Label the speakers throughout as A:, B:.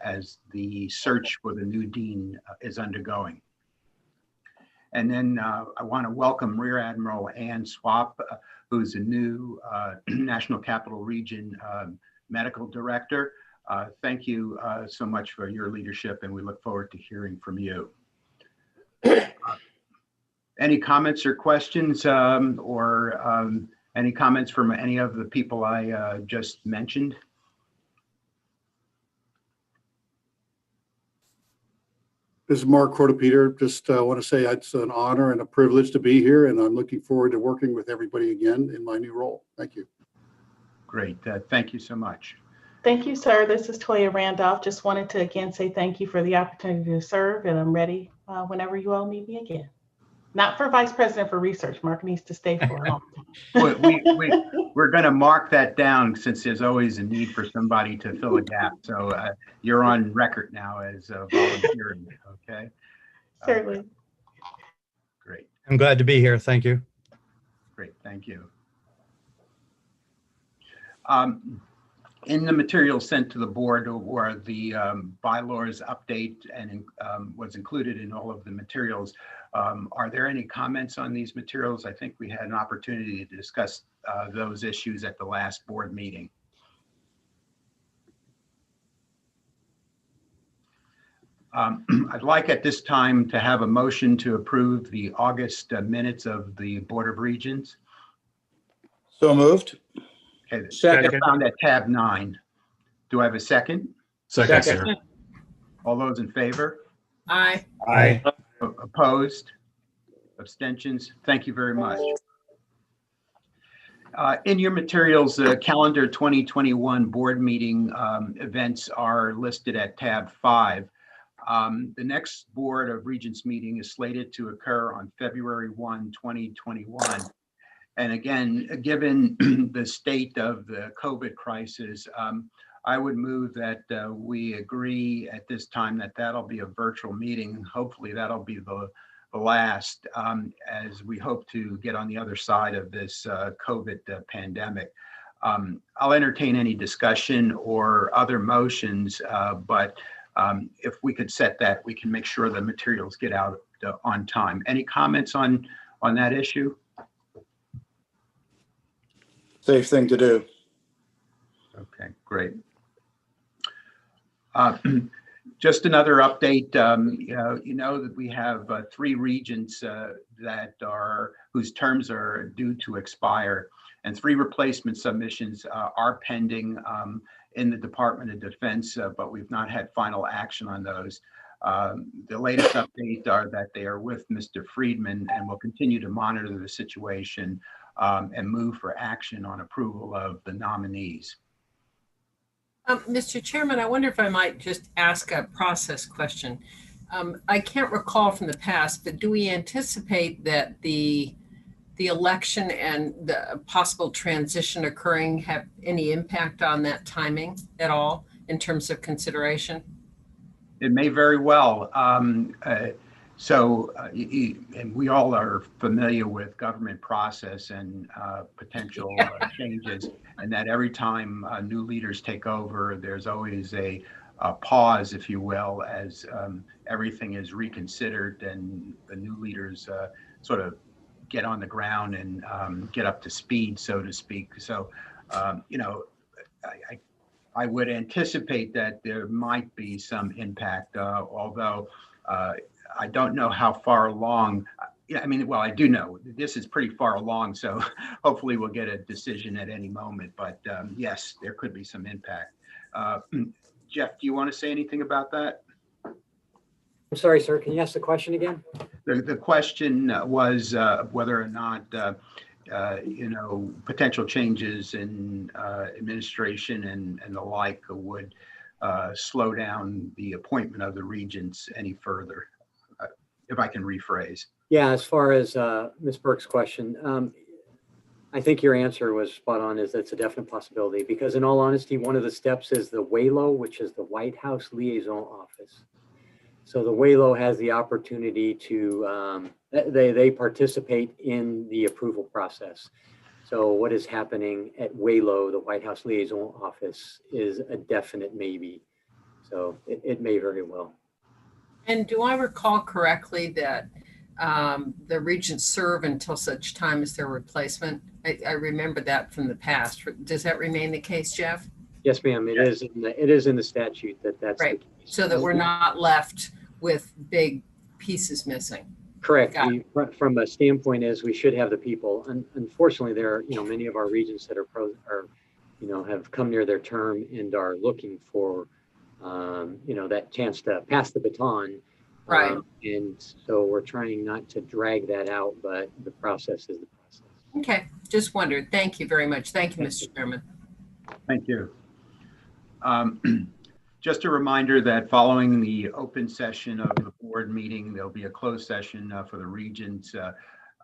A: as the search for the new dean is undergoing. And then I want to welcome Rear Admiral Ann Swap, who's a new National Capital Region Medical Director. Thank you so much for your leadership, and we look forward to hearing from you. Any comments or questions or any comments from any of the people I just mentioned?
B: This is Mark Cordepeter. Just want to say it's an honor and a privilege to be here, and I'm looking forward to working with everybody again in my new role. Thank you.
A: Great. Thank you so much.
C: Thank you, sir. This is Toya Randolph. Just wanted to again say thank you for the opportunity to serve, and I'm ready whenever you all need me again. Not for Vice President for Research. Mark needs to stay for a long time.
A: We're going to mark that down since there's always a need for somebody to fill a gap. So you're on record now as volunteering, okay?
C: Certainly.
A: Great.
D: I'm glad to be here. Thank you.
A: Great, thank you. In the materials sent to the board were the bylaws update and was included in all of the materials. Are there any comments on these materials? I think we had an opportunity to discuss those issues at the last board meeting. I'd like at this time to have a motion to approve the August minutes of the Board of Regents.
E: So moved.
A: Okay,
E: Second.
A: they're found at tab 9. Do I have a second?
E: Second.
A: All those in favor?
F: Aye.
E: Aye.
A: Opposed? Abstentions? Thank you very much. In your materials, the calendar 2021 board meeting events are listed at tab 5. The next Board of Regents meeting is slated to occur on February 1, 2021. And again, given the state of the COVID crisis, I would move that we agree at this time that that'll be a virtual meeting. Hopefully that'll be the last, as we hope to get on the other side of this COVID pandemic. I'll entertain any discussion or other motions, but if we could set that, we can make sure the materials get out on time. Any comments on that issue?
E: Safe thing to do.
A: Okay, great. Just another update. You know that we have 3 regents whose terms are due to expire, and 3 replacement submissions are pending in the Department of Defense, but we've not had final action on those. The latest updates are that they are with Mr. Friedman, and will continue to monitor the situation and move for action on approval of the nominees.
F: Mr. Chairman, I wonder if I might just ask a process question. I can't recall from the past, but do we anticipate that the election and the possible transition occurring have any impact on that timing at all in terms of consideration?
A: It may very well. And we all are familiar with government process and potential changes, and that every time new leaders take over, there's always a pause, if you will, as everything is reconsidered and the new leaders sort of get on the ground and get up to speed, so to speak. So, you know, I would anticipate that there might be some impact, although I don't know how far along. I mean, well, I do know this is pretty far along, so hopefully we'll get a decision at any moment. But yes, there could be some impact. Jeff, do you want to say anything about that?
G: I'm sorry, sir. Can you ask the question again?
A: The question was whether or not, you know, potential changes in administration and the like would slow down the appointment of the regents any further, if I can rephrase.
G: Yeah, as far as Ms. Burke's question, I think your answer was spot on, is that's a definite possibility, because in all honesty, one of the steps is the WALO, which is the White House Liaison Office. So the WALO has the opportunity to, they participate in the approval process. So what is happening at WALO, the White House Liaison Office, is a definite maybe. So it may very well.
F: And do I recall correctly that the Regents serve until such time as their replacement? I remember that from the past. Does that remain the case, Jeff?
G: Yes, ma'am. It is in the statute that's
F: Right.
G: the case.
F: So that we're not left with big pieces missing.
G: Correct.
F: Got
G: From a standpoint is we should have the people. And unfortunately, there are many of our regents that have come near their term and are looking for that chance to pass the baton.
F: Right.
G: And so we're trying not to drag that out, but the process is the process.
F: Okay. Just wondered. Thank you very much. Thank you, Mr. Chairman.
A: Thank you. Just a reminder that following the open session of the board meeting, there'll be a closed session for the regents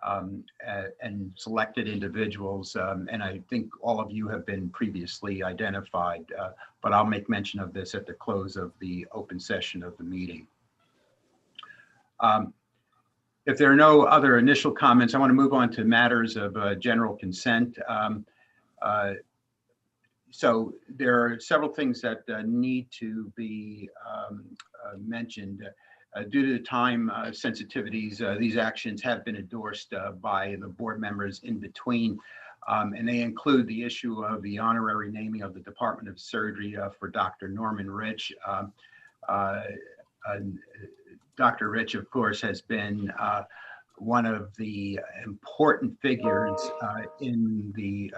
A: and selected individuals. And I think all of you have been previously identified, but I'll make mention of this at the close of the open session of the meeting. If there are no other initial comments, I want to move on to matters of general consent. So there are several things that need to be mentioned. Due to the time sensitivities, these actions have been endorsed by the board members in between, and they include the issue of the honorary naming of the Department of Surgery for Dr. Norman Rich. Dr. Rich, of course, has been one of the important figures in the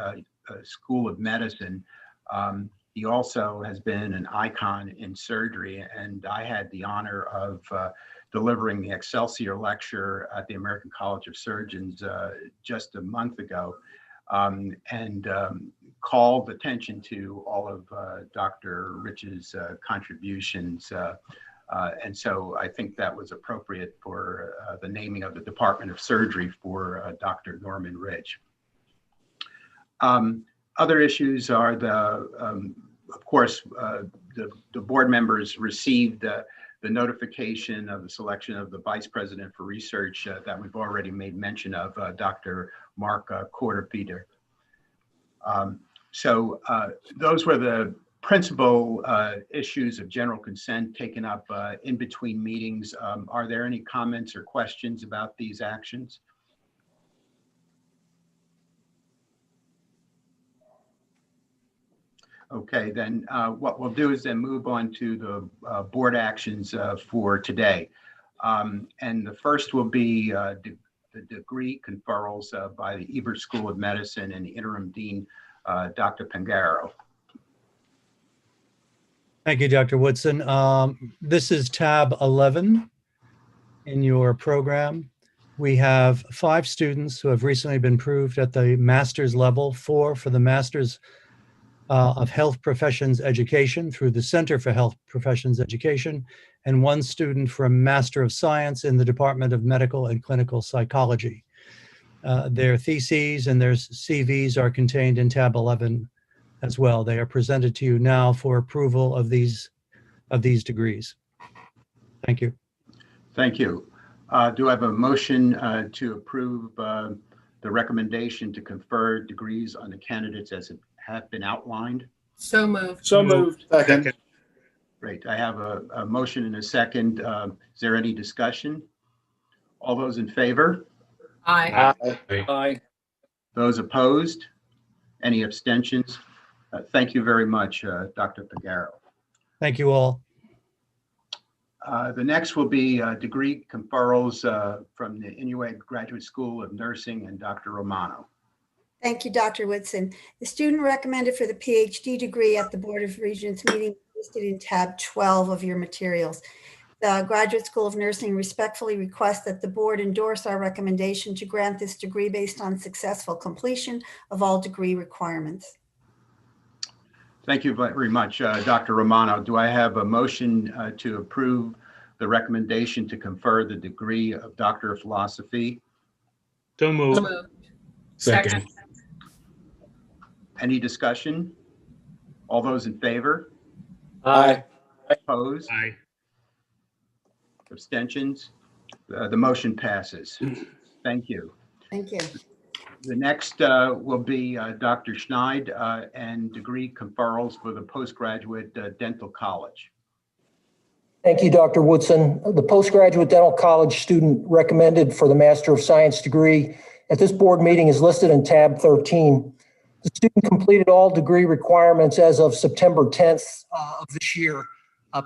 A: School of Medicine. He also has been an icon in surgery, and I had the honor of delivering the Excelsior Lecture at the American College of Surgeons just a month ago, and called attention to all of Dr. Rich's contributions. And so I think that was appropriate for the naming of the Department of Surgery for Dr. Norman Rich. Other issues are of course, the board members received the notification of the selection of the Vice President for Research that we've already made mention of, Dr. Mark Kortepeter. So those were the principal issues of general consent taken up in between meetings. Are there any comments or questions about these actions? Okay, then what we'll do is then move on to the board actions for today. And the first will be the degree conferrals by the Ebert School of Medicine and the interim dean, Dr. Pangaro.
D: Thank you, Dr. Woodson. This is tab 11 in your program. We have 5 students who have recently been approved at the master's level, 4 for the Master's of Health Professions Education through the Center for Health Professions Education, and 1 student for a Master of Science in the Department of Medical and Clinical Psychology. Their theses and their CVs are contained in tab 11 as well. They are presented to you now for approval of these degrees. Thank you.
A: Thank you. Do I have a motion to approve the recommendation to confer degrees on the candidates as have been outlined?
F: So moved.
E: So moved. Second.
A: Great. I have a motion and a second. Is there any discussion? All those in favor?
F: Aye.
E: Aye.
A: Those opposed? Any abstentions? Thank you very much, Dr. Pagaro.
D: Thank you all.
A: The next will be degree conferrals from the USU Graduate School of Nursing and Dr. Romano.
H: Thank you, Dr. Woodson. The student recommended for the PhD degree at the Board of Regents meeting listed in tab 12 of your materials. The Graduate School of Nursing respectfully requests that the board endorse our recommendation to grant this degree based on successful completion of all degree requirements.
A: Thank you very much, Dr. Romano. Do I have a motion to approve the recommendation to confer the degree of Doctor of Philosophy?
I: So moved.
F: So moved. Second.
A: Any discussion? All those in favor?
E: Aye.
A: Opposed?
I: Aye.
A: Abstentions? The motion passes. Thank you.
H: Thank you.
A: The next will be Dr. Schneid and degree conferrals for the Postgraduate Dental College.
I: Thank you, Dr. Woodson. The postgraduate dental college student recommended for the Master of Science degree at this board meeting is listed in tab 13. The student completed all degree requirements as of September 10th of this year.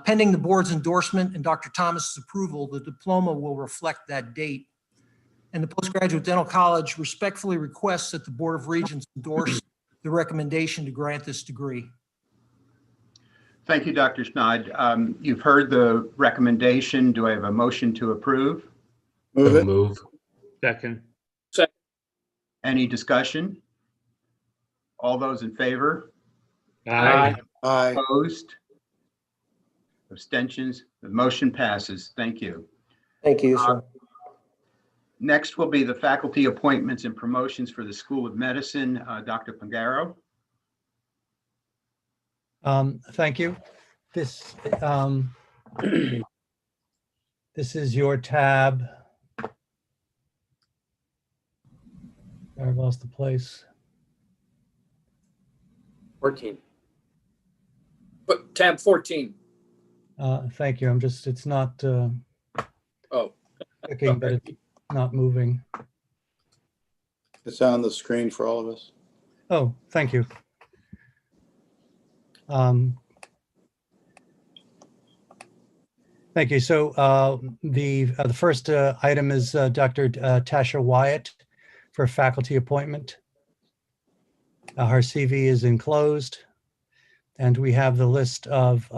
I: Pending the board's endorsement and Dr. Thomas's approval, the diploma will reflect that date. And the postgraduate dental college respectfully requests that the Board of Regents endorse the recommendation to grant this degree.
A: Thank you, Dr. Schneid. You've heard the recommendation. Do I have a motion to approve?
B: Move it.
E: Move. Second.
A: Any discussion? All those in favor?
E: Aye.
B: Aye.
A: Opposed? Abstentions? The motion passes. Thank you.
I: Thank you, sir.
A: Next will be the faculty appointments and promotions for the School of Medicine. Dr. Pangaro.
D: Thank you. This this is your tab. I've lost the place.
G: 14.
E: But tab 14.
D: Thank you. it's not
E: Oh,
D: clicking, but it's not moving.
B: It's on the screen for all of us.
D: Oh, thank you. Thank you. So the first item is Dr. Tasha Wyatt for faculty appointment. Her CV is enclosed, and we have the list of,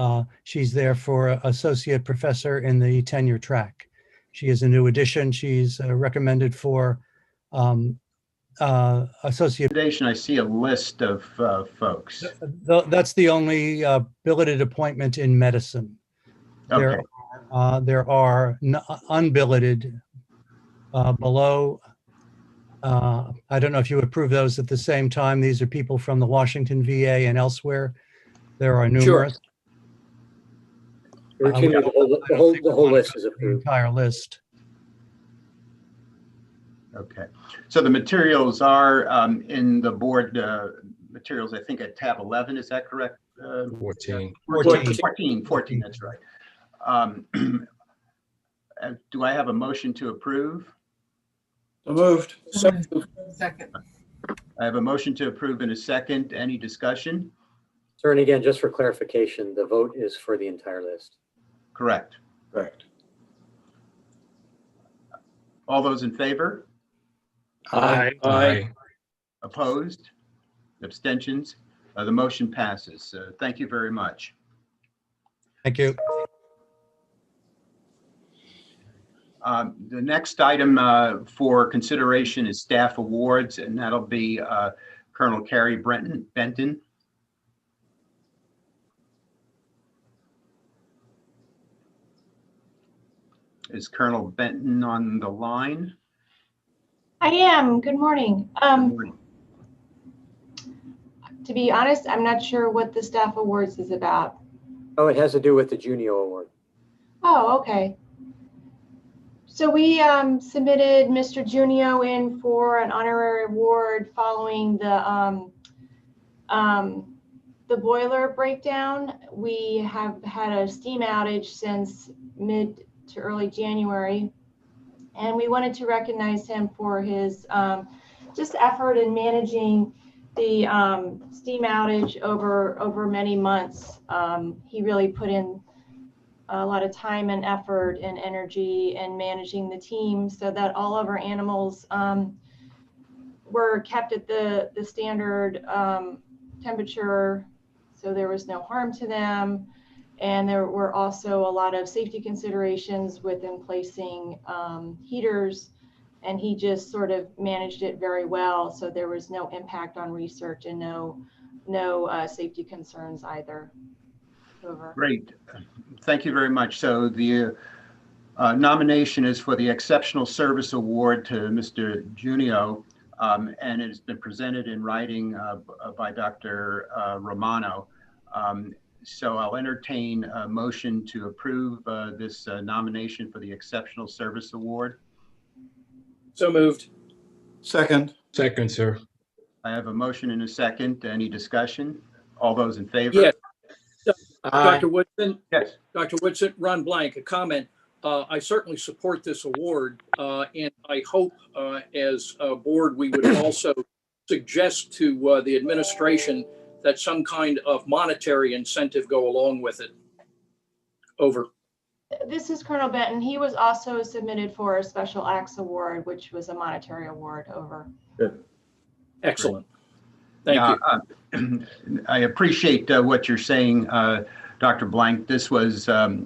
D: she's there for associate professor in the tenure track. She is a new addition. She's recommended for associate.
A: I see a list of folks.
D: That's the only billeted appointment in medicine.
A: Okay.
D: There are unbilleted below. I don't know if you approve those at the same time. These are people from the Washington VA and elsewhere. There are numerous.
G: Routinely, the whole list is
D: The
G: approved.
D: entire list.
A: Okay. So the materials are in the board materials, I think at tab 11, is that correct?
E: 14.
A: 14, that's right. Do I have a motion to approve?
B: So moved.
F: Second.
A: I have a motion to approve in a second. Any discussion?
G: Sir, and again, just for clarification, the vote is for the entire list.
A: Correct.
B: Correct.
A: All those in favor?
E: Aye. Aye.
A: Opposed? Abstentions? The motion passes. Thank you very much.
D: Thank you.
A: The next item for consideration is staff awards, and that'll be Colonel Carrie Benton. Is Colonel Benton on the line?
J: I am. Good morning. To be honest, I'm not sure what the staff awards is about.
G: Oh, it has to do with the Junio Award.
J: Oh, okay. So we submitted Mr. Junio in for an honorary award following the boiler breakdown. We have had a steam outage since mid to early January, and we wanted to recognize him for his just effort in managing the steam outage over many months. He really put in a lot of time and effort and energy in managing the team so that all of our animals were kept at the standard temperature, so there was no harm to them. And there were also a lot of safety considerations within placing heaters, and he just sort of managed it very well. So there was no impact on research and no safety concerns either. Over.
A: Great. Thank you very much. So the nomination is for the Exceptional Service Award to Mr. Junio, and it has been presented in writing by Dr. Romano. So I'll entertain a motion to approve this nomination for the Exceptional Service Award.
E: So moved.
B: Second.
E: Second, sir.
A: I have a motion and a second. Any discussion? All those in favor?
E: Yes. Aye.
K: Dr. Woodson,
A: Yes.
K: Dr. Woodson, Ron Blank, a comment. I certainly support this award, and I hope as a board, we would also suggest to the administration that some kind of monetary incentive go along with it. Over.
J: This is Colonel Benton. He was also submitted for a Special Acts Award, which was a monetary award. Over.
K: Good. Excellent. Thank you.
A: I appreciate what you're saying, Dr. Blank. This was a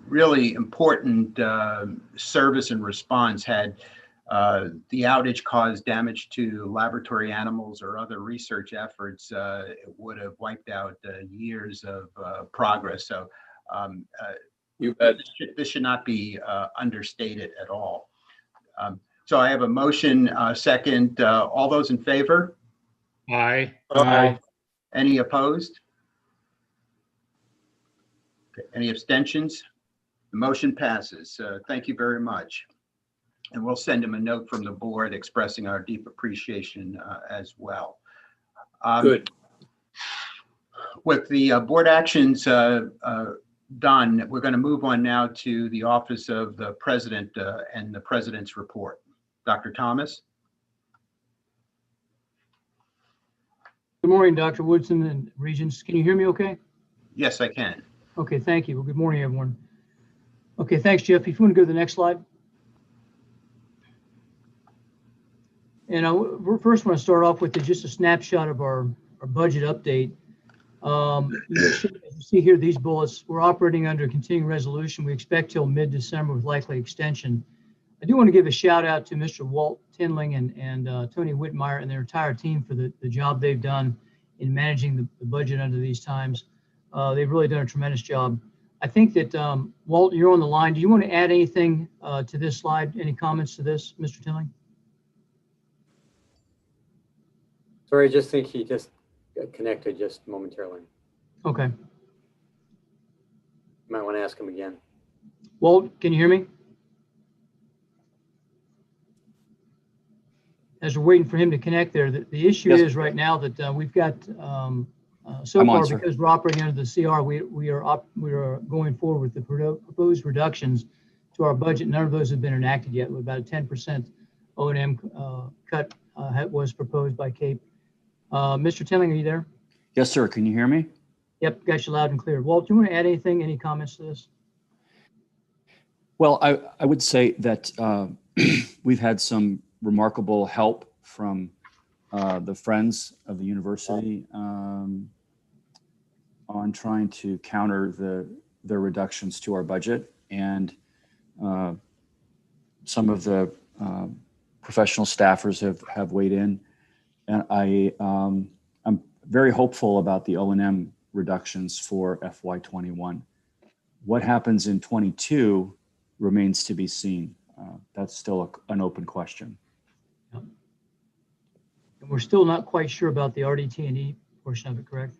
A: really important service and response. Had the outage caused damage to laboratory animals or other research efforts, it would have wiped out years of progress. So
K: You bet.
A: this should not be understated at all. So I have a motion, second. All those in favor?
E: Aye.
K: Aye.
A: Any opposed? Okay, any abstentions? The motion passes. Thank you very much. And we'll send him a note from the board expressing our deep appreciation as well.
K: Good.
A: With the board actions done, we're going to move on now to the Office of the President and the President's report. Dr. Thomas?
L: Good morning, Dr. Woodson and Regents. Can you hear me okay?
A: Yes, I can.
L: Okay, thank you. Well, good morning, everyone. Okay, thanks, Jeff. If you want to go to the next slide. And I first want to start off with just a snapshot of our budget update. As you see here, these bullets, we're operating under a continuing resolution. We expect till mid-December with likely extension. I do want to give a shout out to Mr. Walt Tinling and Tony Whitmire and their entire team for the job they've done in managing the budget under these times. They've really done a tremendous job. I think that, Walt, you're on the line. Do you want to add anything to this slide? Any comments to this, Mr. Tinling?
G: Sorry, I just think he just got connected just momentarily.
L: Okay.
G: You might want to ask him again.
L: Walt, can you hear me? As we're waiting for him to connect there, the issue
M: Yes.
L: is right now that we've got so
M: I'm on,
L: far,
M: sir.
L: because we're operating under the CR, we are going forward with the proposed reductions to our budget. None of those have been enacted yet. With about a 10% O&M cut was proposed by CAPE. Mr. Tinling, are you there?
M: Yes, sir. Can you hear me?
L: Yep, got you loud and clear. Walt, do you want to add anything? Any comments to this?
M: Well, I would say that we've had some remarkable help from the Friends of the University on trying to counter the reductions to our budget. And some of the professional staffers have weighed in. And I'm very hopeful about the O&M reductions for FY21. What happens in 22 remains to be seen. That's still an open question.
L: Yep. And we're still not quite sure about the RDT&E portion of it, correct?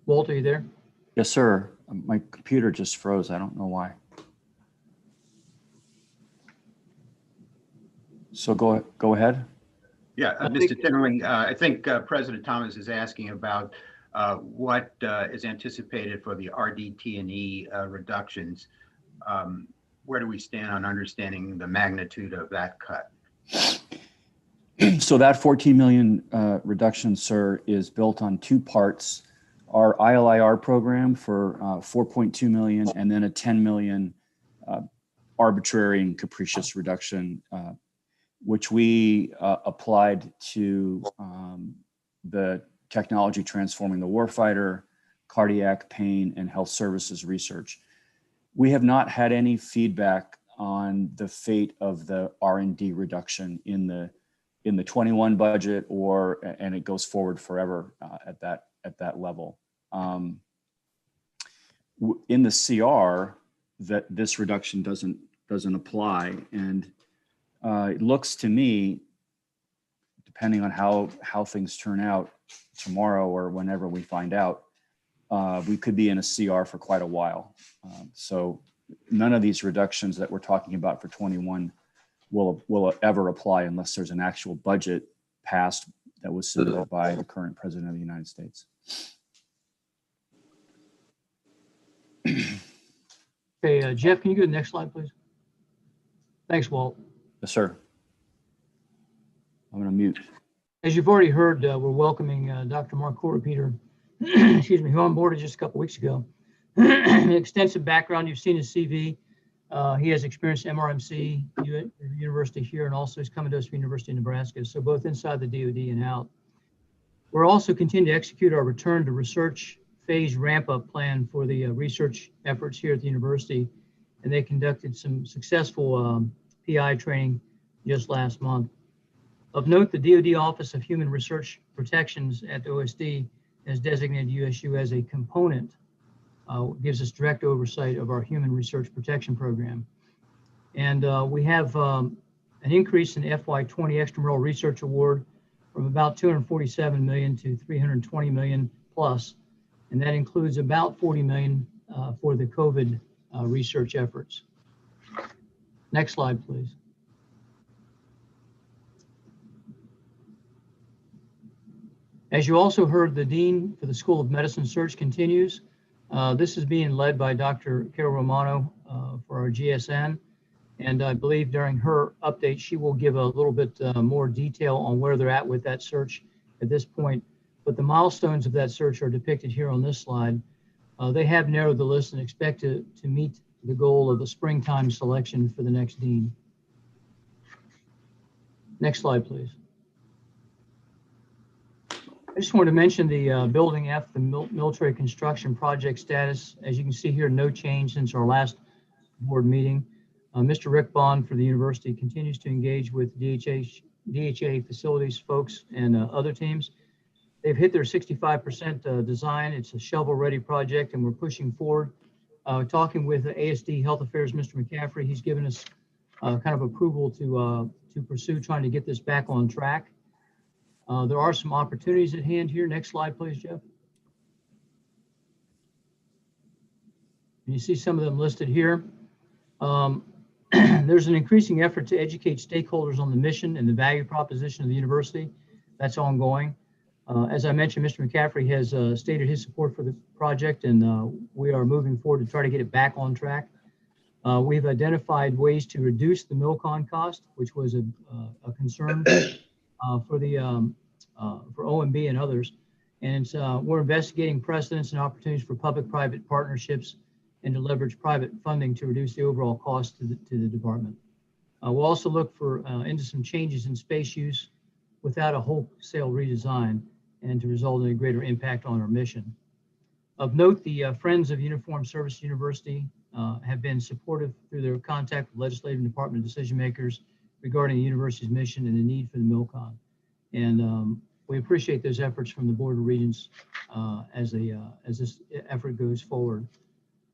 L: Walt, are you there?
M: Yes, sir. My computer just froze. I don't know why. So go ahead.
A: Yeah, Mr. Tinling, I think President Thomas is asking about what is anticipated for the RDT&E reductions. Where do we stand on understanding the magnitude of that cut?
M: So that 14 million reduction, sir, is built on two parts. Our ILIR program for 4.2 million, and then a 10 million arbitrary and capricious reduction, which we applied to the technology transforming the warfighter, cardiac, pain, and health services research. We have not had any feedback on the fate of the R&D reduction in the 21 budget, and it goes forward forever at that level. In the CR, that this reduction doesn't apply, and it looks to me, depending on how things turn out tomorrow or whenever we find out, we could be in a CR for quite a while. So none of these reductions that we're talking about for 21 will ever apply unless there's an actual budget passed that was submitted by the current president of the United States.
L: Okay, Jeff, can you go to the next slide, please? Thanks, Walt.
M: Yes, sir. I'm going to mute.
L: As you've already heard, we're welcoming Dr. Mark Repeater, excuse me, who onboarded just a couple weeks ago. Extensive background, you've seen his CV. He has experience at MRMC, University here, and also he's coming to us from University of Nebraska, so both inside the DoD and out. We're also continuing to execute our return to research phase ramp-up plan for the research efforts here at the university, and they conducted some successful PI training just last month. Of note, the DoD Office of Human Research Protections at the OSD has designated USU as a component, gives us direct oversight of our Human Research Protection Program. And we have an increase in FY20 extramural research award from about $247 million to $320 million plus, and that includes about $40 million for the COVID research efforts. Next slide, please. As you also heard, the Dean for the School of Medicine search continues. This is being led by Dr. Carol Romano for our GSN. And I believe during her update, she will give a little bit more detail on where they're at with that search at this point. But the milestones of that search are depicted here on this slide. They have narrowed the list and expect to meet the goal of a springtime selection for the next dean. Next slide, please. I just wanted to mention the Building F, the military construction project status. As you can see here, no change since our last board meeting. Mr. Rick Bond for the university continues to engage with DHA facilities folks and other teams. They've hit their 65% design. It's a shovel-ready project, and we're pushing forward. Talking with the ASD Health Affairs, Mr. McCaffrey, he's given us kind of approval to pursue trying to get this back on track. There are some opportunities at hand here. Next slide, please, Jeff. You see some of them listed here. There's an increasing effort to educate stakeholders on the mission and the value proposition of the university. That's ongoing. As I mentioned, Mr. McCaffrey has stated his support for the project, and we are moving forward to try to get it back on track. We've identified ways to reduce the MilCon cost, which was a concern for OMB and others. And we're investigating precedents and opportunities for public-private partnerships and to leverage private funding to reduce the overall cost to the department. We'll also look into some changes in space use without a wholesale redesign and to result in a greater impact on our mission. Of note, the Friends of Uniformed Service University have been supportive through their contact with legislative and department decision makers regarding the university's mission and the need for the MilCon. And we appreciate those efforts from the Board of Regents as this effort goes forward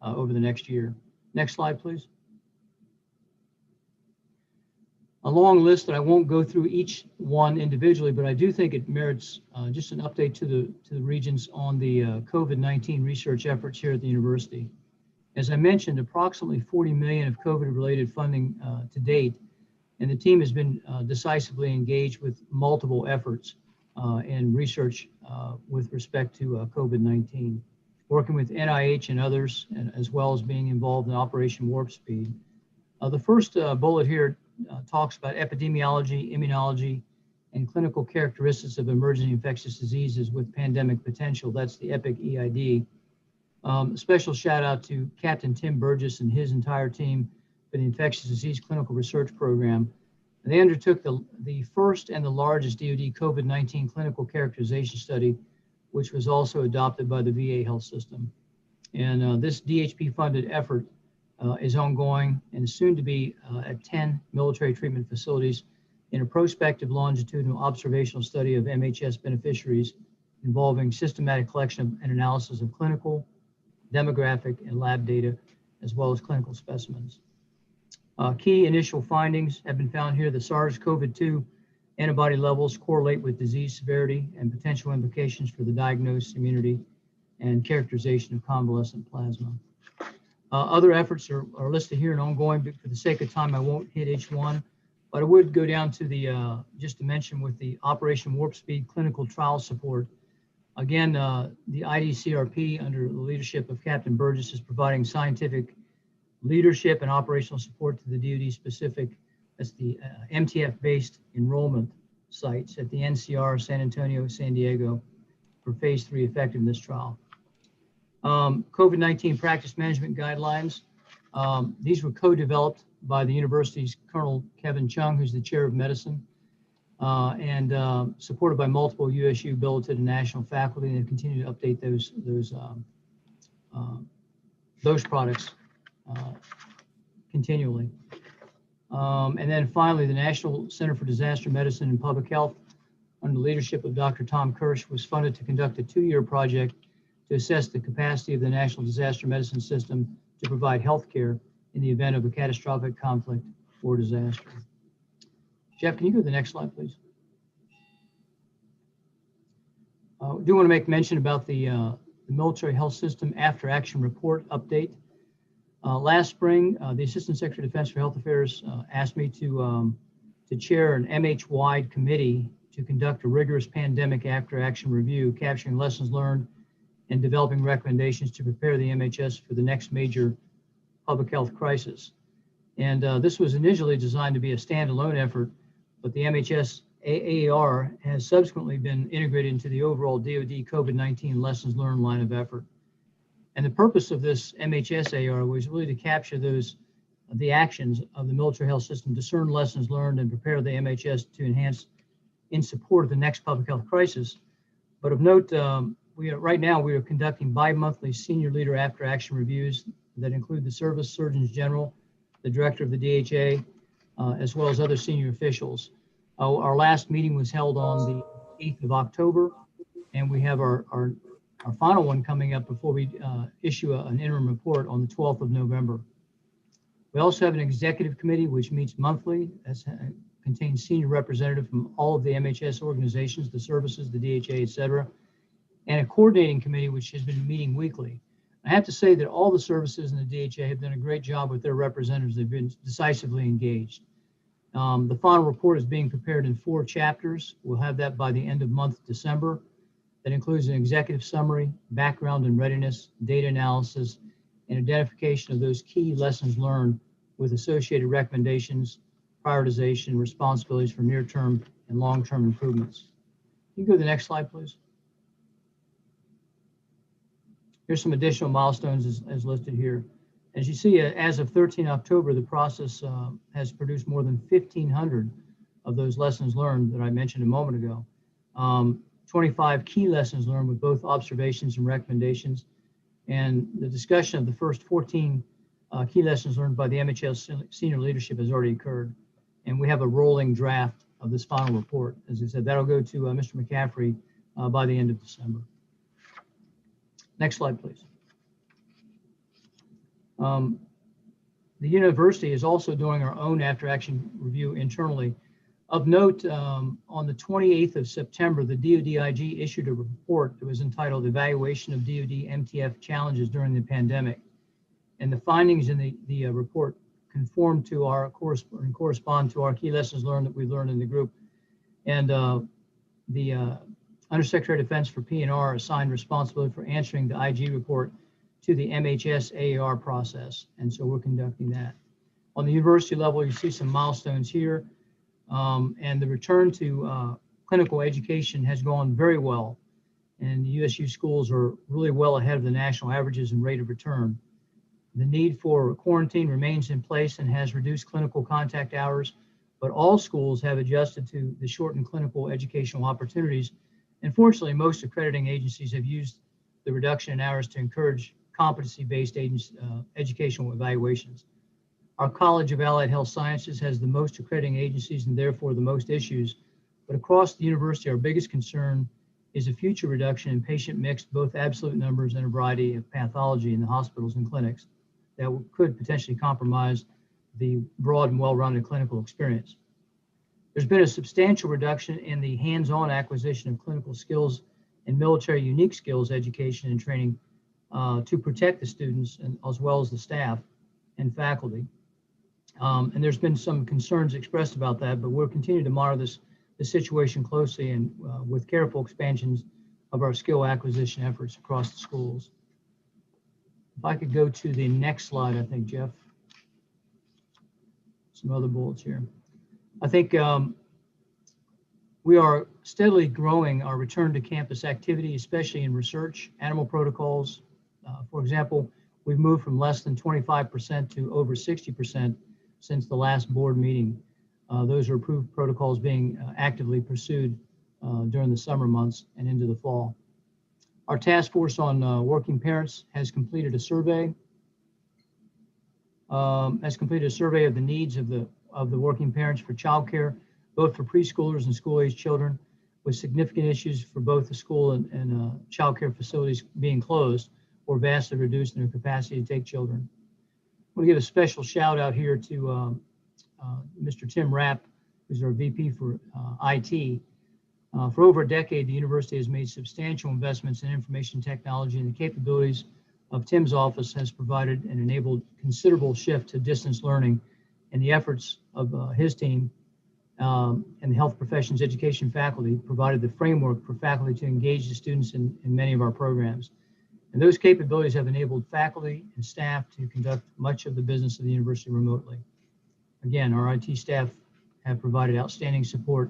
L: over the next year. Next slide, please. A long list that I won't go through each one individually, but I do think it merits just an update to the Regents on the COVID-19 research efforts here at the university. As I mentioned, approximately $40 million of COVID-related funding to date, and the team has been decisively engaged with multiple efforts in research with respect to COVID-19, working with NIH and others, and as well as being involved in Operation Warp Speed. The first bullet here talks about epidemiology, immunology, and clinical characteristics of emerging infectious diseases with pandemic potential. That's the EPIC-EID. Special shout out to Captain Tim Burgess and his entire team for the Infectious Disease Clinical Research Program. And they undertook the first and the largest DoD COVID-19 clinical characterization study, which was also adopted by the VA health system. And this DHP-funded effort is ongoing and soon to be at 10 military treatment facilities in a prospective longitudinal observational study of MHS beneficiaries involving systematic collection and analysis of clinical, demographic, and lab data, as well as clinical specimens. Key initial findings have been found here. The SARS-CoV-2 antibody levels correlate with disease severity and potential implications for the diagnosis, immunity, and characterization of convalescent plasma. Other efforts are listed here and ongoing, but for the sake of time, I won't hit each one. But I would go down to the, just to mention with the Operation Warp Speed clinical trial support. Again, the IDCRP under the leadership of Captain Burgess is providing scientific leadership and operational support to the DoD specific, that's the MTF-based enrollment sites at the NCR, San Antonio, San Diego for phase 3 effectiveness trial. COVID-19 practice management guidelines. These were co-developed by the university's Colonel Kevin Chung, who's the chair of medicine, and supported by multiple USU billeted and national faculty, and they continue to update those products continually. And then finally, the National Center for Disaster Medicine and Public Health, under the leadership of Dr. Tom Kirsch, was funded to conduct a 2-year project to assess the capacity of the National Disaster Medicine System to provide health care in the event of a catastrophic conflict or disaster. Jeff, can you go to the next slide, please? I do want to make mention about the military health system after action report update. Last spring, the Assistant Secretary of Defense for Health Affairs asked me to chair an MH-wide committee to conduct a rigorous pandemic after action review, capturing lessons learned and developing recommendations to prepare the MHS for the next major public health crisis. And this was initially designed to be a standalone effort, but the MHS AAR has subsequently been integrated into the overall DoD COVID-19 lessons learned line of effort. And the purpose of this MHS AAR was really to capture the actions of the military health system, discern lessons learned, and prepare the MHS to enhance in support of the next public health crisis. But of note, right now we are conducting bi-monthly senior leader after action reviews that include the service surgeons general, the director of the DHA, as well as other senior officials. Our last meeting was held on the 8th of October, and we have our final one coming up before we issue an interim report on the 12th of November. We also have an executive committee which meets monthly, that contains senior representatives from all of the MHS organizations, the services, the DHA, et cetera, and a coordinating committee which has been meeting weekly. I have to say that all the services in the DHA have done a great job with their representatives. They've been decisively engaged. The final report is being prepared in 4 chapters. We'll have that by the end of month December. That includes an executive summary, background and readiness, data analysis, and identification of those key lessons learned with associated recommendations, prioritization, responsibilities for near-term and long-term improvements. You can go to the next slide, please. Here's some additional milestones as listed here. As you see, as of 13 October, the process has produced more than 1,500 of those lessons learned that I mentioned a moment ago. 25 key lessons learned with both observations and recommendations. And the discussion of the first 14 key lessons learned by the MHS senior leadership has already occurred. And we have a rolling draft of this final report. As I said, that'll go to Mr. McCaffrey by the end of December. Next slide, please. The university is also doing our own after-action review internally. Of note, on the 28th of September, the DoD-IG issued a report that was entitled Evaluation of DoD MTF Challenges During the Pandemic. And the findings in the report conform to our correspond to our key lessons learned that we learned in the group. And the Undersecretary of Defense for P&R assigned responsibility for answering the IG report to the MHS AAR process. And so we're conducting that. On the university level, you see some milestones here. And the return to clinical education has gone very well. And the USU schools are really well ahead of the national averages in rate of return. The need for quarantine remains in place and has reduced clinical contact hours, but all schools have adjusted to the shortened clinical educational opportunities. And fortunately, most accrediting agencies have used the reduction in hours to encourage competency-based educational evaluations. Our College of Allied Health Sciences has the most accrediting agencies and therefore the most issues. But across the university, our biggest concern is a future reduction in patient mix, both absolute numbers and a variety of pathology in the hospitals and clinics that could potentially compromise the broad and well-rounded clinical experience. There's been a substantial reduction in the hands-on acquisition of clinical skills and military unique skills education and training to protect the students and as well as the staff and faculty. And there's been some concerns expressed about that, but we'll continue to monitor the situation closely and with careful expansions of our skill acquisition efforts across the schools. If I could go to the next slide, I think, Jeff. Some other bullets here. I think we are steadily growing our return to campus activity, especially in research, animal protocols. For example, we've moved from less than 25% to over 60% since the last board meeting. Those are approved protocols being actively pursued during the summer months and into the fall. Our task force on working parents has completed a survey. Of the needs of the working parents for childcare, both for preschoolers and school-age children, with significant issues for both the school and childcare facilities being closed or vastly reduced in their capacity to take children. I want to give a special shout out here to Mr. Tim Rapp, who's our VP for IT. For over a decade, the university has made substantial investments in information technology, and the capabilities of Tim's office has provided and enabled considerable shift to distance learning, and the efforts of his team and the health professions education faculty provided the framework for faculty to engage the students in many of our programs. And those capabilities have enabled faculty and staff to conduct much of the business of the university remotely. Again, our IT staff have provided outstanding support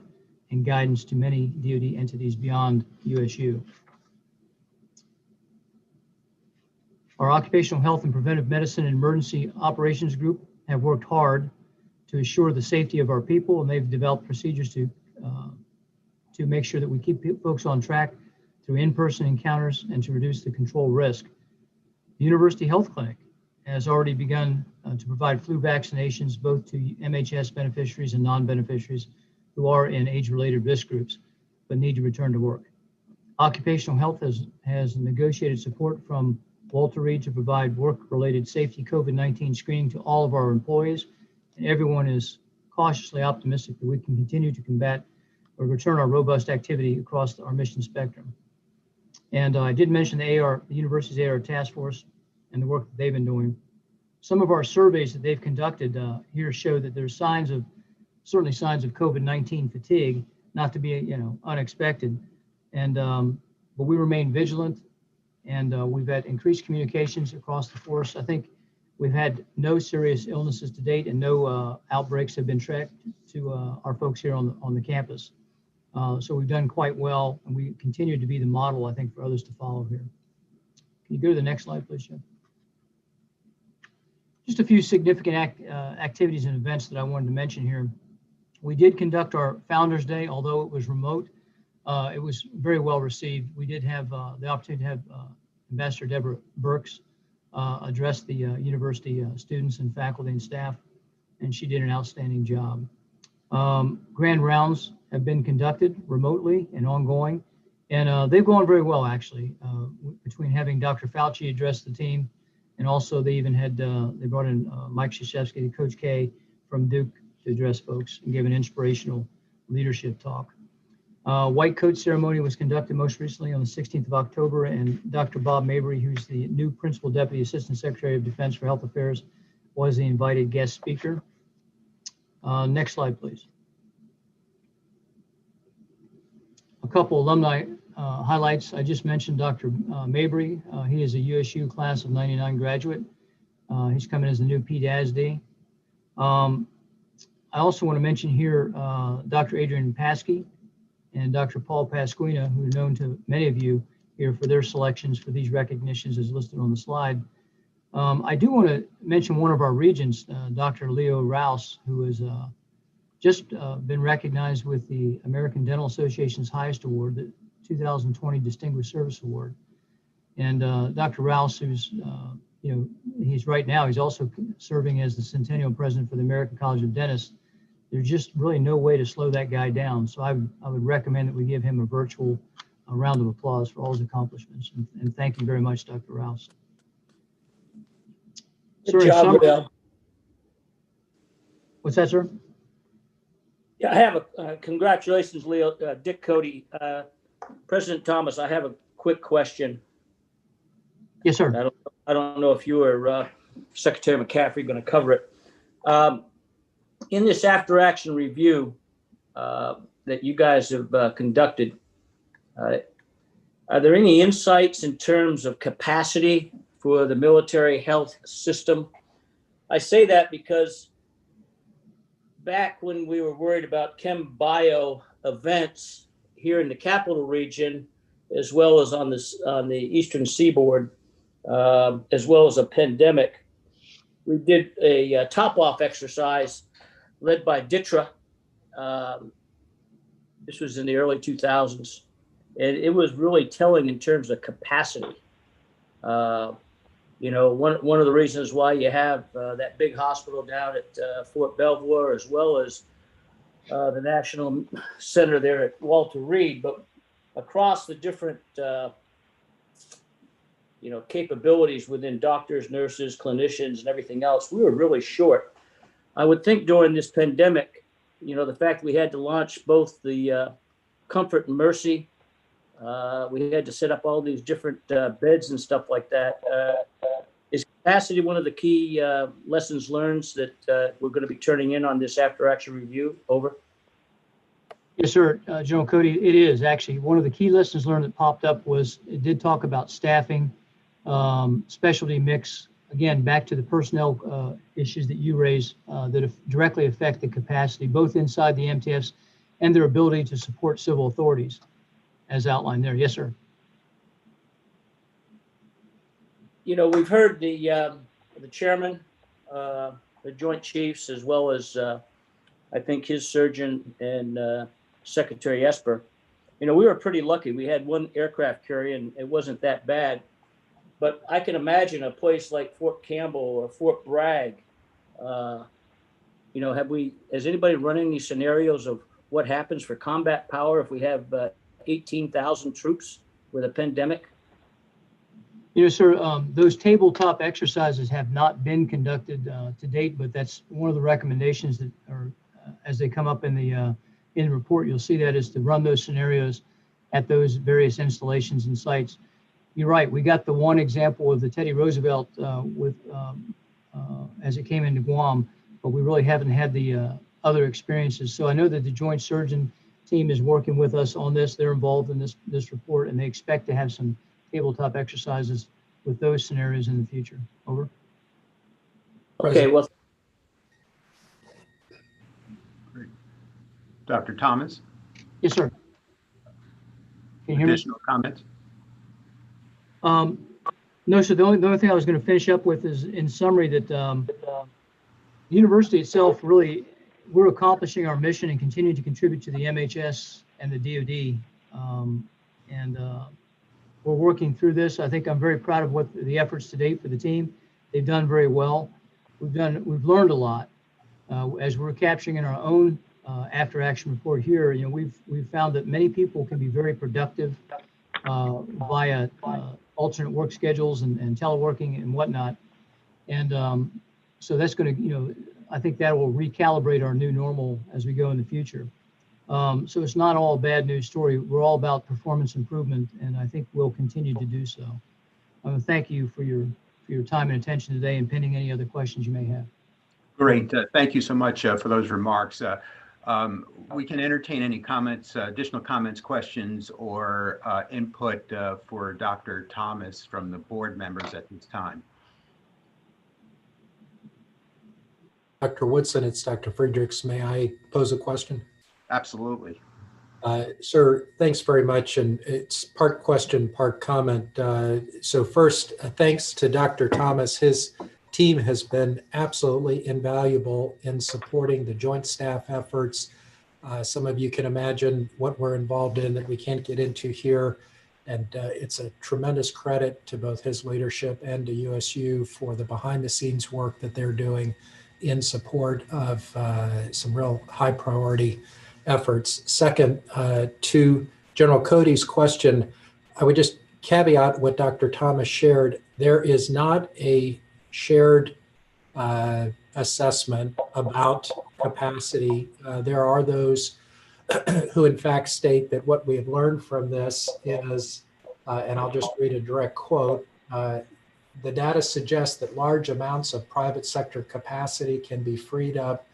L: and guidance to many DoD entities beyond USU. Our Occupational Health and Preventive Medicine and Emergency Operations Group have worked hard to assure the safety of our people, and they've developed procedures to make sure that we keep folks on track through in-person encounters and to reduce the control risk. The University Health Clinic has already begun to provide flu vaccinations both to MHS beneficiaries and non-beneficiaries who are in age-related risk groups but need to return to work. Occupational Health has negotiated support from Walter Reed to provide work-related safety COVID-19 screening to all of our employees, and everyone is cautiously optimistic that we can continue to combat or return our robust activity across our mission spectrum. And I did mention the university's AR task force and the work that they've been doing. Some of our surveys that they've conducted here show that there's certainly signs of COVID-19 fatigue, not to be unexpected, and but we remain vigilant, and we've had increased communications across the force. I think we've had no serious illnesses to date, and no outbreaks have been tracked to our folks here on the campus. So we've done quite well, and we continue to be the model, I think, for others to follow here. Can you go to the next slide, please, Jim? Just a few significant activities and events that I wanted to mention here. We did conduct our Founders Day, although it was remote. It was very well received. We did have the opportunity to have Ambassador Deborah Burks address the university students and faculty and staff, and she did an outstanding job. Grand rounds have been conducted remotely and ongoing, and they've gone very well, actually, between having Dr. Fauci address the team, and also they even had, they brought in Mike Krzyzewski, Coach K from Duke, to address folks and give an inspirational leadership talk. White coat ceremony was conducted most recently on the 16th of October, and Dr. Bob Mabry, who's the new Principal Deputy Assistant Secretary of Defense for Health Affairs, was the invited guest speaker. Next slide, please. A couple alumni highlights. I just mentioned Dr. Mabry. He is a USU class of '99 graduate. He's coming as the new PDASD. I also want to mention here Dr. Adrian Paskey and Dr. Paul Pasquina, who are known to many of you here for their selections for these recognitions as listed on the slide. I do want to mention one of our regents, Dr. Leo Rouse, who has just been recognized with the American Dental Association's highest award, the 2020 Distinguished Service Award. And Dr. Rouse, who's, he's also serving as the Centennial President for the American College of Dentists. There's just really no way to slow that guy down. So I would recommend that we give him a virtual round of applause for all his accomplishments. And thank you very much, Dr. Rouse.
N: Good job, Leo.
L: What's that, sir?
N: Yeah, I have a congratulations, Leo. Dick Cody. President Thomas, I have a quick question.
L: Yes, sir.
N: I don't know if you or Secretary McCaffrey are going to cover it. in this after action review that you guys have conducted, are there any insights in terms of capacity for the military health system? I say that because back when we were worried about chem bio events here in the capital region, as well as on the eastern seaboard, as well as a pandemic, we did a top-off exercise led by DITRA. This was in the early 2000s, and it was really telling in terms of capacity. You know, one of the reasons why you have that big hospital down at Fort Belvoir, as well as the National Center there at Walter Reed, but across the different you know, capabilities within doctors, nurses, clinicians, and everything else, we were really short. I would think during this pandemic, you know, the fact we had to launch both the Comfort and Mercy, we had to set up all these different beds and stuff like that. Is capacity one of the key lessons learned that we're going to be turning in on this after action review? Over.
L: Yes, sir. General Cody, it is actually one of the key lessons learned that popped up was it did talk about staffing, specialty mix. Again, back to the personnel issues that you raised that directly affect the capacity, both inside the MTFs and their ability to support civil authorities, as outlined there. Yes, sir.
N: You know, we've heard the chairman, the Joint Chiefs, as well as I think his surgeon and Secretary Esper. You know, we were pretty lucky. We had one aircraft carrier, and it wasn't that bad. But I can imagine a place like Fort Campbell or Fort Bragg. You know, has anybody run any scenarios of what happens for combat power if we have 18,000 troops with a pandemic?
L: You know, sir, those tabletop exercises have not been conducted to date, but that's one of the recommendations that are, as they come up in the report, you'll see that is to run those scenarios at those various installations and sites. You're right. We got the one example of the Teddy Roosevelt as it came into Guam, but we really haven't had the other experiences. So I know that the Joint Surgeon team is working with us on this. They're involved in this report, and they expect to have some tabletop exercises with those scenarios in the future. Over.
N: Okay, well.
A: Great. Dr. Thomas?
L: Yes, sir. Can you hear me?
A: Additional comments?
L: No, so the only thing I was going to finish up with is in summary that the university itself really, we're accomplishing our mission and continue to contribute to the MHS and the DoD. We're working through this. I think I'm very proud of what the efforts to date for the team. They've done very well. We've learned a lot. As we're capturing in our own after action report here, you know, we've found that many people can be very productive via alternate work schedules and teleworking and whatnot. And so that's going to, you know, I think that will recalibrate our new normal as we go in the future. So it's not all a bad news story. We're all about performance improvement, and I think we'll continue to do so. I want to thank you for your time and attention today, and pending any other questions you may have.
A: Great. Thank you so much for those remarks. We can entertain any comments, additional comments, questions, or input for Dr. Thomas from the board members at this time.
O: Dr. Woodson, it's Dr. Friedrichs. May I pose a question?
A: Absolutely.
O: Sir, thanks very much. And it's part question, part comment. So first, thanks to Dr. Thomas. His team has been absolutely invaluable in supporting the joint staff efforts. Some of you can imagine what we're involved in that we can't get into here. And it's a tremendous credit to both his leadership and to USU for the behind the scenes work that they're doing in support of some real high priority efforts. Second, to General Cody's question, I would just caveat what Dr. Thomas shared. There is not a shared assessment about capacity. There are those who in fact state that what we have learned from this is, and I'll just read a direct quote, the data suggests that large amounts of private sector capacity can be freed up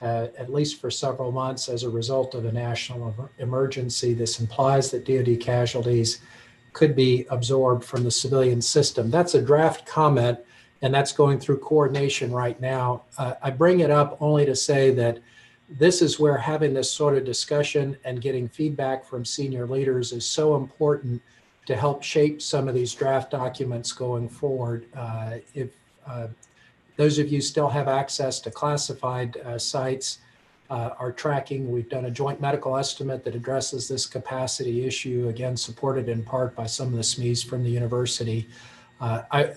O: at least for several months as a result of a national emergency. This implies that DoD casualties could be absorbed from the civilian system. That's a draft comment, and that's going through coordination right now. I bring it up only to say that this is where having this sort of discussion and getting feedback from senior leaders is so important to help shape some of these draft documents going forward. If those of you still have access to classified sites, are tracking. We've done a joint medical estimate that addresses this capacity issue, again, supported in part by some of the SMEs from the university. I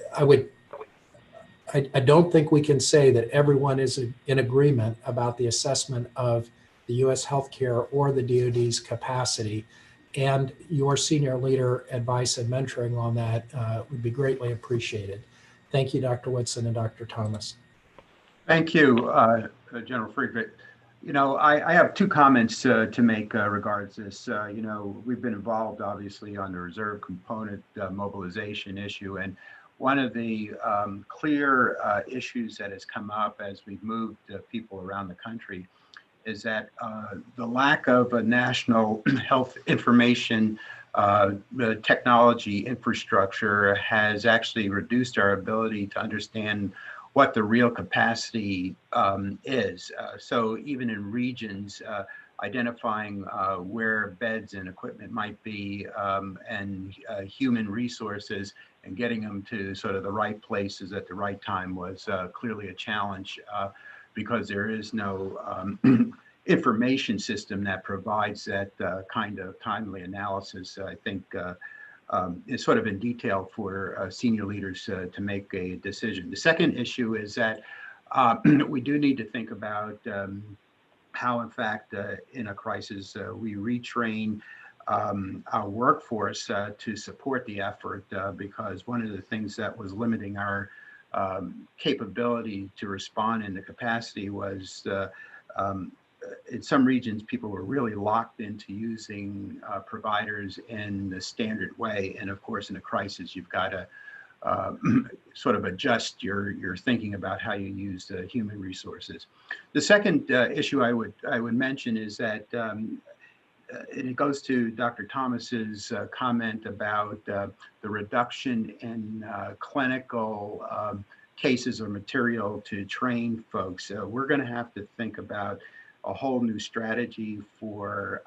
O: don't think we can say that everyone is in agreement about the assessment of the U.S. healthcare or the DoD's capacity, and your senior leader advice and mentoring on that would be greatly appreciated. Thank you, Dr. Woodson and Dr. Thomas.
A: Thank you, General Friedrich. You know, I have two comments to make regards this. You know, we've been involved, obviously, on the reserve component mobilization issue. And one of the clear issues that has come up as we've moved people around the country is that the lack of a national health information technology infrastructure has actually reduced our ability to understand what the real capacity is. So even in regions, identifying where beds and equipment might be and human resources and getting them to sort of the right places at the right time was clearly a challenge because there is no information system that provides that kind of timely analysis. I think is sort of in detail for senior leaders to make a decision. The second issue is that we do need to think about how, in fact, in a crisis, we retrain our workforce to support the effort, because one of the things that was limiting our capability to respond in the capacity was in some regions, people were really locked into using providers in the standard way. And of course, in a crisis, you've got to sort of adjust your thinking about how you use human resources. The second issue I would mention is that it goes to Dr. Thomas's comment about the reduction in clinical cases or material to train folks. We're going to have to think about a whole new strategy for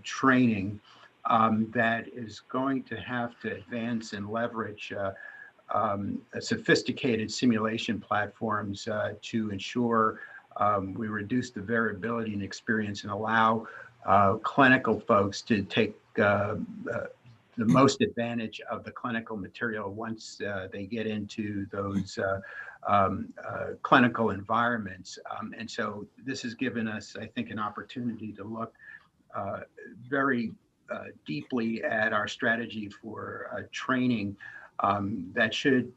A: training that is going to have to advance and leverage sophisticated simulation platforms to ensure we reduce the variability in experience and allow clinical folks to take the most advantage of the clinical material once they get into those clinical environments. And so this has given us, I think, an opportunity to look very deeply at our strategy for training that should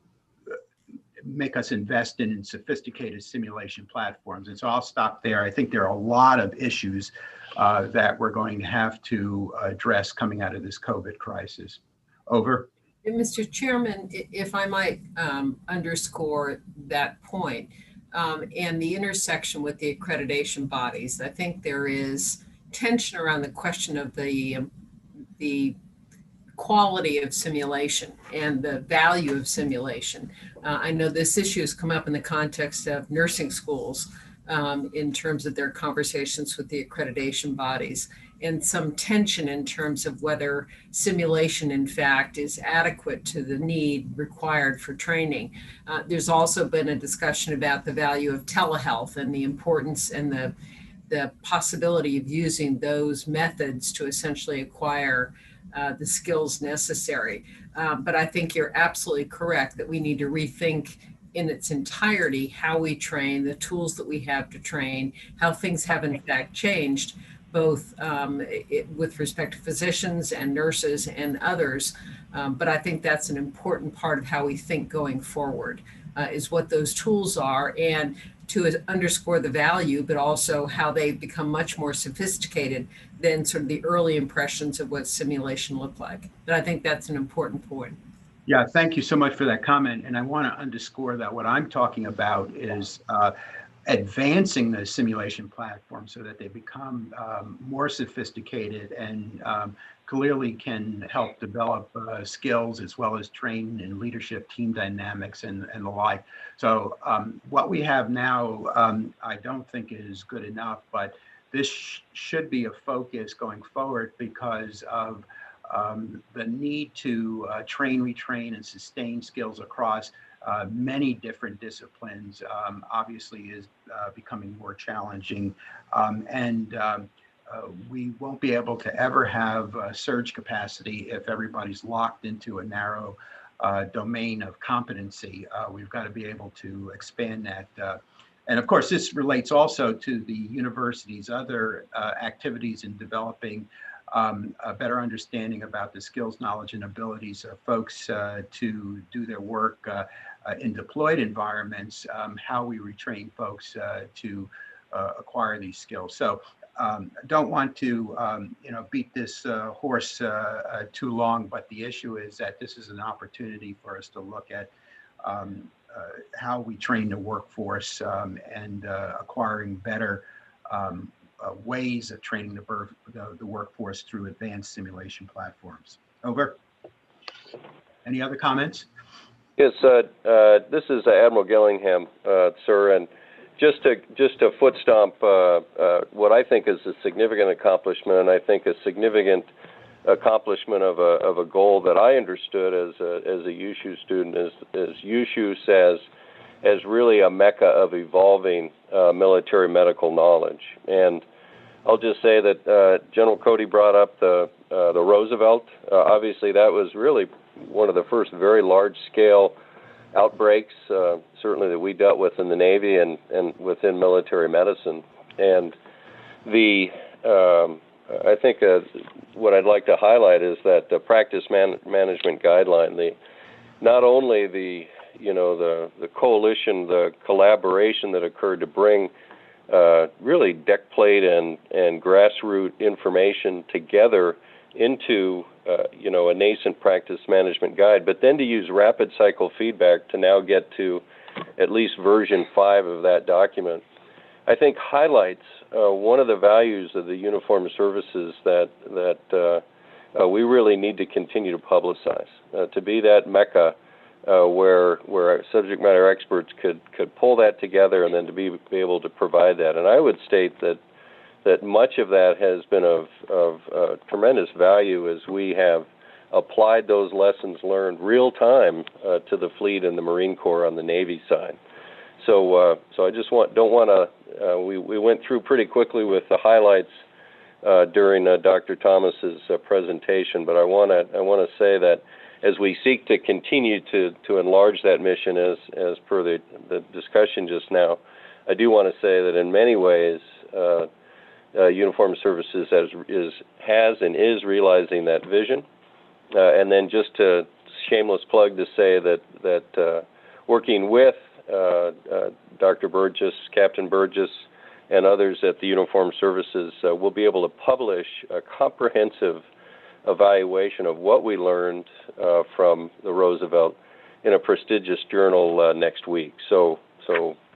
A: make us invest in sophisticated simulation platforms. And so I'll stop there. I think there are a lot of issues that we're going to have to address coming out of this COVID crisis. Over.
F: Mr. Chairman, if I might underscore that point and the intersection with the accreditation bodies, I think there is tension around the question of the quality of simulation and the value of simulation. I know this issue has come up in the context of nursing schools in terms of their conversations with the accreditation bodies, and some tension in terms of whether simulation, in fact, is adequate to the need required for training. There's also been a discussion about the value of telehealth and the importance and the possibility of using those methods to essentially acquire the skills necessary. But I think you're absolutely correct that we need to rethink in its entirety how we train, the tools that we have to train, how things have in fact changed, both with respect to physicians and nurses and others. But I think that's an important part of how we think going forward, is what those tools are, and to underscore the value, but also how they become much more sophisticated than sort of the early impressions of what simulation looked like. But I think that's an important point.
A: Yeah, thank you so much for that comment. And I want to underscore that what I'm talking about is advancing the simulation platform so that they become more sophisticated and clearly can help develop skills as well as train in leadership, team dynamics, and the like. So what we have now, I don't think is good enough, but this should be a focus going forward because of the need to train, retrain, and sustain skills across many different disciplines obviously is becoming more challenging. We won't be able to ever have surge capacity if everybody's locked into a narrow domain of competency. We've got to be able to expand that. And of course, this relates also to the university's other activities in developing a better understanding about the skills, knowledge, and abilities of folks to do their work in deployed environments, how we retrain folks to acquire these skills. So don't want to beat this horse too long, but the issue is that this is an opportunity for us to look at how we train the workforce and acquiring better ways of training the workforce through advanced simulation platforms. Over. Any other comments?
P: Yes, this is Admiral Gillingham, sir, and just to foot stomp what I think is a significant accomplishment, and I think a significant accomplishment of a goal that I understood as a USU student is USU says as really a mecca of evolving military medical knowledge. And I'll just say that General Cody brought up the Roosevelt. Obviously, that was really one of the first very large-scale outbreaks, certainly that we dealt with in the Navy and within military medicine. And I think what I'd like to highlight is that the practice management guideline, not only the coalition, the collaboration that occurred to bring really deck plate and grassroots information together into a nascent practice management guide, but then to use rapid cycle feedback to now get to at least version 5 of that document, I think highlights one of the values of the uniformed services that we really need to continue to publicize, to be that mecca where subject matter experts could pull that together and then to be able to provide that. And I would state that much of that has been of tremendous value as we have applied those lessons learned real time to the fleet and the Marine Corps on the Navy side. So I just don't want to. We went through pretty quickly with the highlights during Dr. Thomas's presentation, but I want to say that as we seek to continue to enlarge that mission, as per the discussion just now, I do want to say that in many ways, Uniformed Services has and is realizing that vision. And then just to shameless plug to say that working with Dr. Burgess, Captain Burgess, and others at the Uniformed Services, we'll be able to publish a comprehensive evaluation of what we learned from the Roosevelt in a prestigious journal next week. So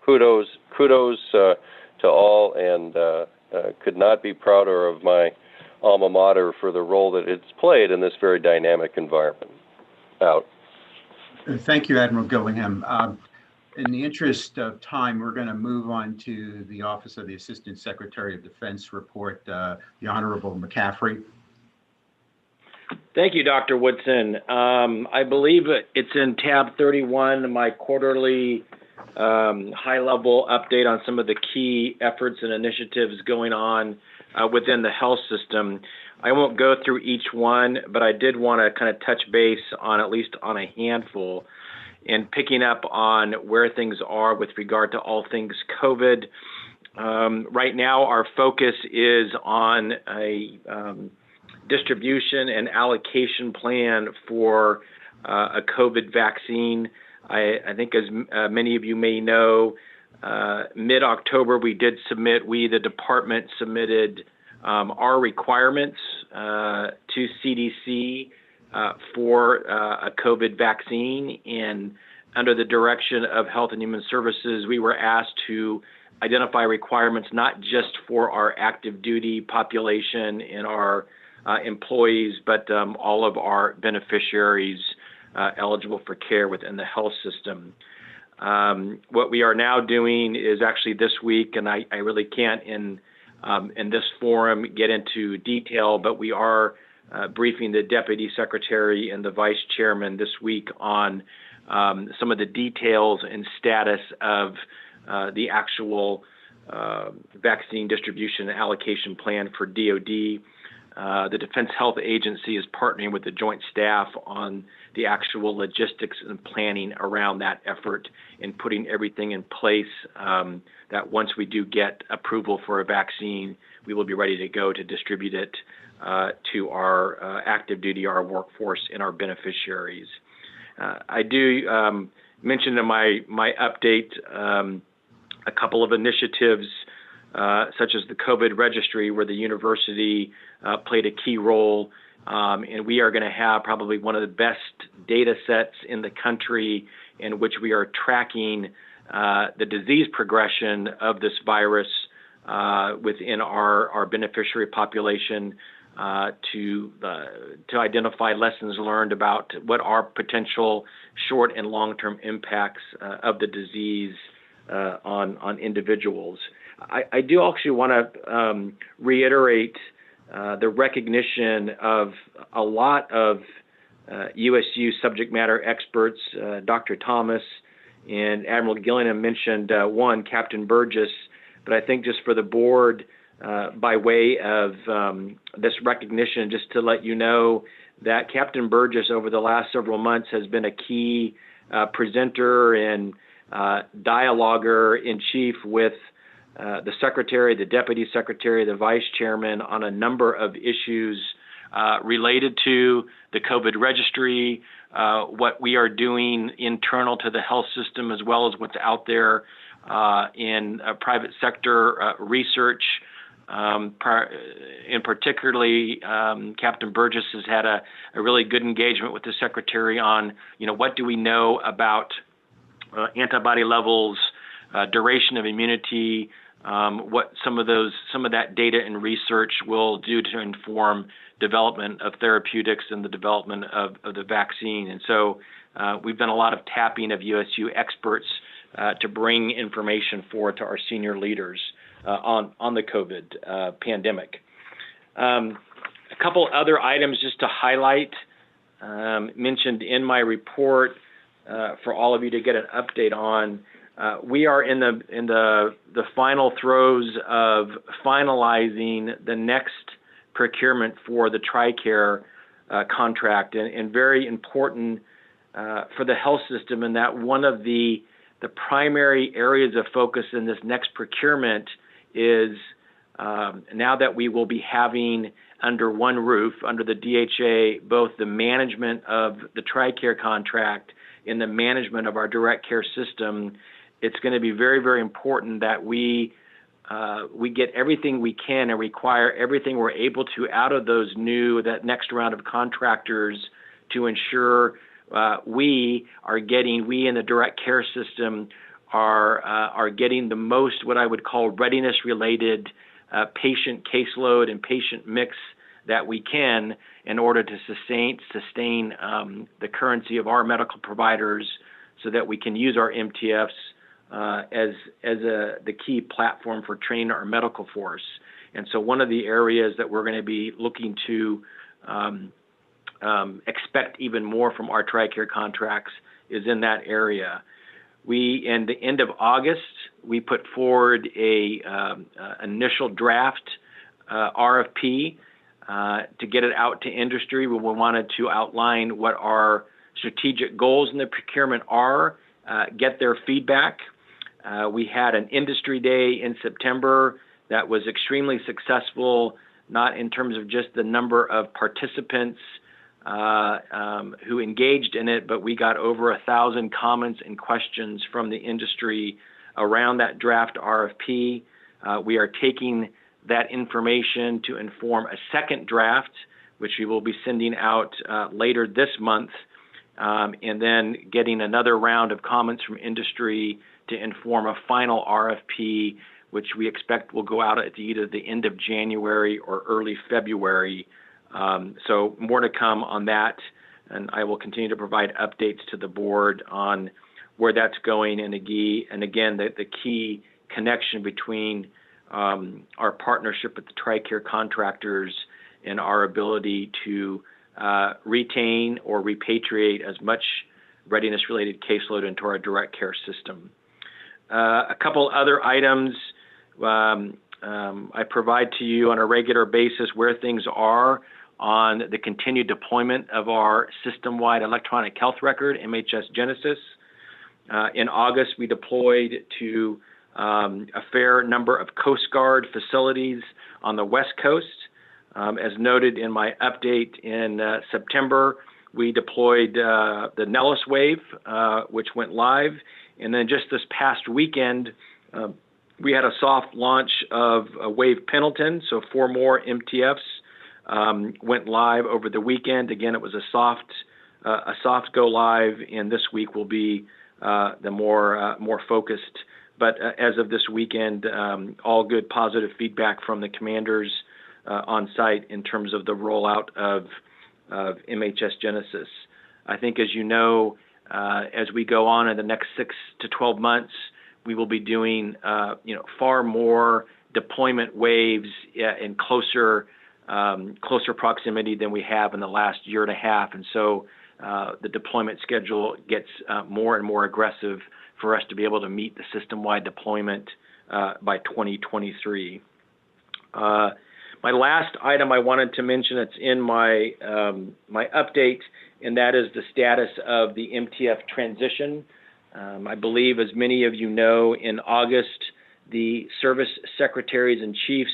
P: kudos to all, and could not be prouder of my alma mater for the role that it's played in this very dynamic environment. Out.
A: Thank you, Admiral Gillingham. In the interest of time, we're going to move on to the Office of the Assistant Secretary of Defense report, the Honorable McCaffrey.
N: Thank you, Dr. Woodson. I believe it's in tab 31, my quarterly high-level update on some of the key efforts and initiatives going on within the health system. I won't go through each one, but I did want to kind of touch base on at least on a handful and picking up on where things are with regard to all things COVID. Right now, our focus is on a distribution and allocation plan for a COVID vaccine. I think as many of you may know, mid-October the department submitted our requirements to CDC for a COVID vaccine, and under the direction of Health and Human Services, we were asked to
Q: identify requirements not just for our active duty population and our employees, but all of our beneficiaries eligible for care within the health system. What we are now doing is actually this week, and I really can't in this forum get into detail, but we are briefing the Deputy Secretary and the Vice Chairman this week on some of the details and status of the actual vaccine distribution and allocation plan for DoD. The Defense Health Agency is partnering with the Joint Staff on the actual logistics and planning around that effort and putting everything in place that once we do get approval for a vaccine, we will be ready to go to distribute it to our active duty, our workforce, and our beneficiaries. I do mention in my update a couple of initiatives such as the COVID registry, where the university played a key role, and we are going to have probably one of the best data sets in the country in which we are tracking the disease progression of this virus within our beneficiary population to identify lessons learned about what are potential short and long-term impacts of the disease on individuals. I do actually want to reiterate the recognition of a lot of USU subject matter experts. Dr. Thomas and Admiral Gillingham mentioned one, Captain Burgess, but I think just for the board, by way of this recognition, just to let you know that Captain Burgess over the last several months has been a key presenter and dialoguer in chief with the secretary, the deputy secretary, the vice chairman on a number of issues related to the COVID registry, what we are doing internal to the health system, as well as what's out there in private sector research. In particularly, Captain Burgess has had a really good engagement with the secretary on, what do we know about antibody levels, duration of immunity, what some of that data and research will do to inform development of therapeutics and the development of the vaccine. And so we've done a lot of tapping of USU experts to bring information forward to our senior leaders on the COVID pandemic. A couple other items just to highlight, mentioned in my report for all of you to get an update on. We are in the final throes of finalizing the next procurement for the TRICARE contract, and very important for the health system, in that one of the primary areas of focus in this next procurement is now that we will be having under one roof, under the DHA, both the management of the TRICARE contract and the management of our direct care system. It's going to be very, very important that we get everything we can and require everything we're able to out of that next round of contractors to ensure we in the direct care system are getting the most, what I would call readiness related patient caseload and patient mix that we can, in order to sustain the currency of our medical providers, so that we can use our MTFs as the key platform for training our medical force. And so one of the areas that we're going to be looking to expect even more from our TRICARE contracts is in that area. In the end of August, we put forward a initial draft RFP to get it out to industry. We wanted to outline what our strategic goals in the procurement are, get their feedback. We had an industry day in September that was extremely successful, not in terms of just the number of participants who engaged in it, but we got over 1,000 comments and questions from the industry around that draft RFP. We are taking that information to inform a second draft, which we will be sending out later this month, and then getting another round of comments from industry to inform a final RFP, which we expect will go out at either the end of January or early February. So more to come on that, and I will continue to provide updates to the board on where that's going. And again, the key connection between our partnership with the TRICARE contractors and our ability to retain or repatriate as much readiness-related caseload into our direct care system. A couple other items I provide to you on a regular basis where things are on the continued deployment of our system-wide electronic health record, MHS Genesis. In August, we deployed to a fair number of Coast Guard facilities on the West Coast. As noted in my update in September, we deployed the Nellis Wave, which went live. And then just this past weekend, we had a soft launch of Wave Pendleton, so 4 more MTFs went live over the weekend. Again, it was a soft go live, and this week will be the more focused. But as of this weekend, all good positive feedback from the commanders on site in terms of the rollout of MHS Genesis. I think, as you know, as we go on in the next 6 to 12 months, we will be doing far more deployment waves in closer proximity than we have in the last year and a half. And so the deployment schedule gets more and more aggressive for us to be able to meet the system-wide deployment by 2023. My last item I wanted to mention that's in my update, and that is the status of the MTF transition. I believe, as many of you know, in August, the service secretaries and chiefs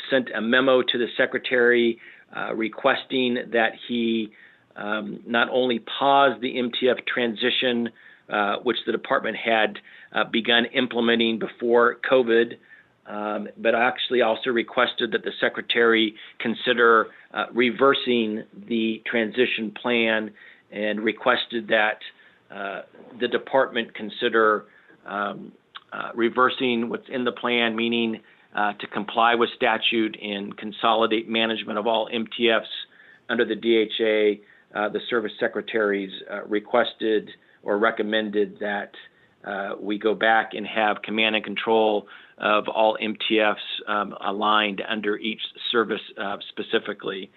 Q: sent a memo to the secretary requesting that he not only pause the MTF transition, which the department had begun implementing before COVID, but actually also requested that the secretary consider reversing the transition plan, and requested that the department consider reversing what's in the plan, meaning to comply with statute and consolidate management of all MTFs under the DHA. The service secretaries requested or recommended that we go back and have command and control of all MTFs aligned under each service specifically.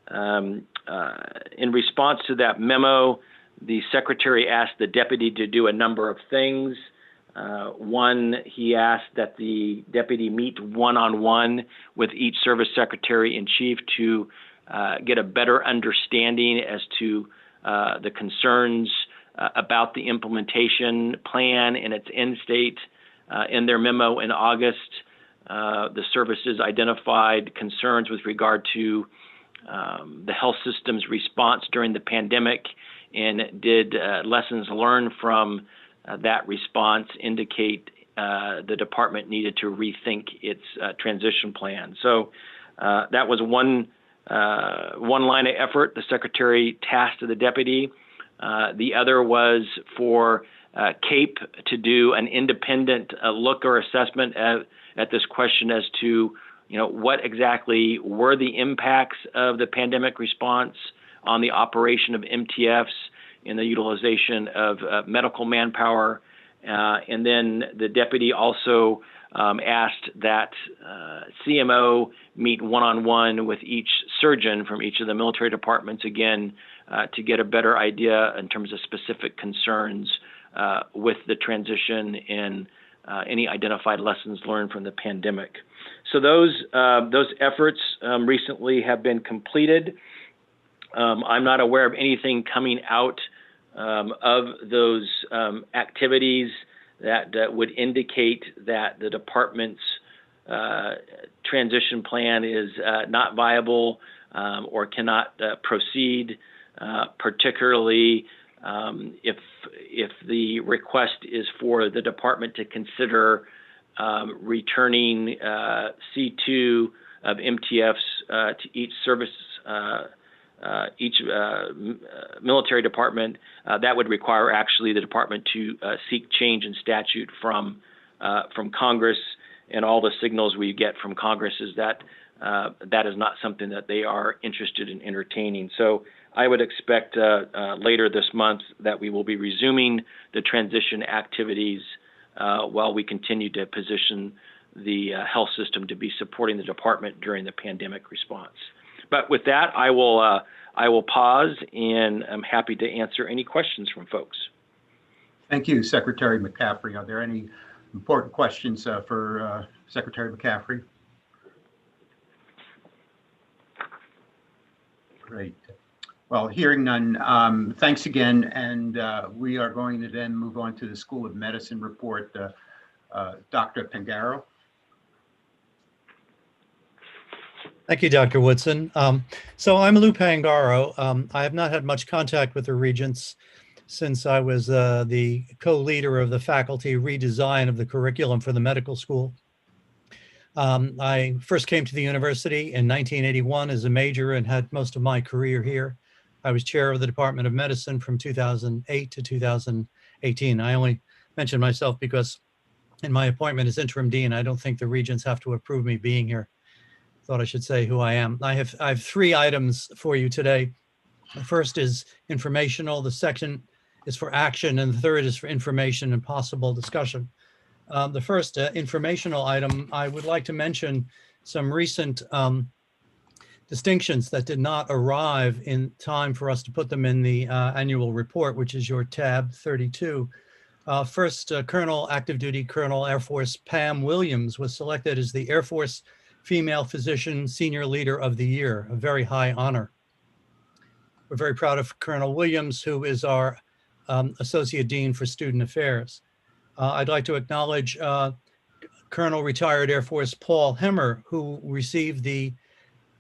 Q: In response to that memo, the secretary asked the deputy to do a number of things. One, he asked that the deputy meet one-on-one with each service secretary in chief to get a better understanding as to the concerns about the implementation plan and its end state. In their memo in August, the services identified concerns with regard to the health system's response during the pandemic, and did lessons learned from that response indicate the department needed to rethink its transition plan. So that was one line of effort the secretary tasked to the deputy. The other was for CAPE to do an independent look or assessment at this question as to what exactly were the impacts of the pandemic response on the operation of MTFs and the utilization of medical manpower. And then the deputy also asked that CMO meet one-on-one with each surgeon from each of the military departments, again, to get a better idea in terms of specific concerns with the transition and any identified lessons learned from the pandemic. So those efforts recently have been completed. I'm not aware of anything coming out of those activities that would indicate that the department's transition plan is not viable or cannot proceed, particularly if the request is for the department to consider returning C2 of MTFs to each service military department, that would require actually the department to seek change in statute from Congress, and all the signals we get from Congress is that that is not something that they are interested in entertaining. So I would expect later this month that we will be resuming the transition activities while we continue to position the health system to be supporting the department during the pandemic response. But with that, I will pause, and I'm happy to answer any questions from folks.
A: Thank you, Secretary McCaffrey. Are there any important questions for Secretary McCaffrey? Great. Well, hearing none, thanks again. And we are going to then move on to the School of Medicine report. Dr. Pangaro.
D: Thank you, Dr. Woodson. So I'm Lou Pangaro. I have not had much contact with the Regents since I was the co-leader of the faculty redesign of the curriculum for the medical school. I first came to the university in 1981 as a major and had most of my career here. I was chair of the Department of Medicine from 2008 to 2018. I only mention myself because in my appointment as interim dean, I don't think the Regents have to approve me being here. Thought I should say who I am. I have 3 items for you today. The first is informational, the second is for action, and the third is for information and possible discussion. The first informational item, I would like to mention some recent distinctions that did not arrive in time for us to put them in the annual report, which is your tab 32. First, Colonel Active Duty Colonel Air Force Pam Williams was selected as the Air Force Female Physician Senior Leader of the Year, a very high honor. We're very proud of Colonel Williams, who is our Associate Dean for Student Affairs. I'd like to acknowledge Colonel Retired Air Force Paul Hemmer, who received the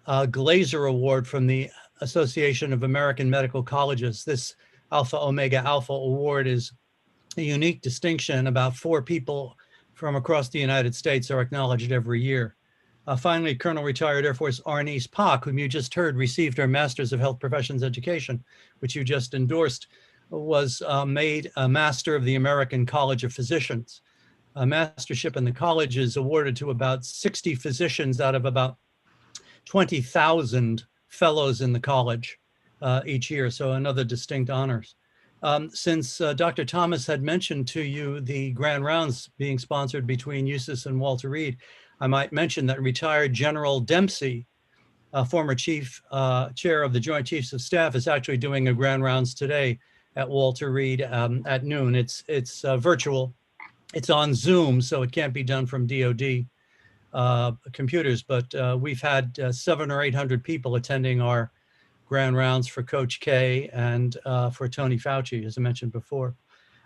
D: Glazer Award from the Association of American Medical Colleges. This Alpha Omega Alpha Award is a unique distinction. About 4 people from across the United States are acknowledged every year. Finally, Colonel Retired Air Force Arnice Pak, whom you just heard, received her Master's of Health Professions Education, which you just endorsed, was made a Master of the American College of Physicians. A mastership in the college is awarded to about 60 physicians out of about 20,000 fellows in the college each year, so another distinct honors. Since Dr. Thomas had mentioned to you the grand rounds being sponsored between USUS and Walter Reed, I might mention that retired General Dempsey, former chair of the Joint Chiefs of Staff, is actually doing a grand rounds today at Walter Reed at noon. It's virtual. It's on Zoom, so it can't be done from DoD computers, but we've had 700 or 800 people attending our grand rounds for Coach K and for Tony Fauci, as I mentioned before.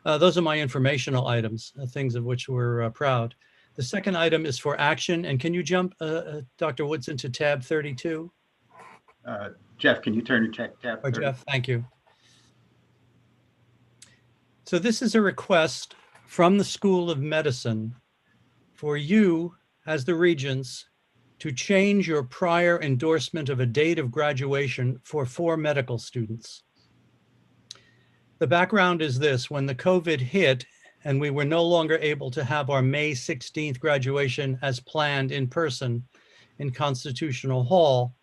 D: Those are my informational items, things of which we're proud. The second item is for action, and can you jump, Dr. Woodson, to tab 32?
A: Jeff, can you turn to tab 32?
D: Jeff, thank you. So this is a request from the School of Medicine for you, as the Regents, to change your prior endorsement of a date of graduation for 4 medical students. The background is this: when the COVID hit and we were no longer able to have our May 16th graduation as planned in person in Constitutional Hall,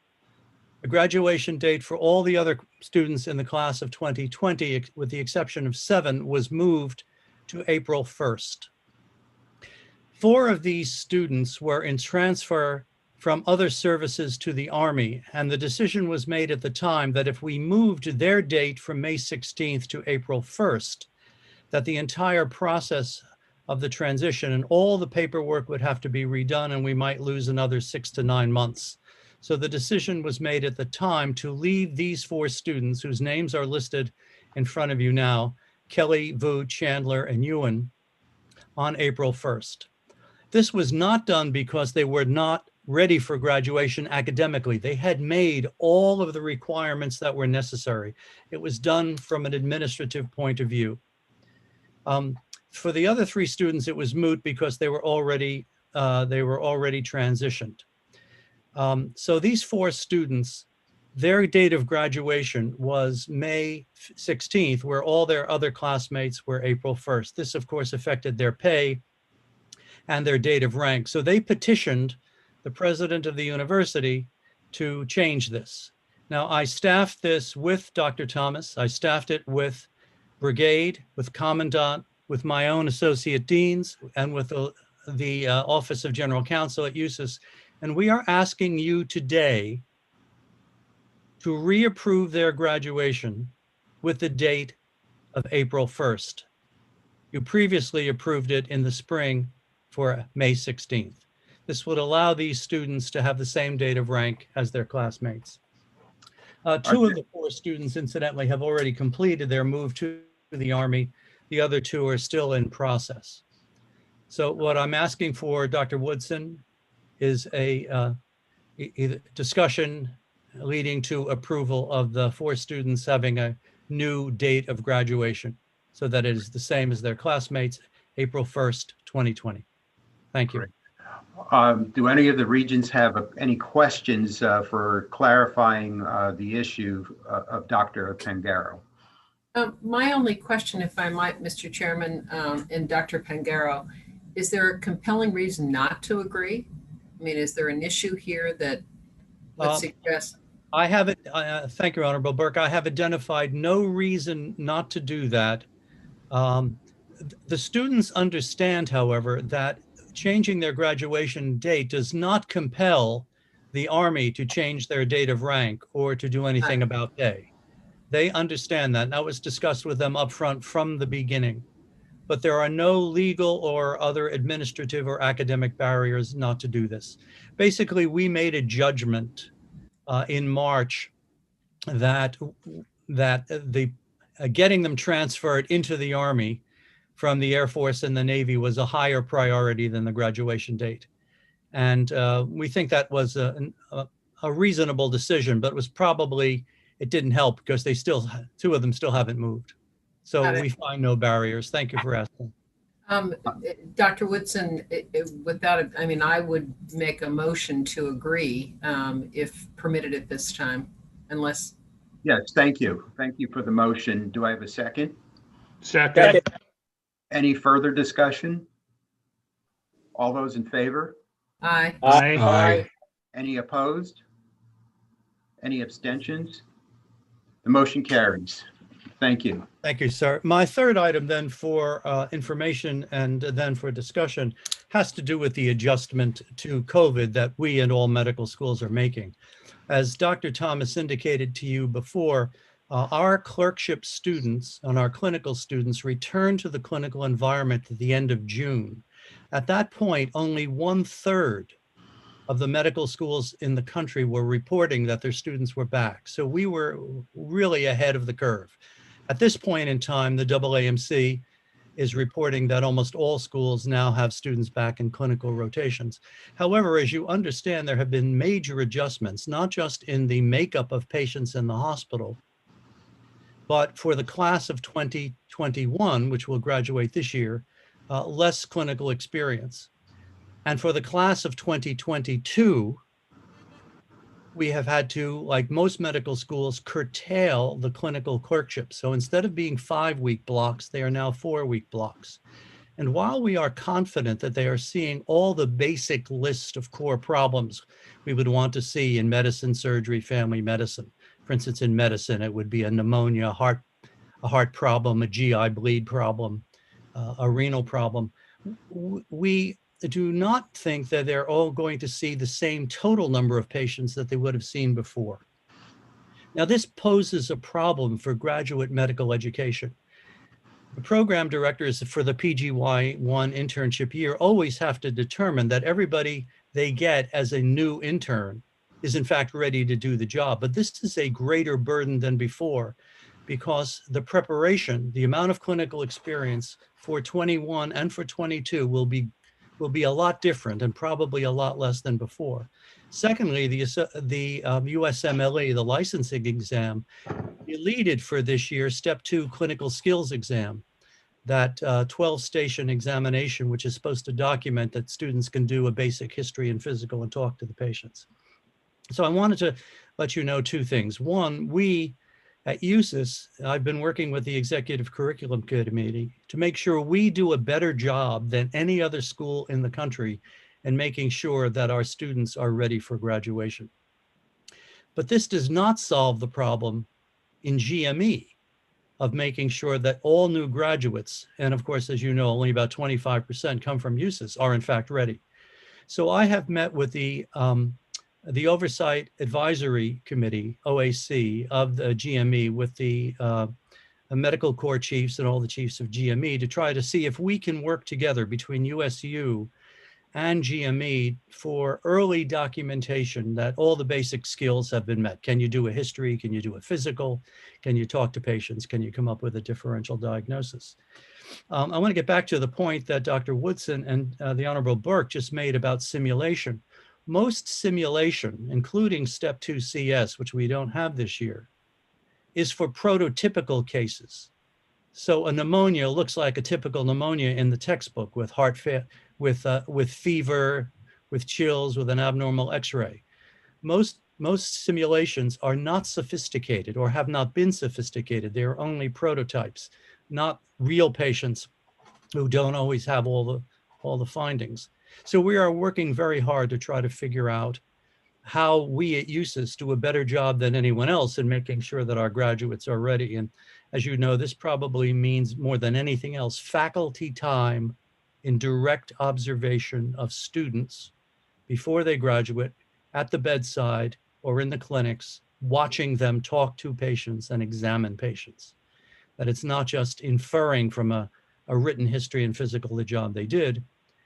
D: the graduation date for all the other students in the class of 2020, with the exception of 7, was moved to April 1st. 4 of these students were in transfer from other services to the Army, and the decision was made at the time that if we moved their date from May 16th to April 1st, that the entire process of the transition and all the paperwork would have to be redone, and we might lose another 6 to 9 months. So the decision was made at the time to leave these 4 students, whose names are listed in front of you now, Kelly, Vu, Chandler, and Ewan, on April 1st. This was not done because they were not ready for graduation academically. They had made all of the requirements that were necessary. It was done from an administrative point of view. For the other 3 students, it was moot because they were already transitioned. So these 4 students their date of graduation was May 16th, where all their other classmates were April 1st. This, of course, affected their pay and their date of rank. So they petitioned the president of the university to change this. Now, I staffed this with Dr. Thomas. I staffed it with Brigade, with Commandant, with my own associate deans, and with the Office of General Counsel at USU. And we are asking you today to reapprove their graduation with the date of April 1st. You previously approved it in the spring for May 16th. This would allow these students to have the same date of rank as their classmates. Two of the 4 students, incidentally, have already completed their move to the Army. The other 2 are still in process. So what I'm asking for, Dr. Woodson, is a discussion leading to approval of the 4 students having a new date of graduation so that it is the same as their classmates, April 1st, 2020. Thank you.
A: Do any of the regents have any questions for clarifying the issue of Dr. Pangaro?
F: My only question, if I might, Mr. Chairman, and Dr. Pangaro, is there a compelling reason not to agree? I mean, is there an issue here that would suggest?
D: I haven't, thank you, Honorable Burke. I have identified no reason not to do that. The students understand, however, that changing their graduation date does not compel the Army to change their date of rank or to do anything about pay. They understand that. That was discussed with them up front from the beginning. But there are no legal or other administrative or academic barriers not to do this. Basically, we made a judgment in March that getting them transferred into the Army from the Air Force and the Navy was a higher priority than the graduation date. And we think that was a reasonable decision, but it didn't help because 2 of them still haven't moved. So we find no barriers. Thank you for asking.
F: Dr. Woodson, I would make a motion to agree if permitted at this time, unless.
A: Yes, thank you. Thank you for the motion. Do I have a second?
E: Second.
A: Any further discussion? All those in favor?
F: Aye.
E: Aye.
A: Any opposed? Any abstentions? The motion carries. Thank you.
D: Thank you, sir. My third item then for information and then for discussion has to do with the adjustment to COVID that we and all medical schools are making. As Dr. Thomas indicated to you before, our clerkship students and our clinical students returned to the clinical environment at the end of June. At that point, only 1/3 of the medical schools in the country were reporting that their students were back. So we were really ahead of the curve. At this point in time, the AAMC is reporting that almost all schools now have students back in clinical rotations. However, as you understand, there have been major adjustments, not just in the makeup of patients in the hospital, but for the class of 2021, which will graduate this year, less clinical experience. And for the class of 2022, we have had to, like most medical schools, curtail the clinical clerkship. So instead of being 5-week blocks, they are now 4-week blocks. And while we are confident that they are seeing all the basic list of core problems we would want to see in medicine, surgery, family medicine, for instance, in medicine, it would be a pneumonia, a heart problem, a GI bleed problem, a renal problem. We do not think that they're all going to see the same total number of patients that they would have seen before. Now, this poses a problem for graduate medical education. The program directors for the PGY1 internship year always have to determine that everybody they get as a new intern is in fact ready to do the job. But this is a greater burden than before because the preparation, the amount of clinical experience for 21 and for 22 will be a lot different and probably a lot less than before. Secondly, the USMLE, the licensing exam, deleted for this year Step 2 clinical skills exam, that 12-station examination, which is supposed to document that students can do a basic history and physical and talk to the patients. So I wanted to let you know two things. One, we at USUS, I've been working with the Executive Curriculum Committee to make sure we do a better job than any other school in the country in making sure that our students are ready for graduation. But this does not solve the problem in GME of making sure that all new graduates, and of course, as you know, only about 25% come from USUS, are in fact ready. So I have met with the Oversight Advisory Committee, OAC, of the GME with the medical corps chiefs and all the chiefs of GME to try to see if we can work together between USU and GME for early documentation that all the basic skills have been met. Can you do a history? Can you do a physical? Can you talk to patients? Can you come up with a differential diagnosis? I want to get back to the point that Dr. Woodson and the Honorable Burke just made about simulation. Most simulation, including Step 2 CS, which we don't have this year, is for prototypical cases. So a pneumonia looks like a typical pneumonia in the textbook with heart failure, with fever, with chills, with an abnormal X-ray. Most simulations are not sophisticated or have not been sophisticated. They are only prototypes, not real patients who don't always have all the findings. So we are working very hard to try to figure out how we at USUS do a better job than anyone else in making sure that our graduates are ready. And as you know, this probably means more than anything else, faculty time in direct observation of students before they graduate at the bedside or in the clinics, watching them talk to patients and examine patients. That it's not just inferring from a written history and physical the job they did.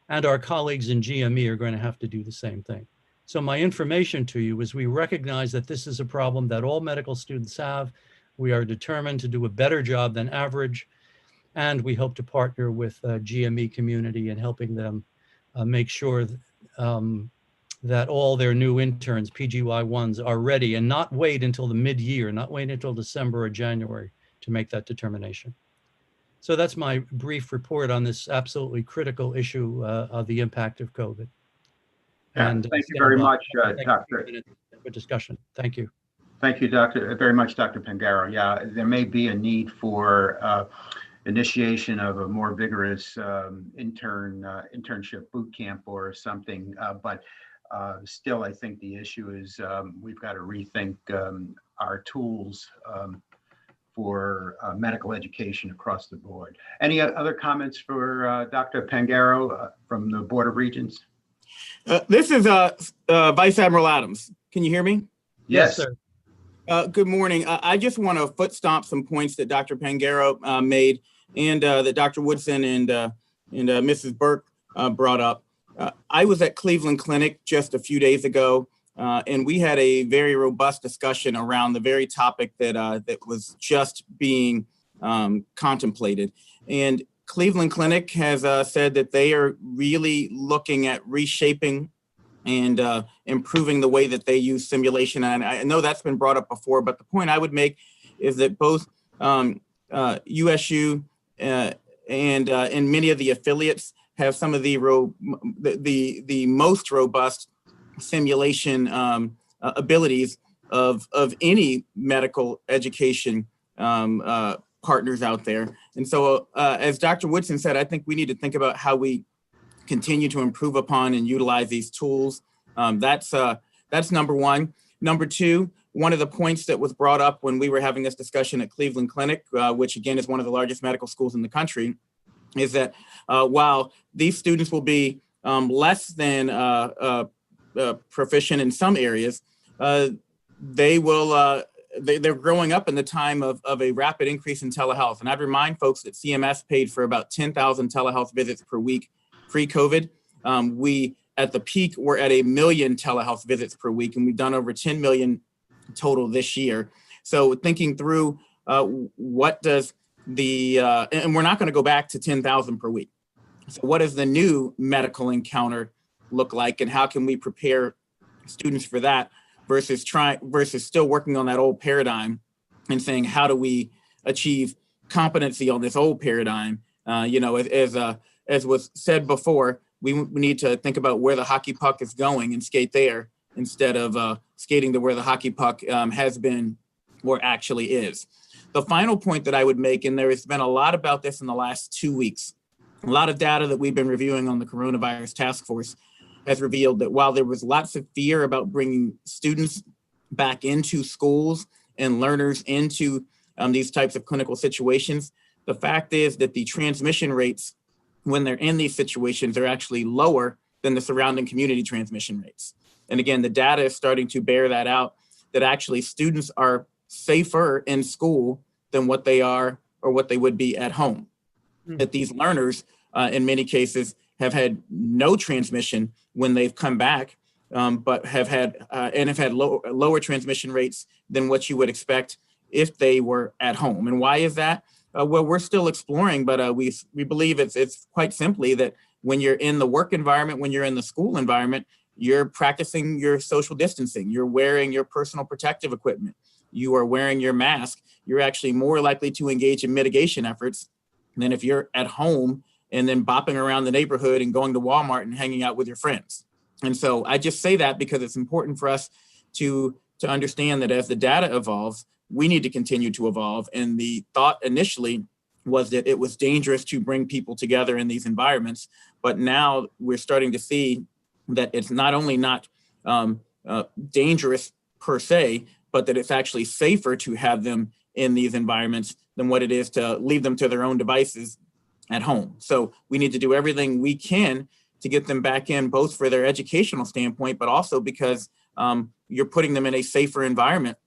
D: And our colleagues in GME are going to have to do the same thing. So my information to you is we recognize that this is a problem that all medical students have. We are determined to do a better job than average. And we hope to partner with GME community in helping them make sure that all their new interns, PGY1s, are ready and not wait until the mid-year, not wait until December or January to make that determination. So that's my brief report on this absolutely critical issue of the impact of COVID.
A: Yeah,
D: And
A: thank you very much, Doctor.
D: For discussion. Thank you.
A: Thank you, very much, Dr. Pangaro. Yeah, there may be a need for initiation of a more vigorous internship boot camp or something, but still, I think the issue is we've got to rethink our tools for medical education across the board. Any other comments for Dr. Pangaro from the Board of Regents?
R: This is Vice Admiral Adams. Can you hear me?
A: Yes, sir.
R: Good morning. I just want to foot stomp some points that Dr. Pangaro made and that Dr. Woodson and Mrs. Burke brought up. I was at Cleveland Clinic just a few days ago, and we had a very robust discussion around the very topic that was just being contemplated. And Cleveland Clinic has said that they are really looking at reshaping and improving the way that they use simulation. And I know that's been brought up before, but the point I would make is that both USU and many of the affiliates have some of the most robust simulation abilities of any medical education partners out there. And so as Dr. Woodson said, I think we need to think about how we continue to improve upon and utilize these tools. That's number one. Number two, one of the points that was brought up when we were having this discussion at Cleveland Clinic, which again is one of the largest medical schools in the country, is that while these students will be less than proficient in some areas, they're growing up in the time of a rapid increase in telehealth. And I'd remind folks that CMS paid for about 10,000 telehealth visits per week pre-COVID. We, at the peak, were at 1 million telehealth visits per week, and we've done over 10 million total this year. So thinking through what does and we're not going to go back to 10,000 per week. So what does the new medical encounter look like, and how can we prepare students for that versus still working on that old paradigm and saying, how do we achieve competency on this old paradigm? As was said before, we need to think about where the hockey puck is going and skate there instead of skating to where the hockey puck has been or actually is. The final point that I would make, and there has been a lot about this in the last 2 weeks, a lot of data that we've been reviewing on the coronavirus task force has revealed that while there was lots of fear about bringing students back into schools and learners into these types of clinical situations, the fact is that the transmission rates when they're in these situations are actually lower than the surrounding community transmission rates. And again, the data is starting to bear that out, that actually students are safer in school than what they are or what they would be at home. That these learners, in many cases, have had no transmission when they've come back, but have had lower transmission rates than what you would expect if they were at home. And why is that? Well, we're still exploring, but we believe it's quite simply that when you're in the work environment, when you're in the school environment, you're practicing your social distancing, you're wearing your personal protective equipment, you are wearing your mask, you're actually more likely to engage in mitigation efforts than if you're at home and then bopping around the neighborhood and going to Walmart and hanging out with your friends. And so I just say that because it's important for us to understand that as the data evolves, we need to continue to evolve. And the thought initially was that it was dangerous to bring people together in these environments. But now we're starting to see that it's not only not dangerous per se, but that it's actually safer to have them in these environments than what it is to leave them to their own devices at home. So we need to do everything we can to get them back in, both for their educational standpoint, but also because you're putting them in a safer environment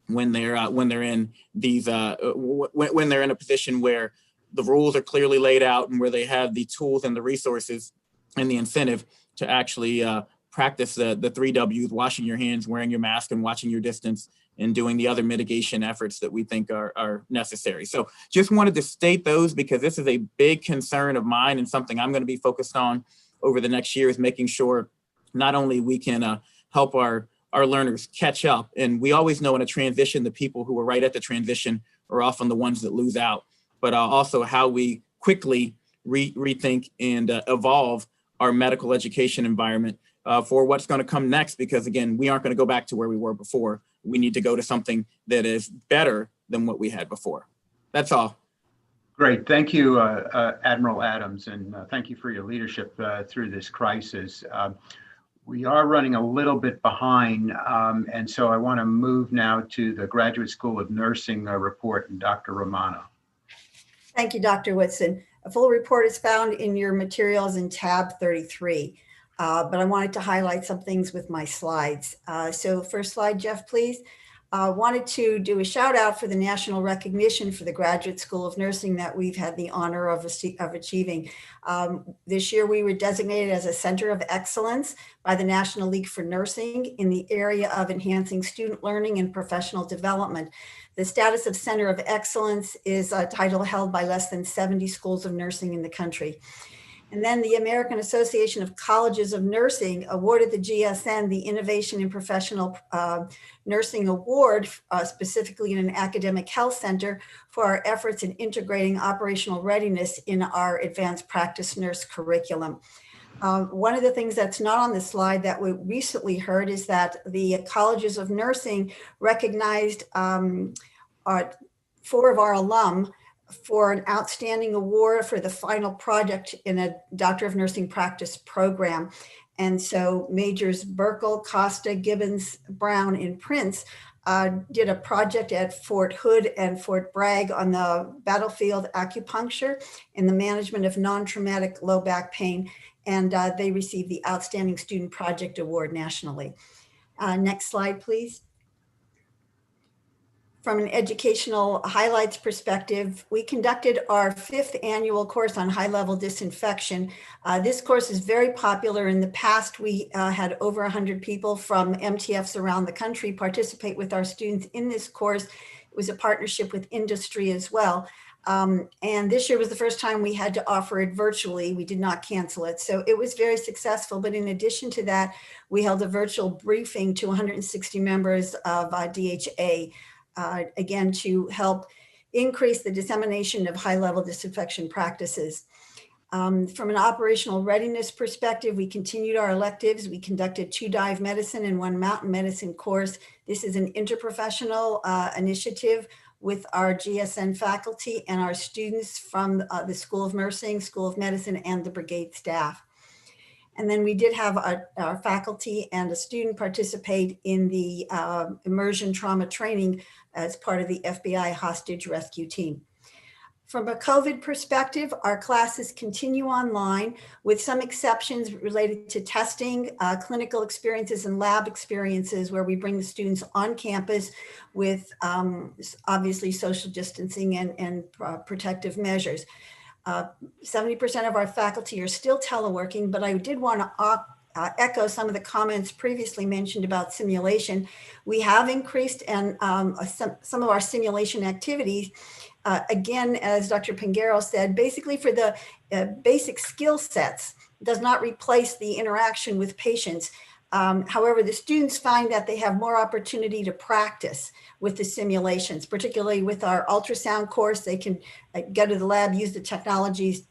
R: when they're in these when they're in a position where the rules are clearly laid out and where they have the tools and the resources and the incentive to actually practice the 3 W's: washing your hands, wearing your mask, and watching your distance, and doing the other mitigation efforts that we think are necessary. So just wanted to state those because this is a big concern of mine and something I'm going to be focused on over the next year, is making sure not only we can help our learners catch up. And we always know in a transition, the people who are right at the transition are often the ones that lose out, but also how we quickly rethink and evolve our medical education environment for what's going to come next. Because again, we aren't going to go back to where we were before. We need to go to something that is better than what we had before. That's all.
A: Great. Thank you, Admiral Adams, and thank you for your leadership through this crisis. We are running a little bit behind, and so I want to move now to the Graduate School of Nursing report and Dr. Romano.
H: Thank you, Dr. Whitson. A full report is found in your materials in tab 33, but I wanted to highlight some things with my slides. So first slide, Jeff, please. Wanted to do a shout out for the national recognition for the Graduate School of Nursing that we've had the honor of achieving. This year we were designated as a Center of Excellence by the National League for Nursing in the area of enhancing student learning and professional development. The status of Center of Excellence is a title held by less than 70 schools of nursing in the country. And then the American Association of Colleges of Nursing awarded the GSN the Innovation in Professional Nursing Award, specifically in an academic health center, for our efforts in integrating operational readiness in our advanced practice nurse curriculum. One of the things that's not on the slide that we recently heard is that the Colleges of Nursing recognized 4 of our alum for an outstanding award for the final project in a Doctor of Nursing practice program. And so Majors Burkle, Costa, Gibbons, Brown, and Prince did a project at Fort Hood and Fort Bragg on the battlefield acupuncture and the management of non-traumatic low back pain. And they received the Outstanding Student Project Award nationally. Next slide, please. From an educational highlights perspective, we conducted our 5th annual course on high-level disinfection. This course is very popular. In the past, we had over 100 people from MTFs around the country participate with our students in this course. It was a partnership with industry as well. And this year was the first time we had to offer it virtually. We did not cancel it. So it was very successful. But in addition to that, we held a virtual briefing to 160 members of DHA, again, to help increase the dissemination of high-level disinfection practices. From an operational readiness perspective, we continued our electives. We conducted 2 dive medicine and 1 mountain medicine course. This is an interprofessional initiative with our GSN faculty and our students from the School of Nursing, School of Medicine, and the Brigade staff. And then we did have our faculty and a student participate in the immersion trauma training as part of the FBI hostage rescue team. From a COVID perspective, our classes continue online with some exceptions related to testing, clinical experiences, and lab experiences where we bring the students on campus with obviously social distancing and protective measures. 70% of our faculty are still teleworking, but I did want to echo some of the comments previously mentioned about simulation. We have increased and some of our simulation activities. Again, as Dr. Pinguero said, basically for the basic skill sets, does not replace the interaction with patients. However, the students find that they have more opportunity to practice with the simulations, particularly with our ultrasound course. They can go to the lab, use the technologies,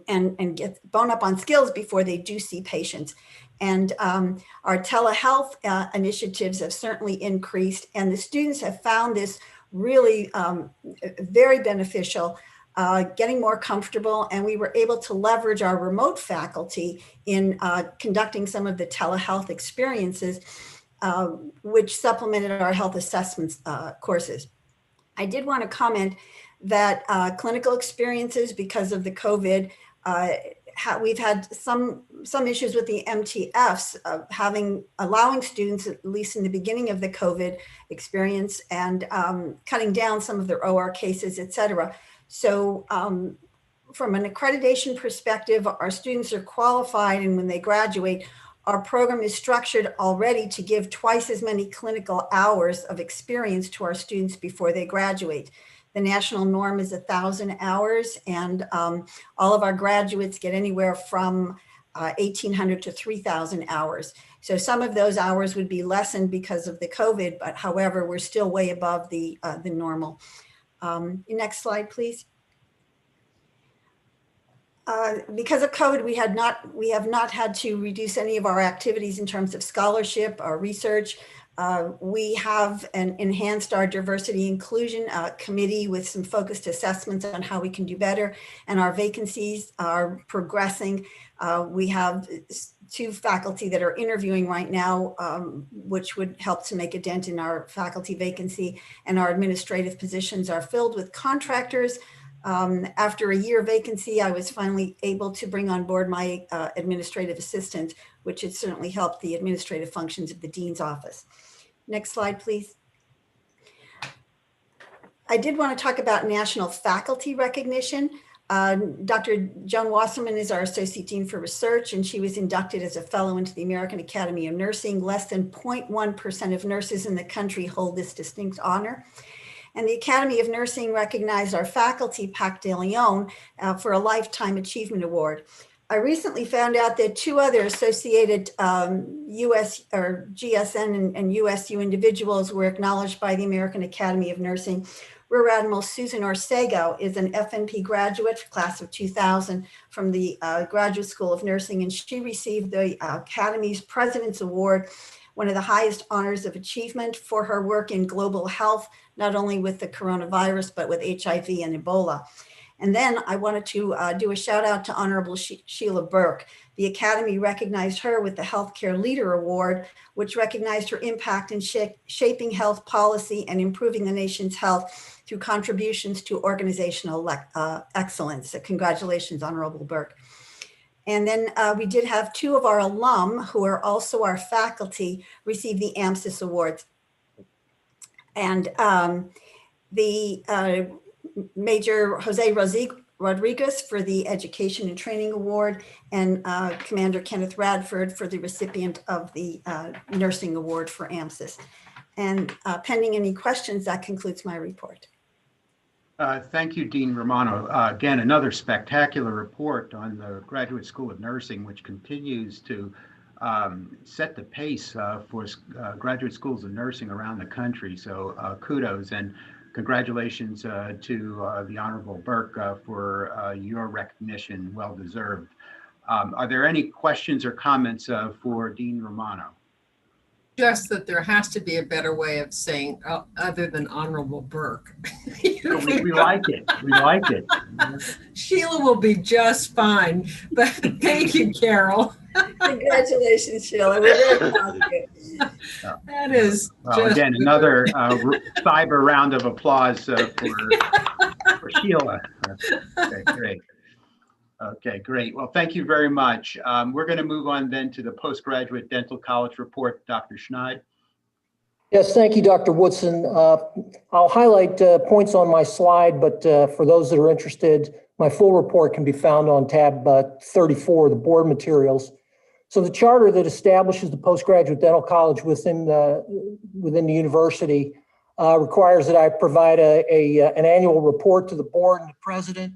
H: and get bone up on skills before they do see patients. And our telehealth initiatives have certainly increased, and the students have found this really very beneficial, getting more comfortable, and we were able to leverage our remote faculty in conducting some of the telehealth experiences, which supplemented our health assessments courses. I did want to comment that clinical experiences, because of the COVID, we've had some issues with the MTFs allowing students, at least in the beginning of the COVID experience, and cutting down some of their OR cases, et cetera. So from an accreditation perspective, our students are qualified, and when they graduate, our program is structured already to give twice as many clinical hours of experience to our students before they graduate. The national norm is 1,000 hours, and all of our graduates get anywhere from 1,800 to 3,000 hours. So some of those hours would be lessened because of the COVID, but however, we're still way above the normal. Next slide, please. Because of COVID, we have not had to reduce any of our activities in terms of scholarship or research. We have enhanced our diversity inclusion committee with some focused assessments on how we can do better, and our vacancies are progressing. We have 2 faculty that are interviewing right now, which would help to make a dent in our faculty vacancy, and our administrative positions are filled with contractors. After a year vacancy, I was finally able to bring on board my administrative assistant, which has certainly helped the administrative functions of the dean's office. Next slide, please. I did want to talk about national faculty recognition. Dr. Joan Wasserman is our Associate Dean for Research, and she was inducted as a fellow into the American Academy of Nursing. Less than 0.1% of nurses in the country hold this distinct honor. And the Academy of Nursing recognized our faculty, Pac de Leon, for a Lifetime Achievement Award. I recently found out that 2 other associated US or GSN and USU individuals were acknowledged by the American Academy of Nursing. Rear Admiral Susan Orsego is an FNP graduate, class of 2000, from the Graduate School of Nursing, and she received the Academy's President's Award, one of the highest honors of achievement for her work in global health, not only with the coronavirus, but with HIV and Ebola. And then I wanted to do a shout out to Honorable Sheila Burke. The Academy recognized her with the Healthcare Leader Award, which recognized her impact in shaping health policy and improving the nation's health through contributions to organizational excellence. So congratulations, Honorable Burke. And then we did have 2 of our alum, who are also our faculty, receive the AMSIS Awards. And the Major Jose Rodriguez for the Education and Training Award, and Commander Kenneth Radford for the recipient of the Nursing Award for AMSIS. And pending any questions, that concludes my report.
A: Thank you, Dean Romano. Again, another spectacular report on the Graduate School of Nursing, which continues to set the pace for graduate schools of nursing around the country. So kudos. And congratulations to the Honorable Burke for your recognition, well deserved. Are there any questions or comments for Dean Romano?
F: Just that there has to be a better way of saying other than Honorable Burke.
A: We like it. We like it.
F: Sheila will be just fine. But thank you, Carol.
H: Congratulations, Sheila. We're very proud of you.
F: That is just
A: again, another cyber round of applause for Sheila. Okay, great. Okay, great. Well, thank you very much. We're going to move on then to the Postgraduate Dental College report. Dr. Schneid.
I: Yes, thank you, Dr. Woodson. I'll highlight points on my slide, but for those that are interested, my full report can be found on tab 34, the board materials. So the charter that establishes the Postgraduate Dental College within the university requires that I provide an annual report to the board and the president.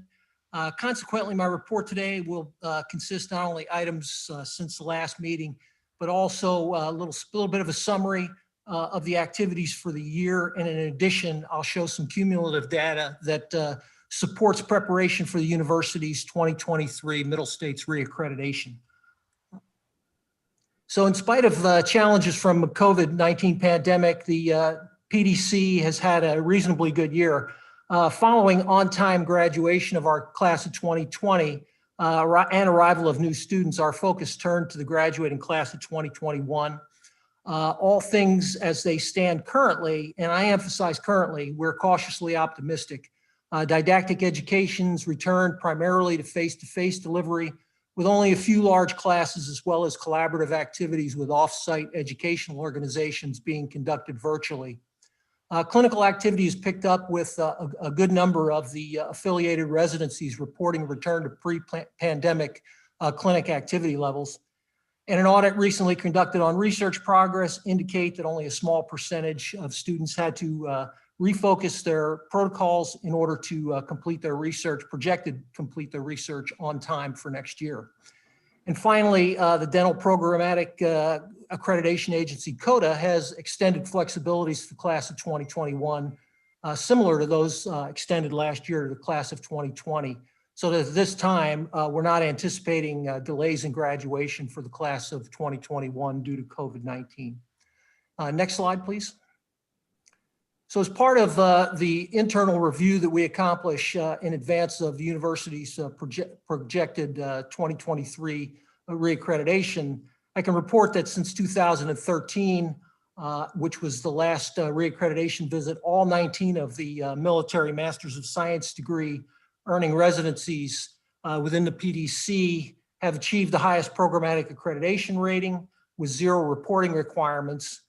I: Consequently, my report today will consist not only items since the last meeting, but also a little bit of a summary of the activities for the year. And in addition, I'll show some cumulative data that supports preparation for the university's 2023 Middle States reaccreditation. So in spite of challenges from the COVID-19 pandemic, the PDC has had a reasonably good year. Following on-time graduation of our class of 2020 and arrival of new students, our focus turned to the graduating class of 2021. All things as they stand currently, and I emphasize currently, we're cautiously optimistic. Didactic education's returned primarily to face-to-face delivery, with only a few large classes as well as collaborative activities with off-site educational organizations being conducted virtually. Clinical activity has picked up with a good number of the affiliated residencies reporting return to pre-pandemic clinic activity levels. And an audit recently conducted on research progress indicate that only a small percentage of students had to refocus their protocols in order to complete their research, projected complete their research on time for next year. And finally, the Dental Programmatic Accreditation Agency, CODA, has extended flexibilities for the class of 2021, similar to those extended last year to the class of 2020. So that at this time, we're not anticipating delays in graduation for the class of 2021 due to COVID-19. Next slide, please. So as part of the internal review that we accomplish in advance of the university's projected 2023 reaccreditation, I can report that since 2013, which was the last reaccreditation visit, all 19 of the military Masters of Science degree earning residencies within the PDC have achieved the highest programmatic accreditation rating with 0 reporting requirements.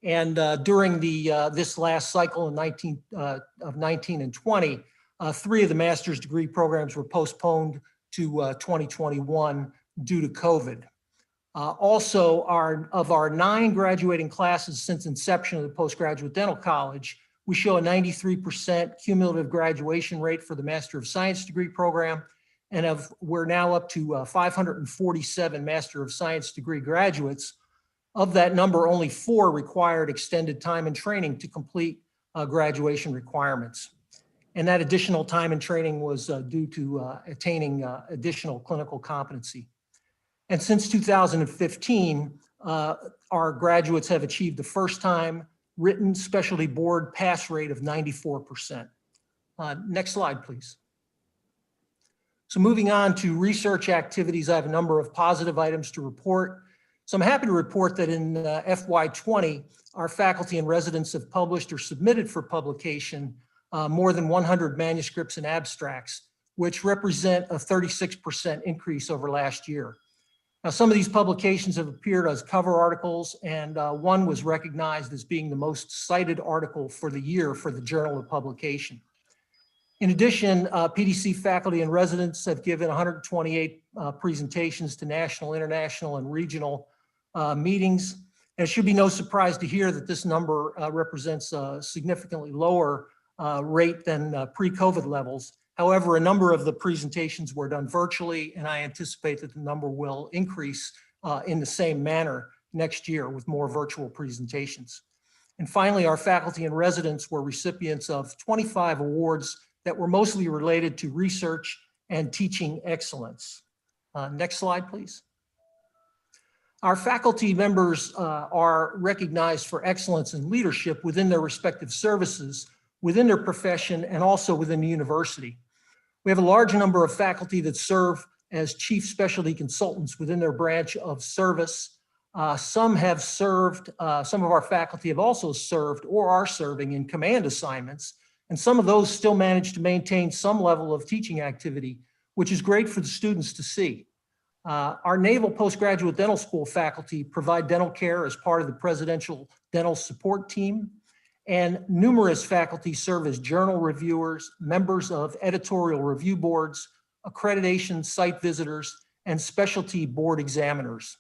I: And during this last cycle of 19 and 20, 3 of the master's degree programs were postponed to 2021 due to COVID. Also, of our 9 graduating classes since inception of the Postgraduate Dental College, we show a 93% cumulative graduation rate for the Master of Science degree program, and we're now up to 547 Master of Science degree graduates. Of that number, only 4 required extended time and training to complete graduation requirements. And that additional time and training was due to attaining additional clinical competency. And since 2015, our graduates have achieved the first time written specialty board pass rate of 94%. Next slide, please. So moving on to research activities, I have a number of positive items to report. So I'm happy to report that in FY20, our faculty and residents have published or submitted for publication more than 100 manuscripts and abstracts, which represent a 36% increase over last year. Now, some of these publications have appeared as cover articles, and one was recognized as being the most cited article for the year for the Journal of Publication. In addition, PDC faculty and residents have given 128 presentations to national, international, and regional meetings. And it should be no surprise to hear that this number represents a significantly lower rate than pre-COVID levels. However, a number of the presentations were done virtually, and I anticipate that the number will increase in the same manner next year with more virtual presentations. And finally, our faculty and residents were recipients of 25 awards that were mostly related to research and teaching excellence. Next slide, please. Our faculty members are recognized for excellence in leadership within their respective services, within their profession, and also within the university. We have a large number of faculty that serve as chief specialty consultants within their branch of service. Some have served, some of our faculty have also served or are serving in command assignments, and some of those still manage to maintain some level of teaching activity, which is great for the students to see. Our Naval Postgraduate Dental School faculty provide dental care as part of the Presidential Dental Support Team, and numerous faculty serve as journal reviewers, members of editorial review boards, accreditation site visitors, and specialty board examiners.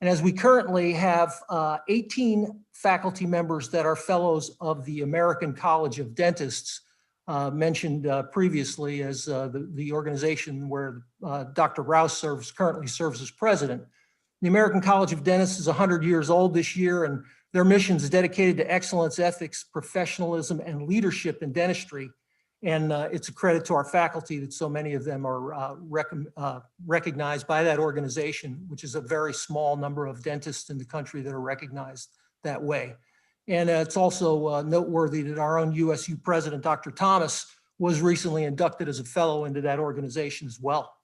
I: And as we currently have 18 faculty members that are fellows of the American College of Dentists, mentioned previously as the organization where Dr. Rouse currently serves as president. The American College of Dentists is 100 years old this year, and their mission is dedicated to excellence, ethics, professionalism, and leadership in dentistry. And it's a credit to our faculty that so many of them are recognized by that organization, which is a very small number of dentists in the country that are recognized that way. And it's also noteworthy that our own USU president, Dr. Thomas, was recently inducted as a fellow into that organization as well.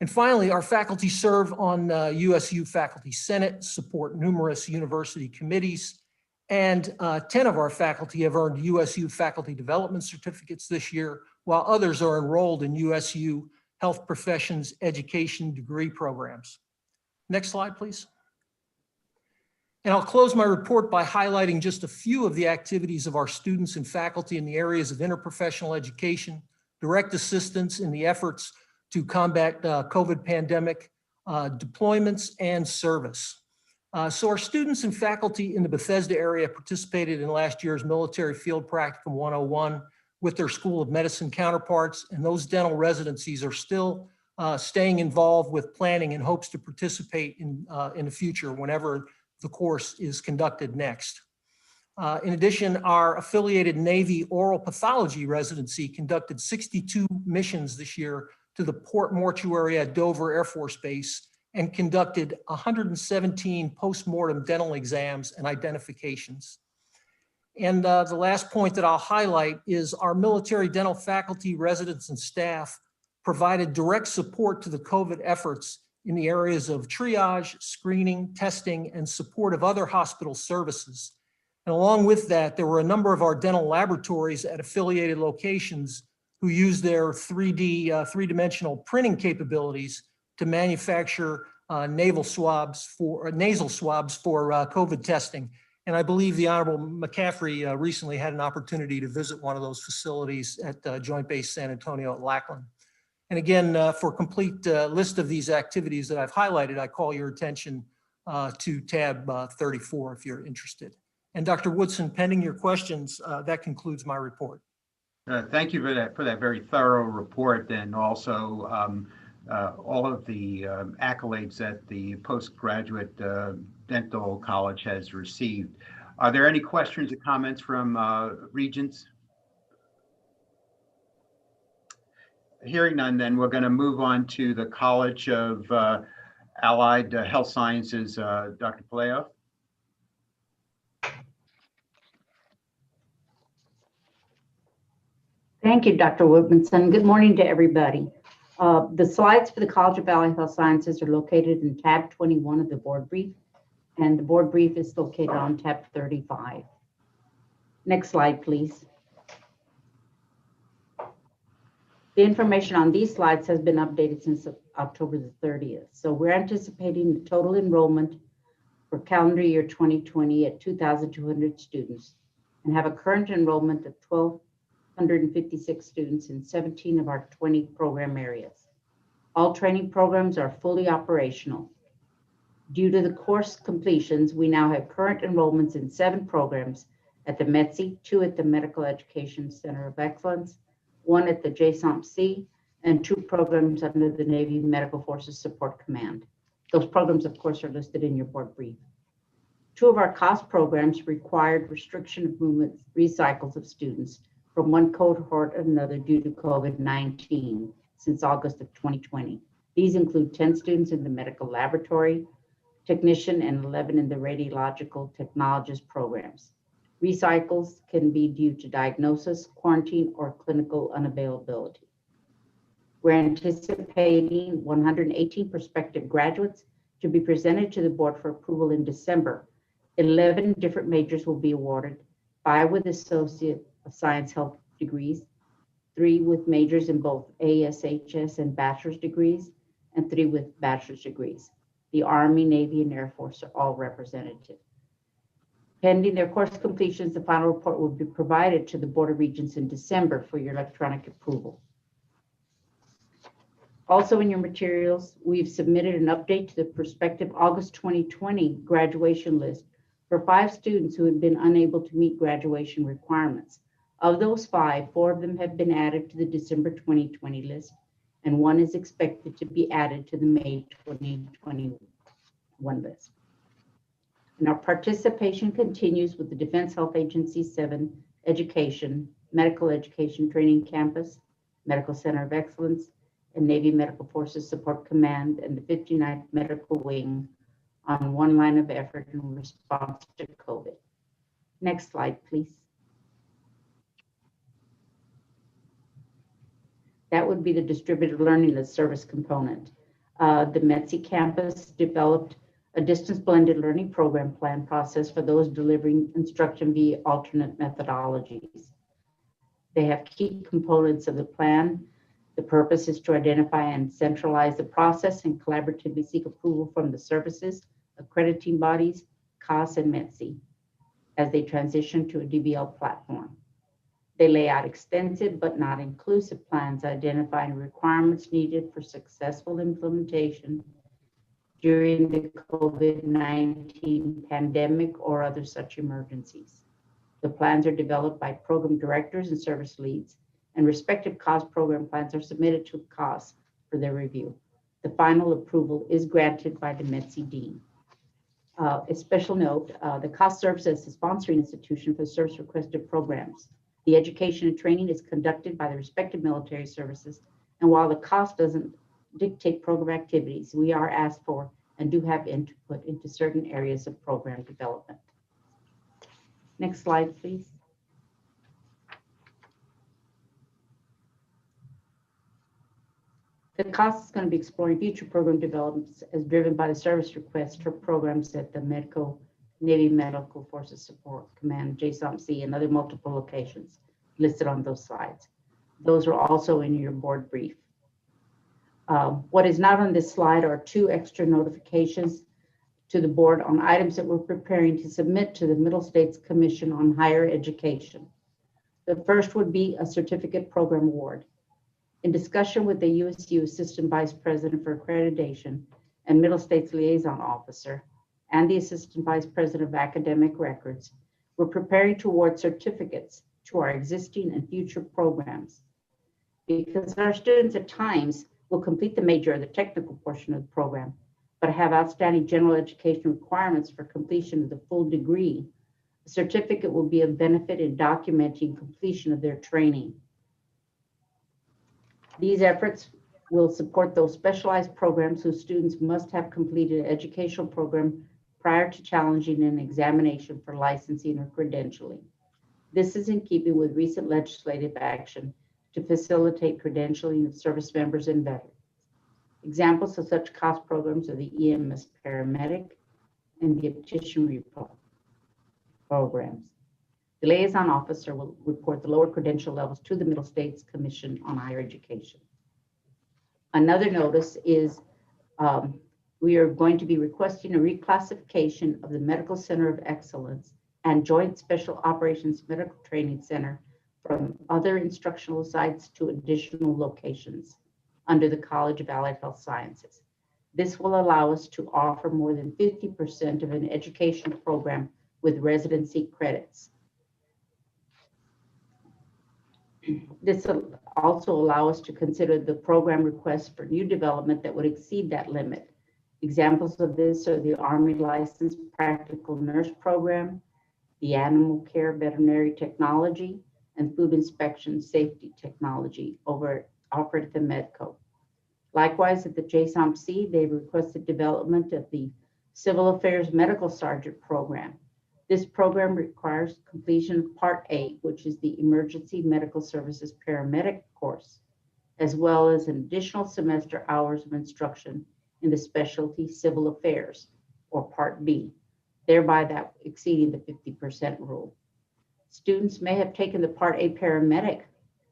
I: And finally, our faculty serve on USU Faculty Senate, support numerous university committees, and 10 of our faculty have earned USU Faculty Development Certificates this year, while others are enrolled in USU Health Professions Education degree programs. Next slide, please. And I'll close my report by highlighting just a few of the activities of our students and faculty in the areas of interprofessional education, direct assistance in the efforts to combat COVID pandemic, deployments, and service. So our students and faculty in the Bethesda area participated in last year's Military Field Practicum 101 with their School of Medicine counterparts, and those dental residencies are still staying involved with planning in hopes to participate in the future whenever the course is conducted next. In addition, our affiliated Navy oral pathology residency conducted 62 missions this year to the Port Mortuary at Dover Air Force Base and conducted 117 postmortem dental exams and identifications. And the last point that I'll highlight is our military dental faculty, residents, and staff provided direct support to the COVID efforts in the areas of triage, screening, testing, and support of other hospital services. And along with that, there were a number of our dental laboratories at affiliated locations who used their three-dimensional printing capabilities to manufacture nasal swabs for COVID testing. And I believe the Honorable McCaffrey recently had an opportunity to visit one of those facilities at Joint Base San Antonio at Lackland. And again, for a complete list of these activities that I've highlighted, I call your attention to tab 34 if you're interested. And Dr. Woodson, pending your questions, that concludes my report.
A: Thank you for that very thorough report, and also all of the accolades that the Postgraduate Dental College has received. Are there any questions or comments from Regents? Hearing none, then we're going to move on to the College of Allied Health Sciences, Dr. Palaio.
S: Thank you, Dr. Woodmanson. Good morning to everybody. The slides for the College of Allied Health Sciences are located in tab 21 of the board brief, and the board brief is located on tab 35. Next slide, please. The information on these slides has been updated since October the 30th. So we're anticipating the total enrollment for calendar year 2020 at 2,200 students and have a current enrollment of 1,256 students in 17 of our 20 program areas. All training programs are fully operational. Due to the course completions, we now have current enrollments in 7 programs at the METC, 2 at the Medical Education Center of Excellence, 1 at the JSOMC, and 2 programs under the Navy Medical Forces Support Command. Those programs, of course, are listed in your board brief. Two of our cost programs required restriction of movement recycles of students from one cohort to another due to COVID-19 since August of 2020. These include 10 students in the medical laboratory technician and 11 in the radiological technologist programs. Recycles can be due to diagnosis, quarantine, or clinical unavailability. We're anticipating 118 prospective graduates to be presented to the board for approval in December. 11 different majors will be awarded, 5 with Associate of Science Health degrees, 3 with majors in both ASHS and bachelor's degrees, and 3 with bachelor's degrees. The Army, Navy, and Air Force are all represented. Pending their course completions, the final report will be provided to the Board of Regents in December for your electronic approval. Also in your materials, we've submitted an update to the prospective August 2020 graduation list for 5 students who had been unable to meet graduation requirements. Of those 5, 4 of them have been added to the December 2020 list, and 1 is expected to be added to the May 2021 list. And our participation continues with the Defense Health Agency 7 Education, Medical Education Training Campus, Medical Center of Excellence, and Navy Medical Forces Support Command and the 59th Medical Wing on one line of effort in response to COVID. Next slide, please. That would be the distributed learning as service component. The METC campus developed a distance blended learning program plan process for those delivering instruction via alternate methodologies. They have key components of the plan. The purpose is to identify and centralize the process and collaboratively seek approval from the services, accrediting bodies, CAS, and METC as they transition to a DBL platform. They lay out extensive but not inclusive plans identifying requirements needed for successful implementation during the COVID-19 pandemic or other such emergencies. The plans are developed by program directors and service leads, and respective cost program plans are submitted to CAS for their review. The final approval is granted by the METC Dean. A special note, the CAS serves as the sponsoring institution for service requested programs. The education and training is conducted by the respective military services, and while the cost doesn't dictate program activities, we are asked for and do have input into certain areas of program development. Next slide, please. The CAS is going to be exploring future program developments as driven by the service requests for programs at the Navy Medical Forces Support Command, JSOMC, and other multiple locations listed on those slides. Those are also in your board brief. What is not on this slide are 2 extra notifications to the board on items that we're preparing to submit to the Middle States Commission on Higher Education. The first would be a certificate program award. In discussion with the USU Assistant Vice President for Accreditation and Middle States Liaison Officer and the Assistant Vice President of Academic Records, we're preparing to award certificates to our existing and future programs. Because our students at times will complete the major or the technical portion of the program, but have outstanding general education requirements for completion of the full degree, a certificate will be of benefit in documenting completion of their training. These efforts will support those specialized programs whose students must have completed an educational program prior to challenging an examination for licensing or credentialing. This is in keeping with recent legislative action to facilitate credentialing of service members and veterans. Examples of such cost programs are the EMS paramedic and the optician programs. The liaison officer will report the lower credential levels to the Middle States Commission on Higher Education. Another notice is we are going to be requesting a reclassification of the Medical Center of Excellence and Joint Special Operations Medical Training Center from other instructional sites to additional locations under the College of Allied Health Sciences. This will allow us to offer more than 50% of an educational program with residency credits. This will also allow us to consider the program requests for new development that would exceed that limit Examples of this are the Army Licensed Practical Nurse Program, the Animal Care Veterinary Technology, and Food Inspection Safety Technology offered at the Medco. Likewise, at the JSOMC, they requested development of the Civil Affairs Medical Sergeant Program. This program requires completion of Part A, which is the Emergency Medical Services Paramedic course, as well as an additional semester hours of instruction in the Specialty Civil Affairs, or Part B, thereby that exceeding the 50% rule. Students may have taken the Part A paramedic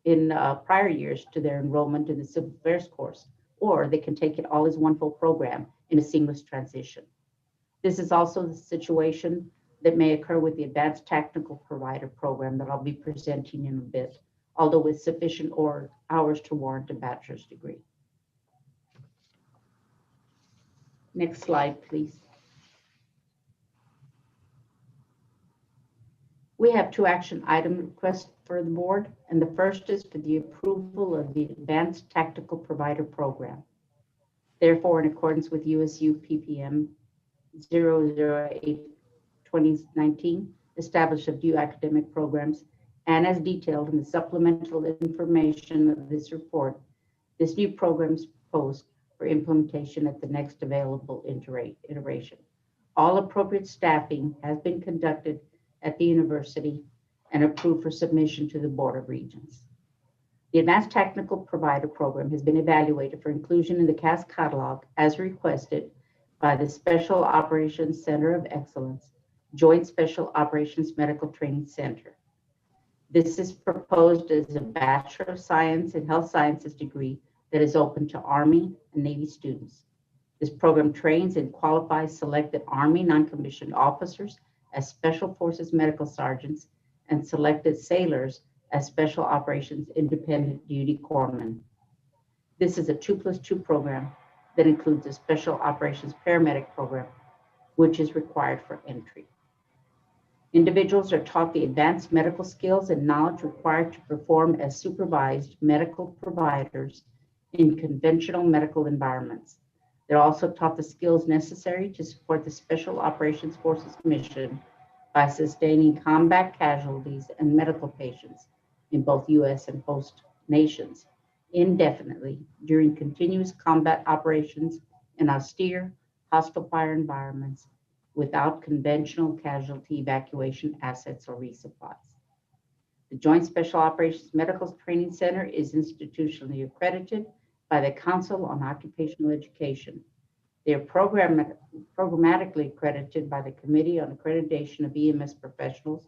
S: in prior years to their enrollment in the Civil Affairs course, or they can take it all as one full program in a seamless transition. This is also the situation that may occur with the Advanced Technical Provider Program that I'll be presenting in a bit, although with sufficient hours to warrant a bachelor's degree. Next slide, please. We have two action item requests for the board, and the first is for the approval of the Advanced Tactical Provider Program. Therefore, in accordance with USU PPM 008-2019, establish of due academic programs, and as detailed in the supplemental information of this report, this new program is proposed for implementation at the next available iteration. All appropriate staffing has been conducted at the university and approved for submission to the Board of Regents. The Advanced Technical Provider Program has been evaluated for inclusion in the CAS catalog as requested by the Special Operations Center of Excellence, Joint Special Operations Medical Training Center. This is proposed as a Bachelor of Science in Health Sciences degree that is open to Army and Navy students. This program trains and qualifies selected Army non-commissioned officers as Special Forces Medical Sergeants and selected sailors as Special Operations Independent Duty Corpsmen. This is a 2+2 program that includes a Special Operations Paramedic program, which is required for entry. Individuals are taught the advanced medical skills and knowledge required to perform as supervised medical providers in conventional medical environments. They're also taught the skills necessary to support the Special Operations Forces mission by sustaining combat casualties and medical patients in both U.S. and host nations indefinitely during continuous combat operations in austere, hostile fire environments without conventional casualty evacuation assets or resupplies. The Joint Special Operations Medical Training Center is institutionally accredited by the Council on Occupational Education. They are programmatically accredited by the Committee on Accreditation of EMS Professionals,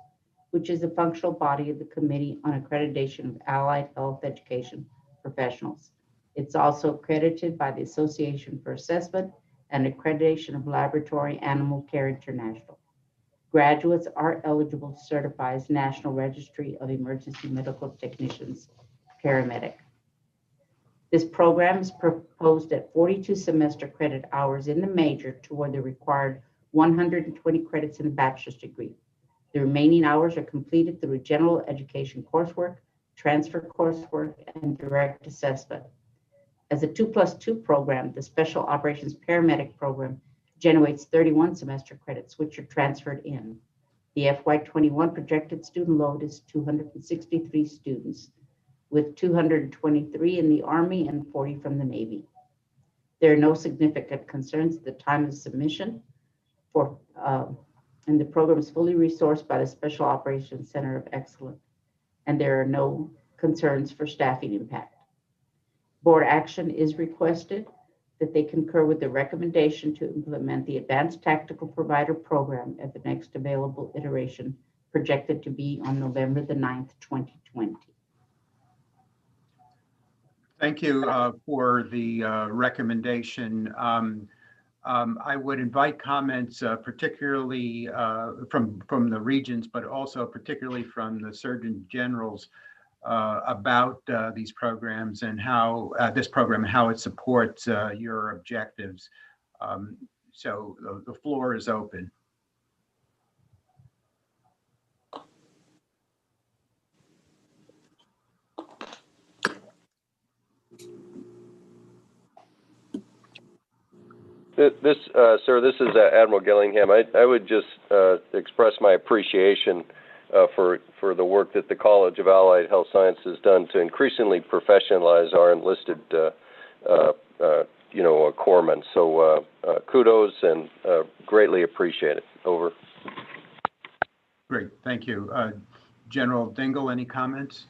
S: which is the functional body of the Committee on Accreditation of Allied Health Education Professionals. It's also accredited by the Association for Assessment and Accreditation of Laboratory Animal Care International. Graduates are eligible to certify as National Registry of Emergency Medical Technicians, paramedic. This program is proposed at 42 semester credit hours in the major toward the required 120 credits in a bachelor's degree. The remaining hours are completed through general education coursework, transfer coursework, and direct assessment. As a 2+2 program, the Special Operations Paramedic Program generates 31 semester credits, which are transferred in. The FY21 projected student load is 263 students, with 223 in the Army and 40 from the Navy. There are no significant concerns at the time of submission, and the program is fully resourced by the Special Operations Center of Excellence, and there are no concerns for staffing impact. Board action is requested that they concur with the recommendation to implement the Advanced Tactical Provider Program at the next available iteration, projected to be on November the 9th, 2020.
A: Thank you for the recommendation. I would invite comments, particularly from the Regents, but also particularly from the Surgeon Generals about these programs and how this program, how it supports your objectives. So the floor is open.
P: Sir, this is Admiral Gillingham. I would just express my appreciation for the work that the College of Allied Health Sciences has done to increasingly professionalize our enlisted, corpsmen. So kudos and greatly appreciate it. Over.
A: Great, thank you. General Dingle, any comments?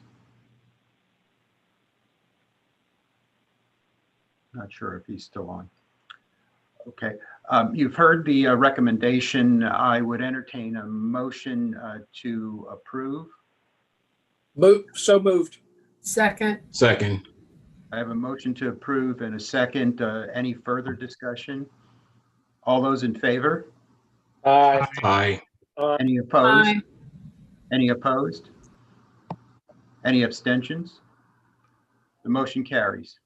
A: Not sure if he's still on. Okay, you've heard the recommendation. I would entertain a motion to approve.
K: So moved.
F: Second.
E: Second.
A: I have a motion to approve and a second. Any further discussion? All those in favor?
N: Aye.
E: Aye.
A: Any opposed?
F: Aye.
A: Any opposed? Any abstentions? The motion carries.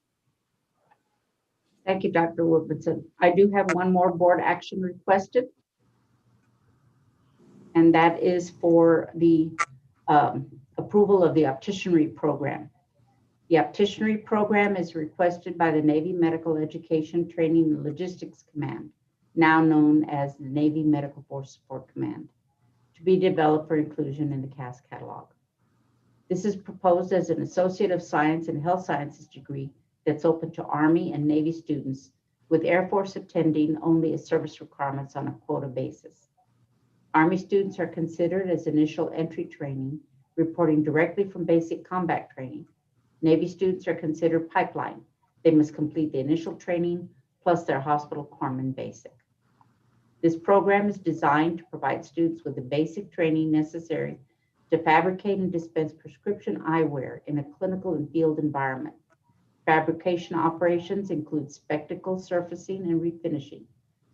S: Thank you, Dr. Woodwardson. I do have one more board action requested. And that is for the approval of the opticianry program. The opticianry program is requested by the Navy Medical Education Training and Logistics Command, now known as the Navy Medical Force Support Command, to be developed for inclusion in the CAS catalog. This is proposed as an Associate of Science and Health Sciences degree that's open to Army and Navy students, with Air Force attending only as service requirements on a quota basis. Army students are considered as initial entry training, reporting directly from basic combat training. Navy students are considered pipeline. They must complete the initial training plus their hospital corpsman basic. This program is designed to provide students with the basic training necessary to fabricate and dispense prescription eyewear in a clinical and field environment. Fabrication operations include spectacle surfacing and refinishing.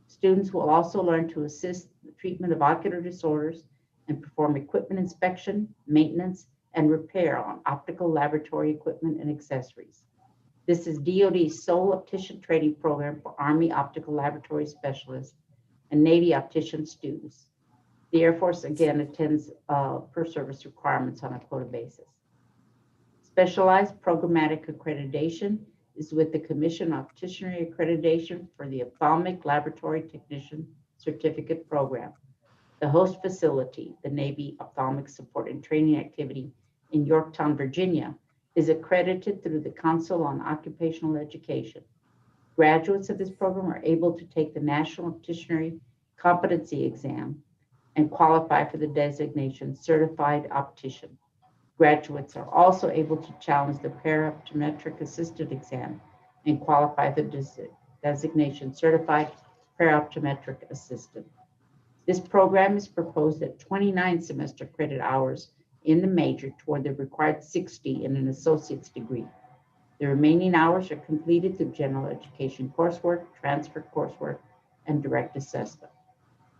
S: Students will also learn to assist the treatment of ocular disorders and perform equipment inspection, maintenance, and repair on optical laboratory equipment and accessories. This is DoD's sole optician training program for Army optical laboratory specialists and Navy optician students. The Air Force again attends per service requirements on a quota basis. Specialized programmatic accreditation is with the Commission on Opticianry Accreditation for the Ophthalmic Laboratory Technician Certificate Program. The host facility, the Navy Ophthalmic Support and Training Activity in Yorktown, Virginia, is accredited through the Council on Occupational Education. Graduates of this program are able to take the National Opticianry Competency Exam and qualify for the designation Certified Optician. Graduates are also able to challenge the Para-Optometric Assistant Exam and qualify for the designation Certified Para-Optometric Assistant. This program is proposed at 29 semester credit hours in the major toward the required 60 in an associate's degree. The remaining hours are completed through general education coursework, transfer coursework, and direct assessment.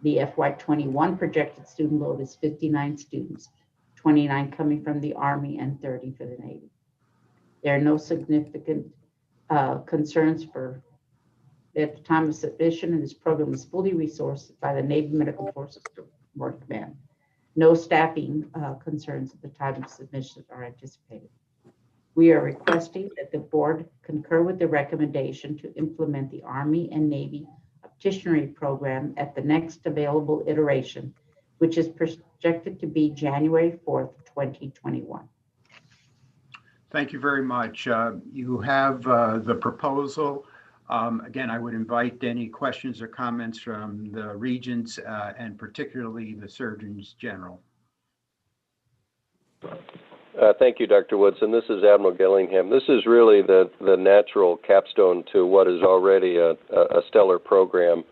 S: The FY21 projected student load is 59 students, 29 coming from the Army and 30 for the Navy. There are no significant concerns at the time of submission, and this program is fully resourced by the Navy Medical Forces Support Command. No staffing concerns at the time of submission are anticipated. We are requesting that the board concur with the recommendation to implement the Army and Navy opticianry program at the next available iteration, which is projected to be January 4th, 2021.
A: Thank you very much. You have the proposal. Again, I would invite any questions or comments from the regents and particularly the surgeons general.
P: Thank you, Dr. Woodson. This is Admiral Gillingham. This is really the natural capstone to what is already a stellar program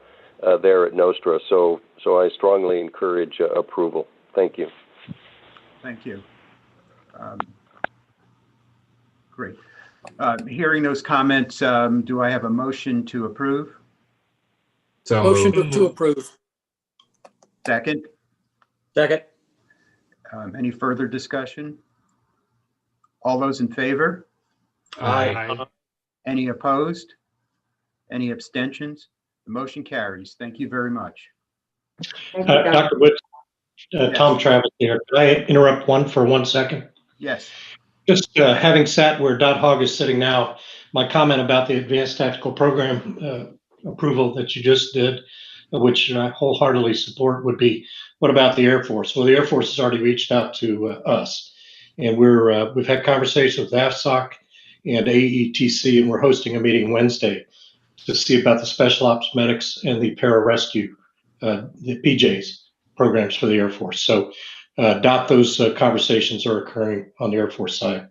P: there at Nostra. So I strongly encourage approval. Thank you.
A: Thank you. Great. Hearing those comments, do I have a motion to approve?
E: So
K: Motion
E: moved.
K: to approve.
A: Second.
N: Second.
A: Any further discussion? All those in favor?
E: Aye.
A: Any opposed? Any abstentions? The motion carries. Thank you very much.
S: Thank you,
T: Dr. Woods,
A: Yes.
T: Tom Travis here. Could I interrupt for 1 second?
A: Yes.
T: Just having sat where Hogg is sitting now, my comment about the advanced tactical program approval that you just did, which I wholeheartedly support, would be, what about the Air Force? Well, the Air Force has already reached out to us, and we've had conversations with AFSOC and AETC, and we're hosting a meeting Wednesday to see about the Special Ops Medics and the Pararescue, the PJs programs for the Air Force. So, Dot, those conversations are occurring on the Air Force side.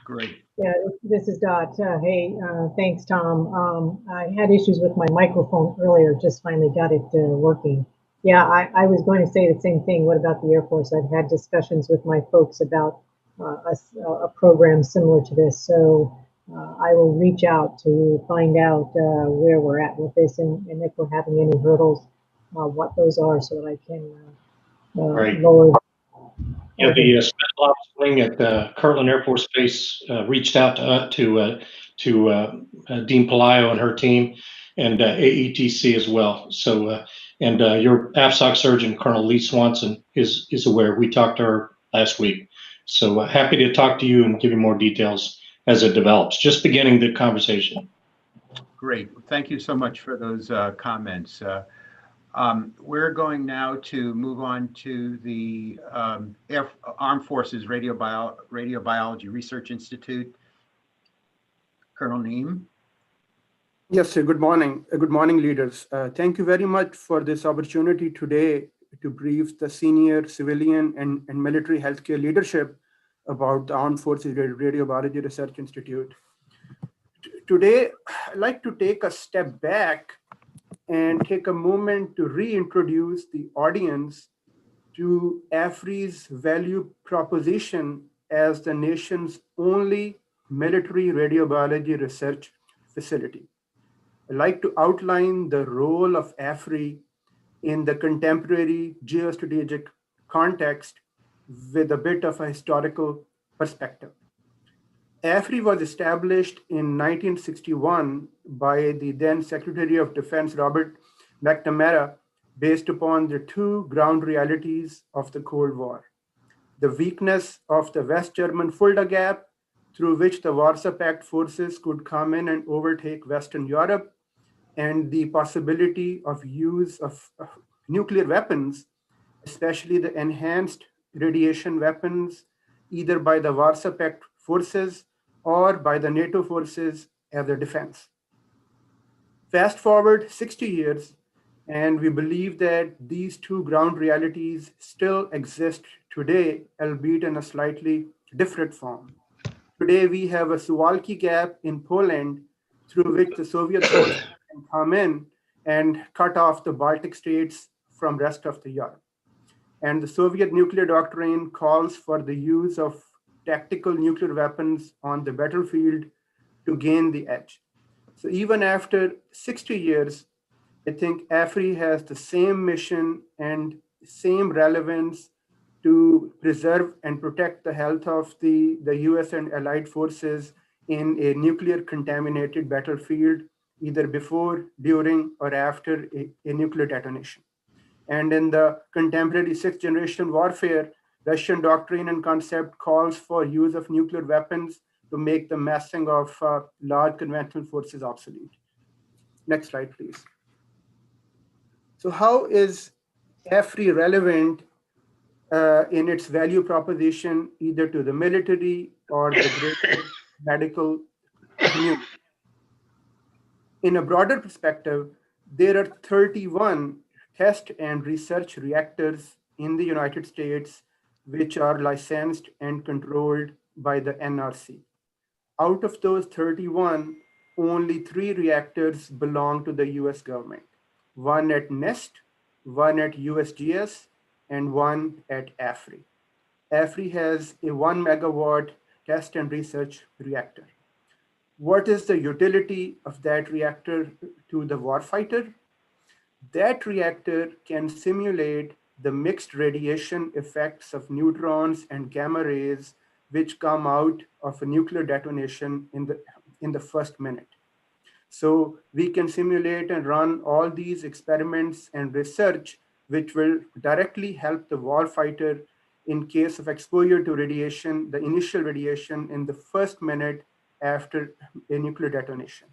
A: Great.
U: Yeah, this is Dot. Hey, thanks, Tom. I had issues with my microphone earlier, just finally got it working. Yeah, I was going to say the same thing. What about the Air Force? I've had discussions with my folks about a program similar to this. So I will reach out to find out where we're at with this and if we're having any hurdles, what those are, so that I can lower.
T: Yeah, the Special Ops Wing at Kirtland Air Force Base reached out to Dean Palaio and her team, and AETC as well. So, and your AFSOC surgeon, Colonel Lee Swanson, is aware. We talked to her last week. So happy to talk to you and give you more details as it develops. Just beginning the conversation.
A: Great. Thank you so much for those comments. We're going now to move on to the Armed Forces Radiobiology Research Institute. Colonel Neem.
V: Yes, sir. Good morning. Good morning, leaders. Thank you very much for this opportunity today to brief the senior civilian and military healthcare leadership about the Armed Forces Radiobiology Research Institute. Today, I'd like to take a step back and take a moment to reintroduce the audience to AFRI's value proposition as the nation's only military radiobiology research facility. I'd like to outline the role of AFRI in the contemporary geostrategic context with a bit of a historical perspective. AFRI was established in 1961 by the then Secretary of Defense, Robert McNamara, based upon the two ground realities of the Cold War: the weakness of the West German Fulda Gap, through which the Warsaw Pact forces could come in and overtake Western Europe, and the possibility of use of nuclear weapons, especially the enhanced radiation weapons, either by the Warsaw Pact forces or by the NATO forces as a defense. Fast forward 60 years, and we believe that these two ground realities still exist today, albeit in a slightly different form. Today, we have a Suwalki Gap in Poland, through which the Soviet forces can come in and cut off the Baltic states from rest of the Europe. And the Soviet nuclear doctrine calls for the use of tactical nuclear weapons on the battlefield to gain the edge. So even after 60 years, I think AFRI has the same mission and same relevance to preserve and protect the health of the US and allied forces in a nuclear contaminated battlefield, either before, during, or after a nuclear detonation. And in the contemporary sixth generation warfare, Russian doctrine and concept calls for use of nuclear weapons to make the massing of large conventional forces obsolete. Next slide, please. So how is AFRI relevant in its value proposition, either to the military or the greater medical community? In a broader perspective, there are 31 test and research reactors in the United States, which are licensed and controlled by the NRC. Out of those 31, only 3 reactors belong to the US government: one at NIST, one at USGS, and one at AFRI. AFRI has a 1 megawatt test and research reactor. What is the utility of that reactor to the warfighter? That reactor can simulate the mixed radiation effects of neutrons and gamma rays which come out of a nuclear detonation in the first minute. So we can simulate and run all these experiments and research which will directly help the warfighter in case of exposure to radiation, the initial radiation in the first minute after a nuclear detonation.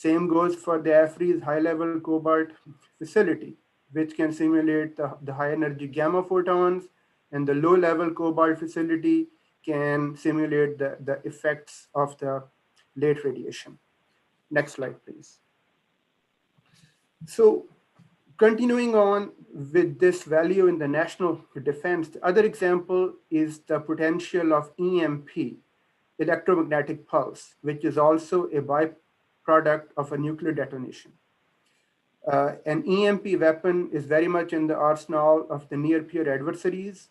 V: Same goes for the AFRI's high-level cobalt facility, which can simulate the high-energy gamma photons, and the low-level cobalt facility can simulate the effects of the late radiation. Next slide, please. So continuing on with this value in the national defense, the other example is the potential of EMP, electromagnetic pulse, which is also a byproduct of a nuclear detonation. An EMP weapon is very much in the arsenal of the near-peer adversaries.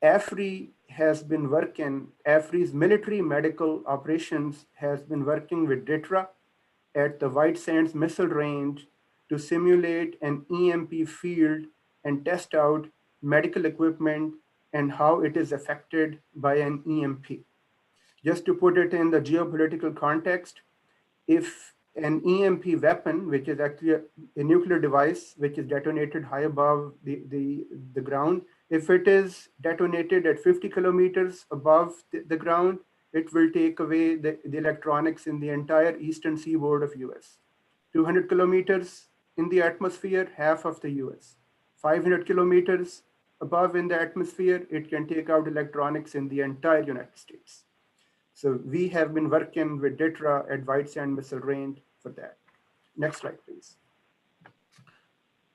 V: AFRI has been working, AFRI's military medical operations has been working with DITRA at the White Sands Missile Range to simulate an EMP field and test out medical equipment and how it is affected by an EMP. Just to put it in the geopolitical context, if an EMP weapon, which is actually a nuclear device, which is detonated high above the ground, if it is detonated at 50 kilometers above the ground, it will take away the electronics in the entire eastern seaboard of US. 200 kilometers in the atmosphere, half of the US. 500 kilometers above in the atmosphere, it can take out electronics in the entire United States. So we have been working with DITRA at White Sand Missile Range for that. Next slide, please.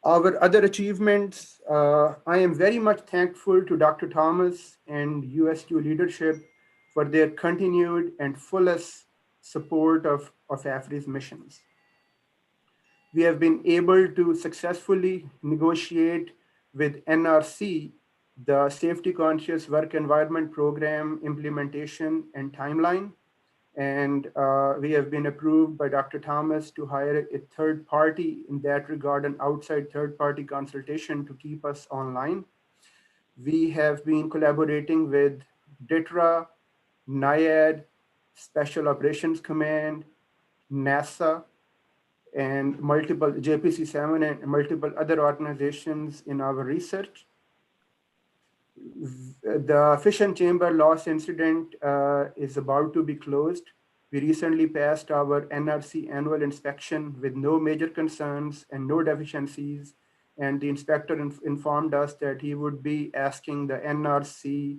V: Our other achievements, I am very much thankful to Dr. Thomas and USU leadership for their continued and fullest support of AFRI's missions. We have been able to successfully negotiate with NRC the Safety Conscious Work Environment Program implementation and timeline. And we have been approved by Dr. Thomas to hire a third party in that regard, an outside third party consultation to keep us online. We have been collaborating with DITRA, NIAID, Special Operations Command, NASA, and multiple JPC7 and multiple other organizations in our research. The fission chamber loss incident is about to be closed. We recently passed our NRC annual inspection with no major concerns and no deficiencies. And the inspector informed us that he would be asking the NRC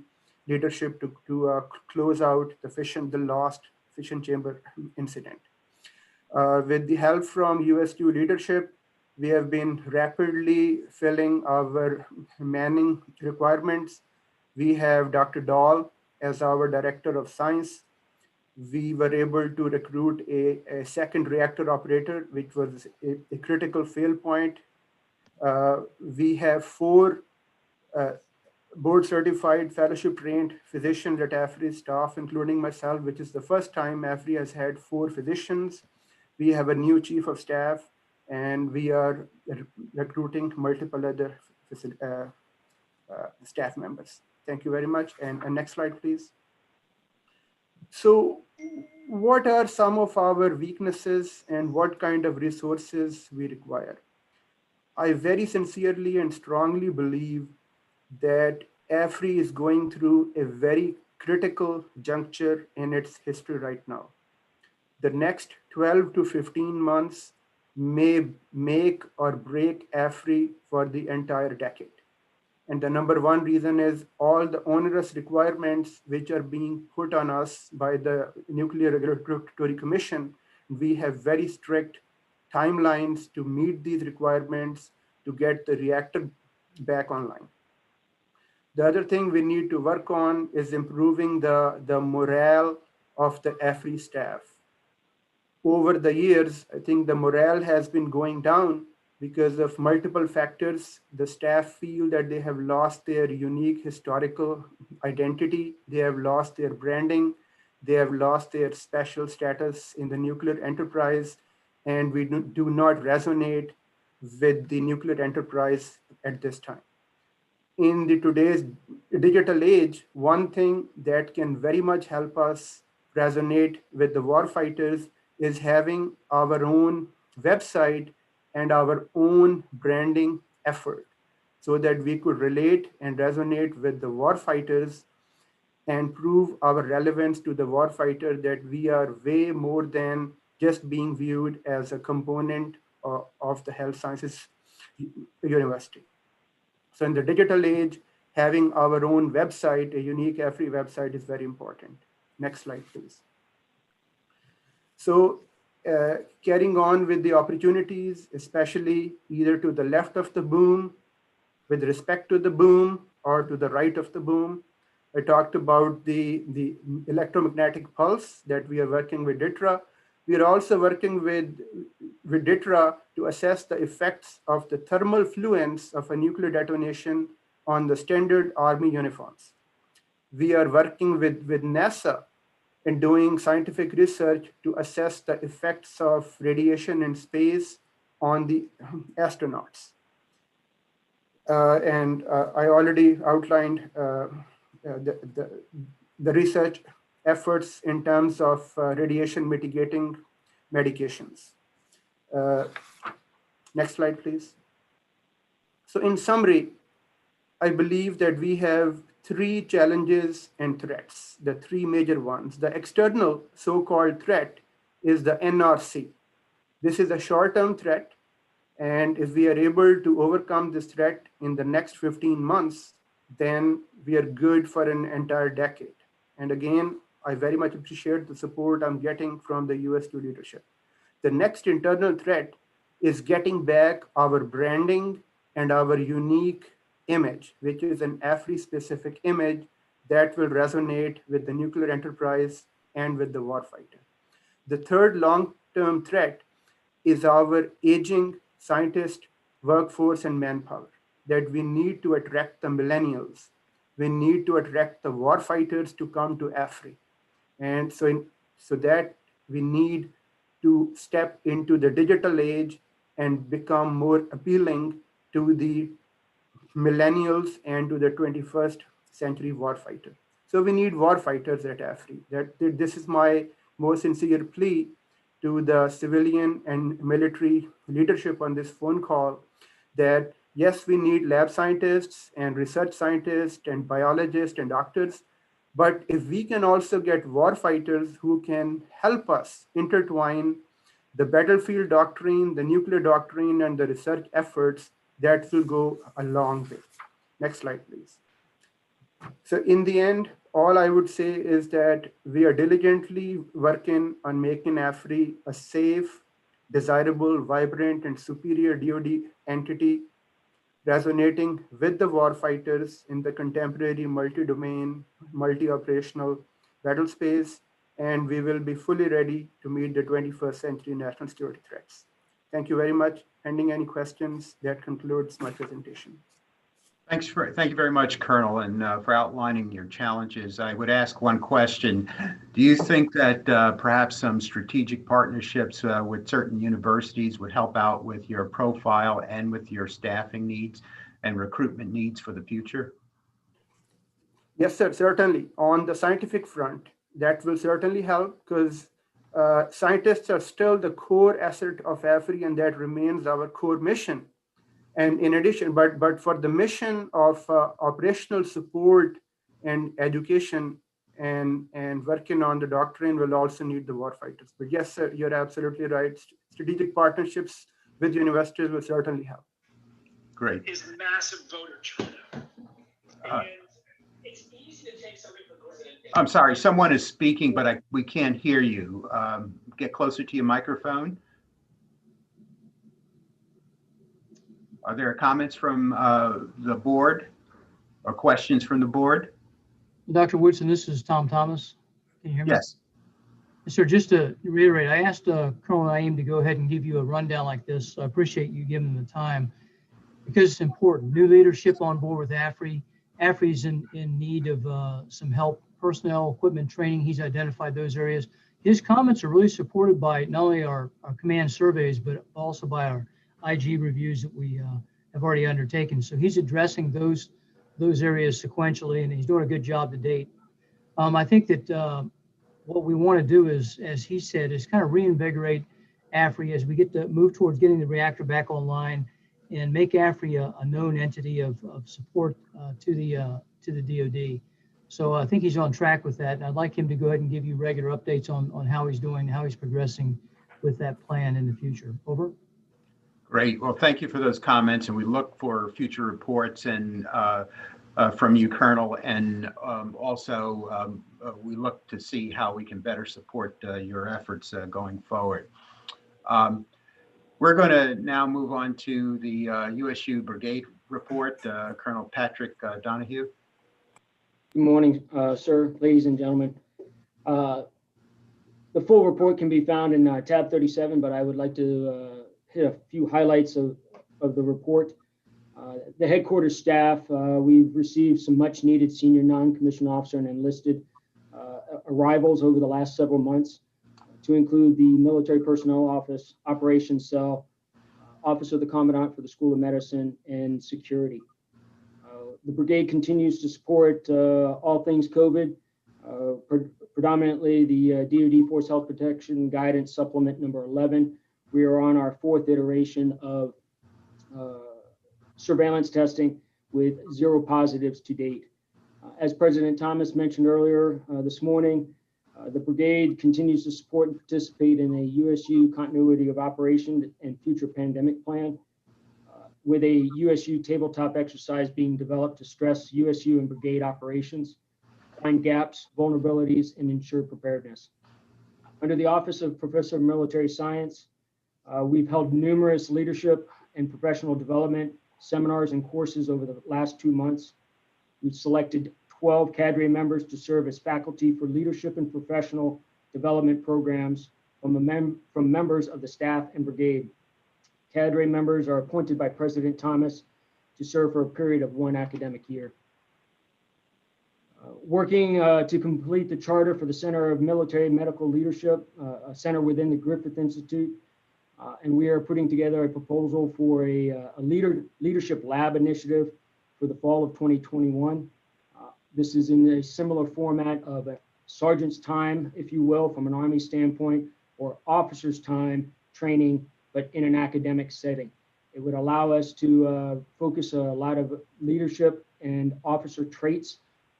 V: leadership to close out the lost fission chamber incident. With the help from USU leadership, we have been rapidly filling our manning requirements. We have Dr. Dahl as our Director of Science. We were able to recruit a second reactor operator, which was a critical fail point. We have 4 board certified fellowship trained physicians at AFRI staff, including myself, which is the first time AFRI has had 4 physicians. We have a new chief of staff, and we are recruiting multiple other staff members. Thank you very much. And next slide, please. So what are some of our weaknesses and what kind of resources we require? I very sincerely and strongly believe that AFRI is going through a very critical juncture in its history right now. The next 12 to 15 months may make or break AFRI for the entire decade. And the number one reason is all the onerous requirements which are being put on us by the Nuclear Regulatory Commission. We have very strict timelines to meet these requirements to get the reactor back online. The other thing we need to work on is improving the morale of the AFRI staff. Over the years, I think the morale has been going down because of multiple factors. The staff feel that they have lost their unique historical identity. They have lost their branding. They have lost their special status in the nuclear enterprise. And we do not resonate with the nuclear enterprise at this time. In today's digital age, one thing that can very much help us resonate with the warfighters is having our own website and our own branding effort so that we could relate and resonate with the warfighters and prove our relevance to the warfighter that we are way more than just being viewed as a component of the health sciences university. So in the digital age, having our own website, a unique AFRI website, is very important. Next slide, please. So carrying on with the opportunities, especially either to the left of the boom, with respect to the boom, or to the right of the boom. I talked about the electromagnetic pulse that we are working with DITRA. We are also working with DITRA to assess the effects of the thermal fluence of a nuclear detonation on the standard Army uniforms. We are working with NASA in doing scientific research to assess the effects of radiation in space on the astronauts. I already outlined the research efforts in terms of radiation mitigating medications. Next slide, please. So in summary, I believe that we have three challenges and threats, the three major ones. The external so-called threat is the NRC. This is a short-term threat. And if we are able to overcome this threat in the next 15 months, then we are good for an entire decade. And again, I very much appreciate the support I'm getting from the USU leadership. The next internal threat is getting back our branding and our unique image, which is an AFRI-specific image that will resonate with the nuclear enterprise and with the warfighter. The third long-term threat is our aging scientist workforce and manpower, that we need to attract the millennials. We need to attract the warfighters to come to AFRI. And so that we need to step into the digital age and become more appealing to the millennials and to the 21st century warfighter. So we need warfighters at AFRI. This is my most sincere plea to the civilian and military leadership on this phone call, that yes, we need lab scientists and research scientists and biologists and doctors, but if we can also get warfighters who can help us intertwine the battlefield doctrine, the nuclear doctrine, and the research efforts, that will go a long way. Next slide, please. So in the end, all I would say is that we are diligently working on making AFRI a safe, desirable, vibrant, and superior DoD entity, resonating with the warfighters in the contemporary multi-domain, multi-operational battle space, and we will be fully ready to meet the 21st century national security threats. Thank you very much. Pending any questions, that concludes my presentation.
A: Thank you very much, Colonel, and for outlining your challenges. I would ask one question. Do you think that perhaps some strategic partnerships with certain universities would help out with your profile and with your staffing needs and recruitment needs for the future?
V: Yes, sir, certainly. On the scientific front, that will certainly help, because scientists are still the core asset of AFRI, and that remains our core mission. And in addition, but for the mission of operational support and education and working on the doctrine, will also need the warfighters. But yes, sir, you're absolutely right. Strategic partnerships with universities will certainly help.
A: Great.
B: Is massive voter turnout. And it's easy to take something for granted.
A: I'm sorry, someone is speaking, but we can't hear you. Get closer to your microphone. Are there comments from the board or questions from the board?
L: Dr. Woodson, this is Tom Thomas. Can you hear me?
A: Yes.
L: Sir, just to reiterate, I asked Colonel Naeem to go ahead and give you a rundown like this. So I appreciate you giving the time, because it's important. New leadership on board with AFRI. AFRI is in need of some help, personnel, equipment, training. He's identified those areas. His comments are really supported by not only our command surveys, but also by our IG reviews that we have already undertaken. So he's addressing those areas sequentially, and he's doing a good job to date. I think that what we want to do is, as he said, is kind of reinvigorate AFRI as we get to move towards getting the reactor back online and make AFRI a known entity of support to the DoD. So I think he's on track with that. And I'd like him to go ahead and give you regular updates on how he's doing, how he's progressing with that plan in the future. Over.
A: Great. Well, thank you for those comments, and we look for future reports and from you, Colonel, and also we look to see how we can better support your efforts going forward. We're going to now move on to the USU Brigade report. Colonel Patrick Donahue.
C: Good morning, sir, ladies and gentlemen. The full report can be found in tab 37, but I would like to hit a few highlights of the report. The headquarters staff, we've received some much needed senior non-commissioned officer and enlisted arrivals over the last several months, to include the Military Personnel Office, Operations Cell, Office of the Commandant for the School of Medicine, and Security. The Brigade continues to support all things COVID, predominantly the DoD Force Health Protection Guidance Supplement number 11. We are on our 4th iteration of surveillance testing with 0 positives to date. As President Thomas mentioned earlier this morning, the Brigade continues to support and participate in a USU continuity of operation and future pandemic plan, with a USU tabletop exercise being developed to stress USU and Brigade operations, find gaps, vulnerabilities, and ensure preparedness. Under the Office of Professor of Military Science, we've held numerous leadership and professional development seminars and courses over the last 2 months. We've selected 12 cadre members to serve as faculty for leadership and professional development programs from members of the staff and Brigade. Cadre members are appointed by President Thomas to serve for a period of 1 academic year. Working to complete the charter for the Center of Military Medical Leadership, a center within the Griffith Institute, and we are putting together a proposal for a leadership lab initiative for the fall of 2021. This is in a similar format of a sergeant's time, if you will, from an Army standpoint, or officer's time training, but in an academic setting. It would allow us to focus a lot of leadership and officer traits,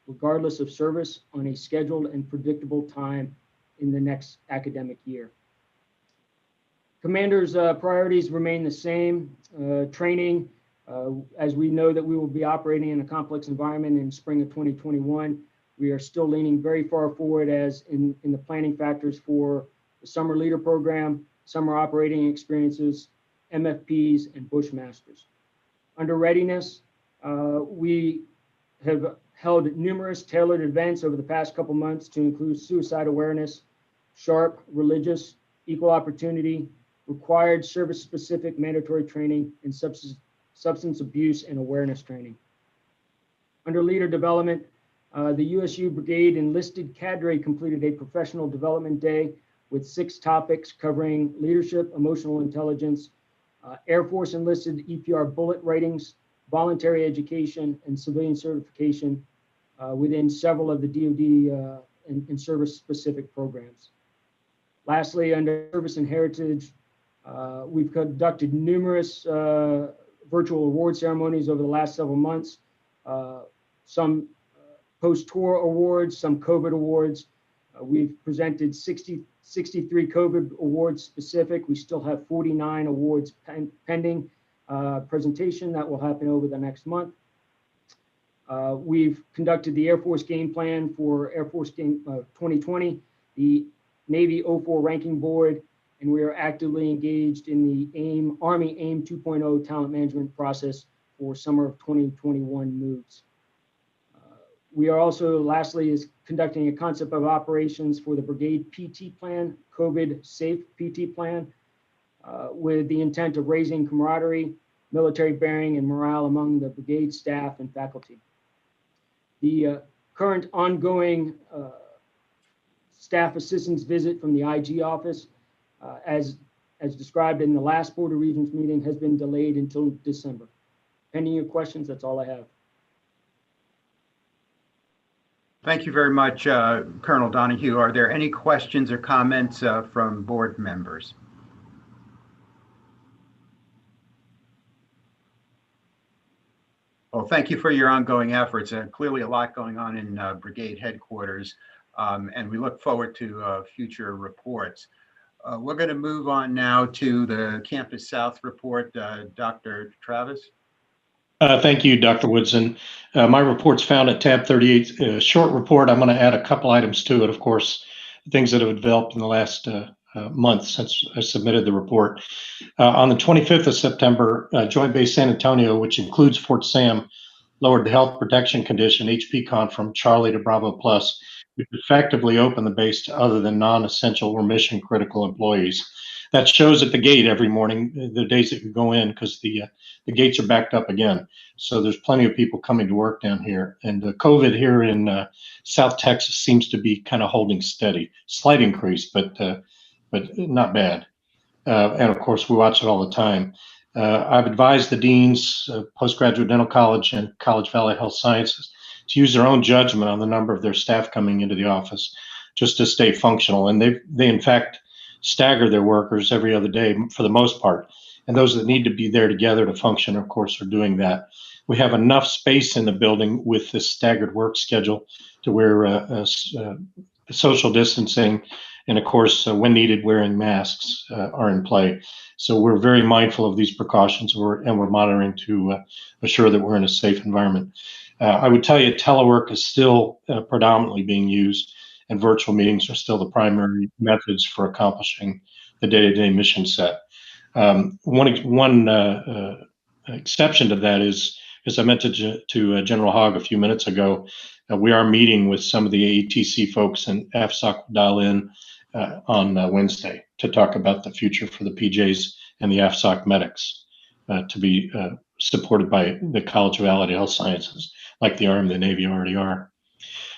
C: regardless of service, on a scheduled and predictable time in the next academic year. Commanders' priorities remain the same. Training, as we know that we will be operating in a complex environment in spring of 2021, we are still leaning very far forward as in the planning factors for the summer leader program, summer operating experiences, MFPs, and Bushmasters. Under readiness, we have held numerous tailored events over the past couple months to include suicide awareness, SHARP, religious, equal opportunity, required service-specific mandatory training, and substance abuse and awareness training. Under leader development, the USU Brigade enlisted cadre completed a professional development day with 6 topics covering leadership, emotional intelligence, Air Force enlisted EPR bullet ratings, voluntary education, and civilian certification within several of the DoD and service-specific programs. Lastly, under service and heritage, we've conducted numerous virtual award ceremonies over the last several months, some post-tour awards, some COVID awards. We've presented 63 COVID awards specific. We still have 49 awards pending presentation that will happen over the next month. We've conducted the Air Force game plan for Air Force game 2020, the Navy 04 ranking board, and we are actively engaged in the Army AIM 2.0 talent management process for summer of 2021 moves. We are also, lastly, is conducting a concept of operations for the Brigade PT plan, COVID safe PT plan, with the intent of raising camaraderie, military bearing, and morale among the Brigade staff and faculty. The current ongoing staff assistance visit from the IG office, as described in the last Board of Regents meeting, has been delayed until December. Pending your questions, that's all I have.
A: Thank you very much, Colonel Donahue. Are there any questions or comments from board members? Well, thank you for your ongoing efforts. Clearly a lot going on in Brigade headquarters, and we look forward to future reports. We're going to move on now to the Campus South report. Dr. Travis.
T: Thank you, Dr. Woodson. My report's found at tab 38. Short report. I'm going to add a couple items to it, of course, things that have developed in the last month since I submitted the report. On the 25th of September, Joint Base San Antonio, which includes Fort Sam, lowered the health protection condition, HPCON, from Charlie to Bravo Plus, which effectively opened the base to other than non-essential or mission-critical employees. That shows at the gate every morning, the days that you go in, because the gates are backed up again. So there's plenty of people coming to work down here. And COVID here in South Texas seems to be kind of holding steady. Slight increase, but not bad. And of course, we watch it all the time. I've advised the deans, Postgraduate Dental College and College Valley Health Sciences to use their own judgment on the number of their staff coming into the office just to stay functional. And they in fact stagger their workers every other day for the most part. And those that need to be there together to function, of course, are doing that. We have enough space in the building with this staggered work schedule to where social distancing and, of course, when needed, wearing masks are in play. So we're very mindful of these precautions, and we're monitoring to assure that we're in a safe environment. I would tell you telework is still predominantly being used, and virtual meetings are still the primary methods for accomplishing the day-to-day mission set. One exception to that is, as I mentioned to General Hogg a few minutes ago, we are meeting with some of the AETC folks, and AFSOC will dial in on Wednesday to talk about the future for the PJs and the AFSOC medics to be supported by the College of Allied Health Sciences, like the Army and the Navy already are.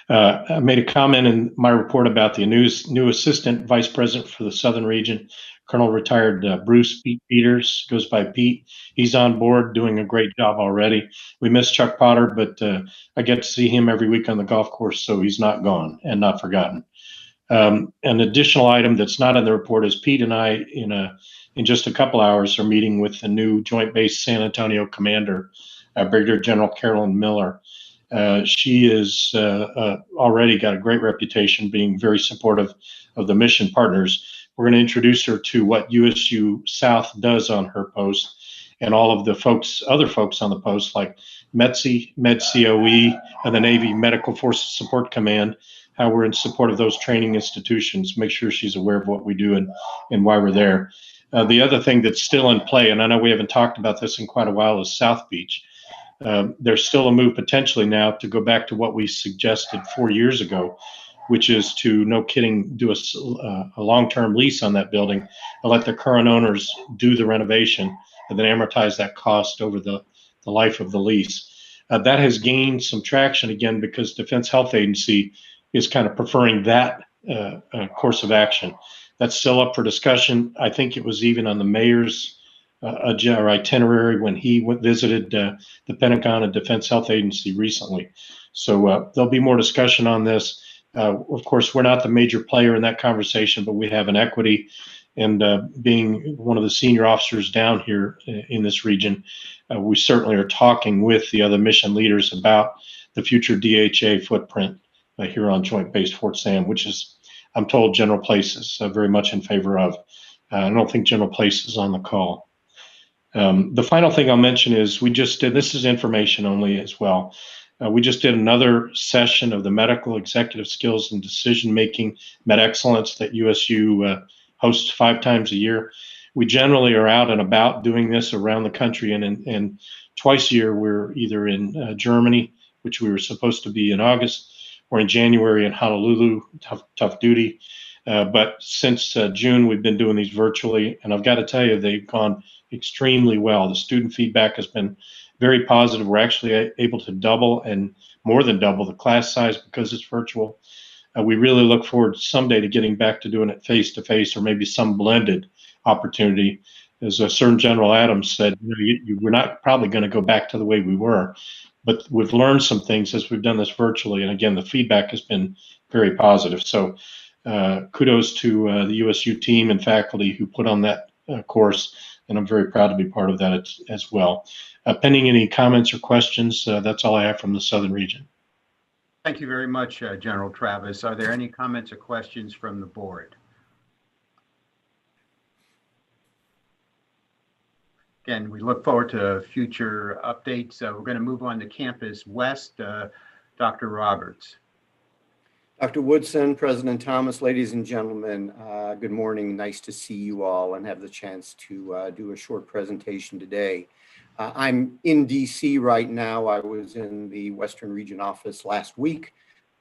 T: I made a comment in my report about the new assistant vice president for the Southern region, Colonel retired Bruce Pete Peters, goes by Pete. He's on board, doing a great job already. We miss Chuck Potter, but I get to see him every week on the golf course, so he's not gone and not forgotten. An additional item that's not in the report is Pete and I, in just a couple hours, are meeting with the new Joint Base San Antonio commander, Brigadier General Carolyn Miller. She is already got a great reputation being very supportive of the mission partners. We're going to introduce her to what USU South does on her post, and all of the other folks on the post, like METC, MedCOE, and the Navy Medical Forces Support Command, how we're in support of those training institutions, make sure she's aware of what we do and why we're there. The other thing that's still in play, and I know we haven't talked about this in quite a while, is South Beach. There's still a move potentially now to go back to what we suggested 4 years ago, which is to, no kidding, do a long-term lease on that building and let the current owners do the renovation and then amortize that cost over the life of the lease. That has gained some traction again because Defense Health Agency is kind of preferring that course of action. That's still up for discussion. I think it was even on the mayor's itinerary when he visited the Pentagon and Defense Health Agency recently. So there'll be more discussion on this. Of course, we're not the major player in that conversation, but we have an equity. And being one of the senior officers down here in this region, we certainly are talking with the other mission leaders about the future DHA footprint here on Joint Base Fort Sam, which is, I'm told, General Place is very much in favor of. I don't think General Place is on the call. The final thing I'll mention is we just did, this is information only as well. We just did another session of the Medical Executive Skills and Decision-Making Med Excellence that USU hosts 5 times a year. We generally are out and about doing this around the country, and twice a year we're either in Germany, which we were supposed to be in August, or in January in Honolulu, tough duty. But since June, we've been doing these virtually, and I've got to tell you, they've gone extremely well. The student feedback has been very positive. We're actually able to double and more than double the class size because it's virtual. We really look forward someday to getting back to doing it face-to-face, or maybe some blended opportunity. As Surgeon General Adams said, we're not probably going to go back to the way we were, but we've learned some things as we've done this virtually. And again, the feedback has been very positive. So kudos to the USU team and faculty who put on that course, and I'm very proud to be part of that as well. Pending any comments or questions, that's all I have from the Southern region.
A: Thank you very much, General Travis. Are there any comments or questions from the board? Again, we look forward to future updates. We're going to move on to Campus West. Dr. Roberts.
G: Dr. Woodson, President Thomas, ladies and gentlemen, good morning. Nice to see you all and have the chance to do a short presentation today. I'm in DC right now. I was in the Western Region office last week.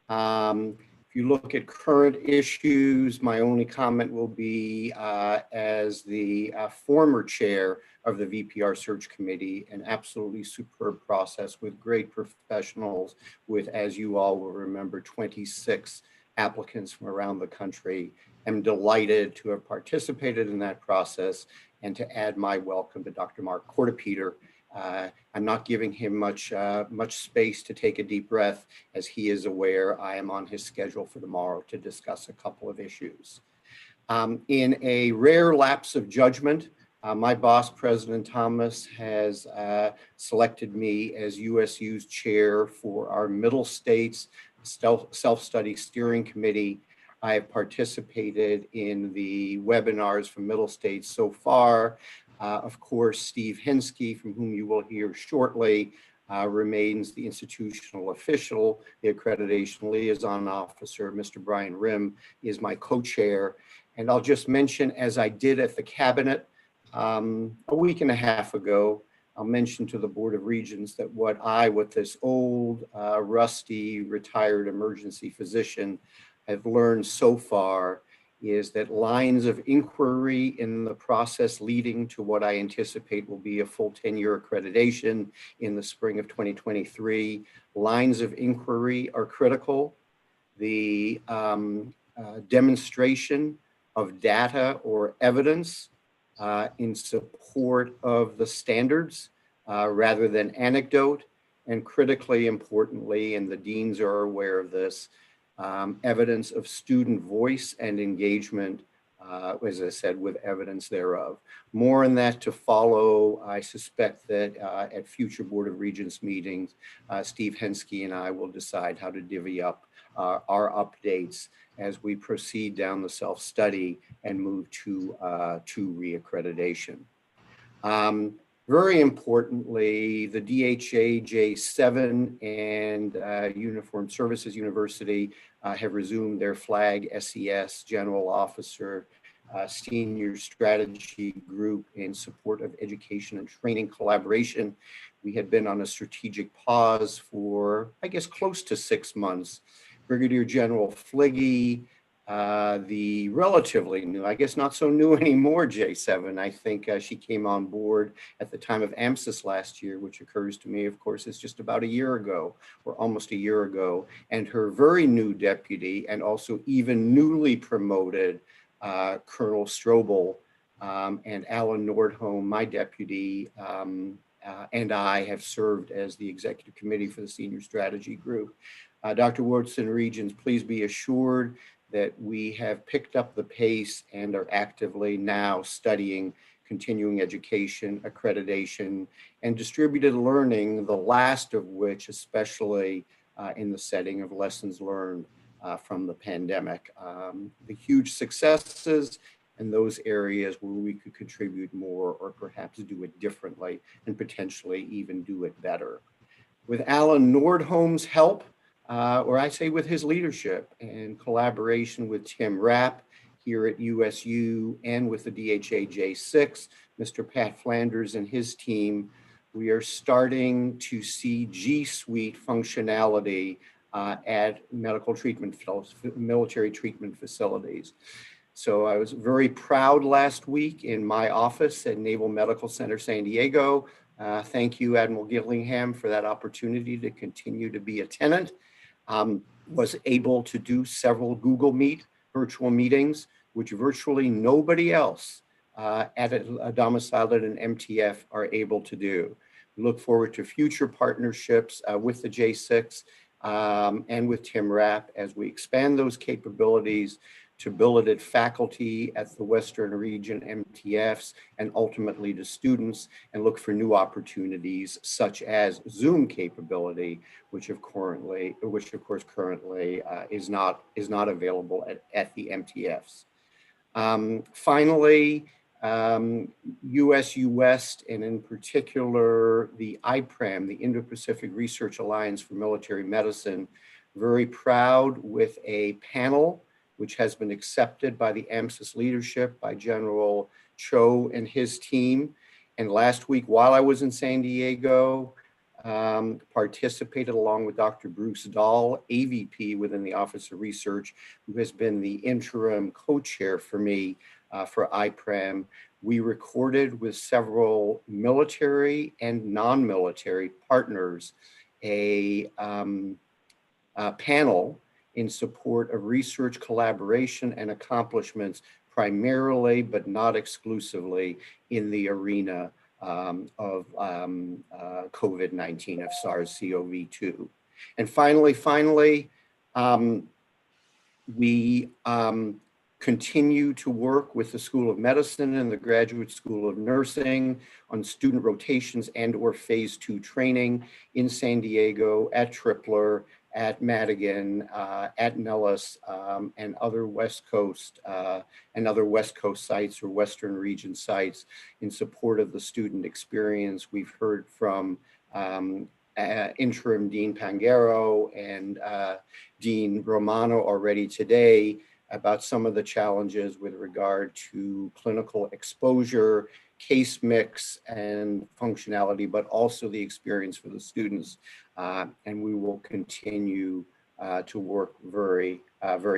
G: If you look at current issues, my only comment will be as the former chair of the VPR Search Committee, an absolutely superb process with great professionals with, as you all will remember, 26 applicants from around the country. I'm delighted to have participated in that process and to add my welcome to Dr. Mark Kortepeter. I'm not giving him much space to take a deep breath. As he is aware, I am on his schedule for tomorrow to discuss a couple of issues. In a rare lapse of judgment, my boss, President Thomas, has selected me as USU's chair for our Middle States Self-Study Steering Committee. I have participated in the webinars from Middle States so far. Of course, Steve Henske, from whom you will hear shortly, remains the institutional official, the accreditation liaison officer. Mr. Brian Rim is my co-chair. And I'll just mention, as I did at the cabinet a week and a half ago, I'll mention to the Board of Regents that what this old, rusty, retired emergency physician have learned so far is that lines of inquiry in the process leading to what I anticipate will be a full 10-year accreditation in the spring of 2023. Lines of inquiry are critical. The demonstration of data or evidence in support of the standards rather than anecdote, and critically importantly, and the deans are aware of this, evidence of student voice and engagement, as I said, with evidence thereof. More on that to follow. I suspect that at future Board of Regents meetings, Steve Henske and I will decide how to divvy up our updates as we proceed down the self-study and move to reaccreditation. Very importantly, the DHA J7 and Uniformed Services University have resumed their flag SES General Officer Senior Strategy Group in support of education and training collaboration. We had been on a strategic pause for, I guess, close to 6 months. Brigadier General Fligge, the relatively new, I guess not so new anymore, J7. I think she came on board at the time of AMSIS last year, which occurs to me, of course, is just about a year ago, or almost a year ago. And her very new deputy, and also even newly promoted Colonel Strobel and Alan Nordholm, my deputy, and I have served as the executive committee for the Senior Strategy Group. Dr. Woodson, Regents, please be assured that we have picked up the pace and are actively now studying continuing education, accreditation, and distributed learning, the last of which, especially in the setting of lessons learned from the pandemic. The huge successes and those areas where we could contribute more or perhaps do it differently and potentially even do it better. With Alan Nordholm's help, or I say with his leadership and collaboration with Tim Rapp here at USU and with the DHA J6, Mr. Pat Flanders and his team, we are starting to see G Suite functionality at military treatment facilities. So I was very proud last week in my office at Naval Medical Center San Diego. Thank you, Admiral Gillingham, for that opportunity to continue to be a tenant. Was able to do several Google Meet virtual meetings, which virtually nobody else at a domiciled at an MTF are able to do. We look forward to future partnerships with the J6 and with Tim Rapp as we expand those capabilities to billeted faculty at the Western Region MTFs and ultimately to students, and look for new opportunities such as Zoom capability, which of course currently is not available at the MTFs. Finally, USU West, and in particular the IPRAM, the Indo-Pacific Research Alliance for Military Medicine, very proud with a panel which has been accepted by the AMSIS leadership, by General Cho and his team. And last week, while I was in San Diego, participated along with Dr. Bruce Dahl, AVP within the Office of Research, who has been the interim co-chair for me for IPRAM. We recorded with several military and non-military partners a panel in support of research collaboration and accomplishments, primarily but not exclusively in the arena of COVID-19, of SARS-CoV-2. And finally, we continue to work with the School of Medicine and the Graduate School of Nursing on student rotations and or phase 2 training in San Diego, at Tripler, at Madigan, at Nellis, and other West Coast sites or Western region sites in support of the student experience. We've heard from Interim Dean Pangaro and Dean Romano already today about some of the challenges with regard to clinical exposure, case mix, and functionality, but also the experience for the students. And we will continue to work very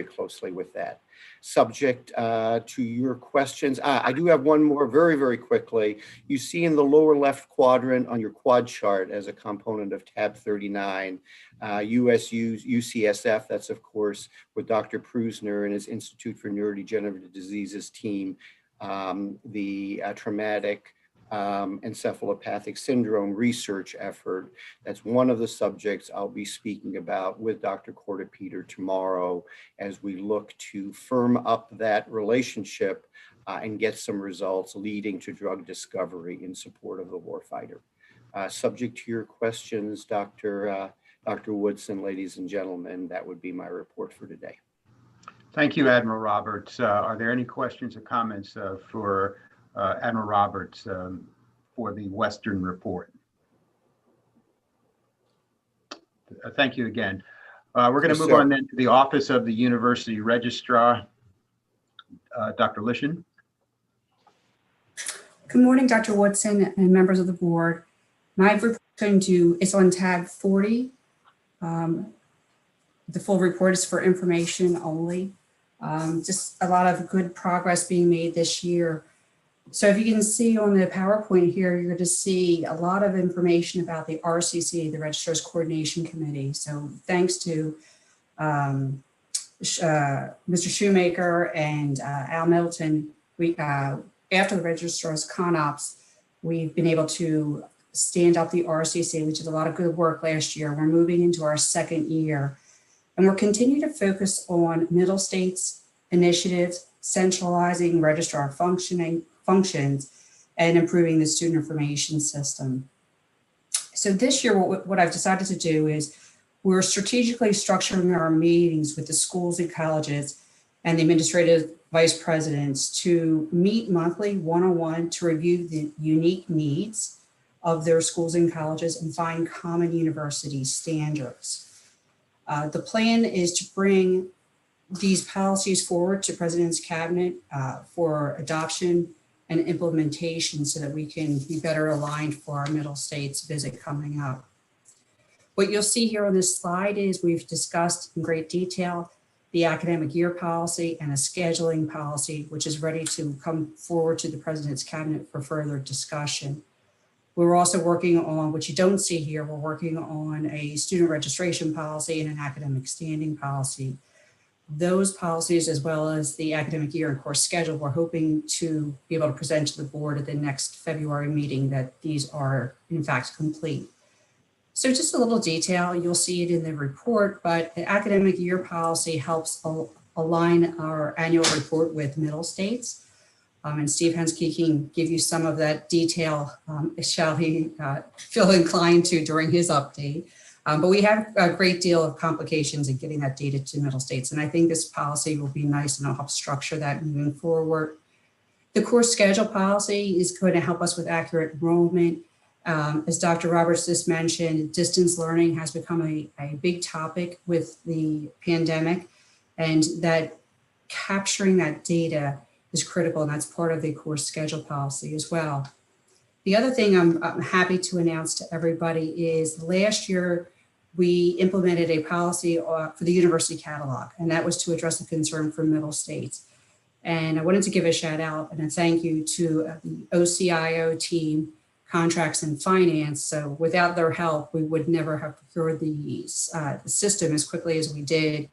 G: closely with that. Subject to your questions, I do have one more very quickly. You see in the lower left quadrant on your quad chart as a component of tab 39, USU's UCSF, that's of course with Dr. Prusner and his Institute for Neurodegenerative Diseases team, the traumatic encephalopathic syndrome research effort. That's one of the subjects I'll be speaking about with Dr. Corder-Peter tomorrow as we look to firm up that relationship and get some results leading to drug discovery in support of the warfighter. Subject to your questions, Dr. Woodson, ladies and gentlemen, that would be my report for today.
A: Thank you, Admiral Roberts. Are there any questions or comments for Admiral Roberts for the Western report? Thank you again. We're going to move on then to the Office of the University Registrar. Dr. Lishan.
J: Good morning, Dr. Woodson and members of the board. My report is on tab 40. The full report is for information only. Just a lot of good progress being made this year. So if you can see on the PowerPoint here, you're going to see a lot of information about the RCC, the Registrar's Coordination Committee. So thanks to Mr. Shoemaker and Al Middleton, after the Registrar's ConOps, we've been able to stand up the RCC, which did a lot of good work last year. We're moving into our second year, and we're continuing to focus on middle states initiatives, centralizing registrar functions, and improving the student information system. So this year, what I've decided to do is we're strategically structuring our meetings with the schools and colleges and the administrative vice presidents to meet monthly one-on-one to review the unique needs of their schools and colleges and find common university standards. The plan is to bring these policies forward to President's Cabinet for adoption and implementation so that we can be better aligned for our middle states visit coming up. What you'll see here on this slide is we've discussed in great detail the academic year policy and a scheduling policy, which is ready to come forward to the President's Cabinet for further discussion. We're also working on, what you don't see here, we're working on a student registration policy and an academic standing policy. Those policies, as well as the academic year and course schedule, we're hoping to be able to present to the board at the next February meeting that these are in fact complete. So just a little detail, you'll see it in the report, but the academic year policy helps align our annual report with middle states. And Steve Henske can give you some of that detail, shall he feel inclined to during his update. But we have a great deal of complications in getting that data to middle states. And I think this policy will be nice and it'll help structure that moving forward. The course schedule policy is going to help us with accurate enrollment. As Dr. Roberts just mentioned, distance learning has become a big topic with the pandemic, and that capturing that data is critical, and that's part of the course schedule policy as well. The other thing I'm happy to announce to everybody is last year we implemented a policy for the university catalog, and that was to address a concern from middle states. And I wanted to give a shout out and a thank you to the OCIO team, contracts and finance. So without their help, we would never have procured the system as quickly as we did.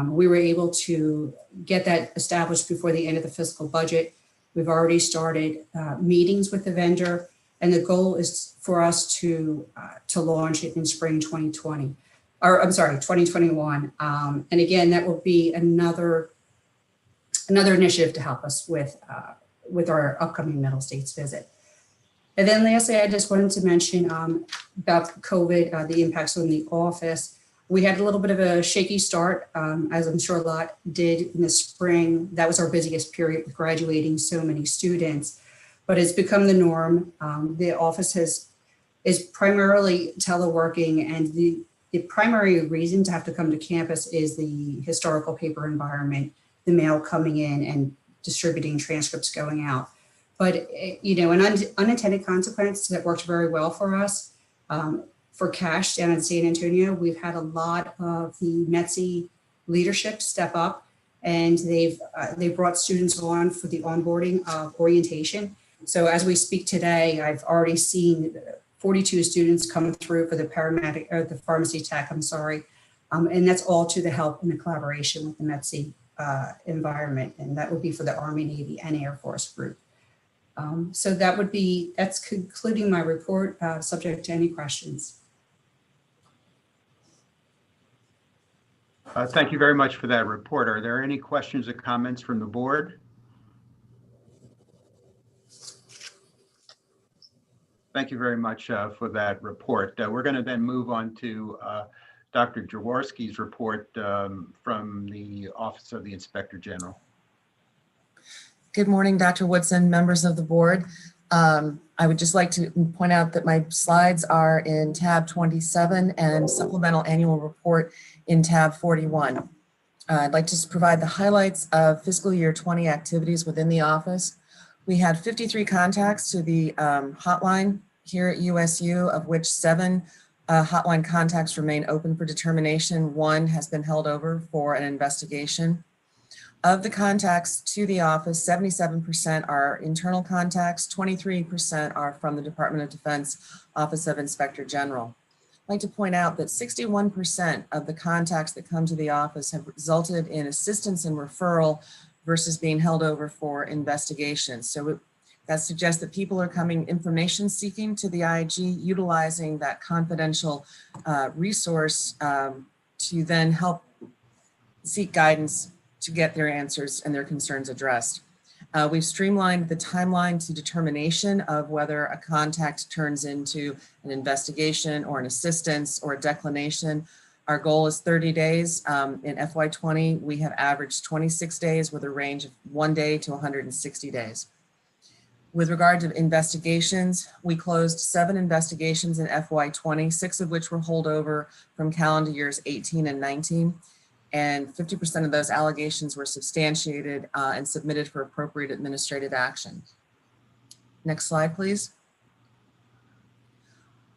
J: We were able to get that established before the end of the fiscal budget. We've already started meetings with the vendor, and the goal is for us to launch it in spring 2020, or I'm sorry, 2021. And again, that will be another initiative to help us with our upcoming Middle States visit. And then lastly, I just wanted to mention about COVID, the impacts on the office. We had a little bit of a shaky start, as I'm sure a lot did in the spring. That was our busiest period with graduating so many students, but it's become the norm. The office is primarily teleworking, and the primary reason to have to come to campus is the historical paper environment, the mail coming in and distributing transcripts going out. But, you know, an unintended consequence that worked very well for us. For CASH down in San Antonio, we've had a lot of the METC leadership step up, and they've brought students on for the onboarding of orientation. So as we speak today, I've already seen 42 students come through for the paramedic or the pharmacy tech, I'm sorry. And that's all to the help and the collaboration with the METC environment. And that would be for the Army, Navy, and Air Force group. So that's concluding my report, subject to any questions.
A: Thank you very much for that report. Are there any questions or comments from the board? Thank you very much for that report. We're going to then move on to Dr. Jaworski's report from the Office of the Inspector General.
M: Good morning, Dr. Woodson, members of the board. I would just like to point out that my slides are in tab 27 and supplemental annual report in tab 41. I'd like to just provide the highlights of fiscal year 20 activities within the office. We had 53 contacts to the hotline here at USU, of which 7 hotline contacts remain open for determination. 1 has been held over for an investigation. Of the contacts to the office, 77% are internal contacts, 23% are from the Department of Defense Office of Inspector General. I'd like to point out that 61% of the contacts that come to the office have resulted in assistance and referral versus being held over for investigation. So that suggests that people are coming information seeking to the IG, utilizing that confidential resource to then help seek guidance to get their answers and their concerns addressed. We've streamlined the timeline to determination of whether a contact turns into an investigation or an assistance or a declination. Our goal is 30 days. In FY20, we have averaged 26 days with a range of 1 day to 160 days. With regard to investigations, we closed 7 investigations in FY20, 6 of which were holdover from calendar years 18 and 19. And 50% of those allegations were substantiated and submitted for appropriate administrative action. Next slide, please.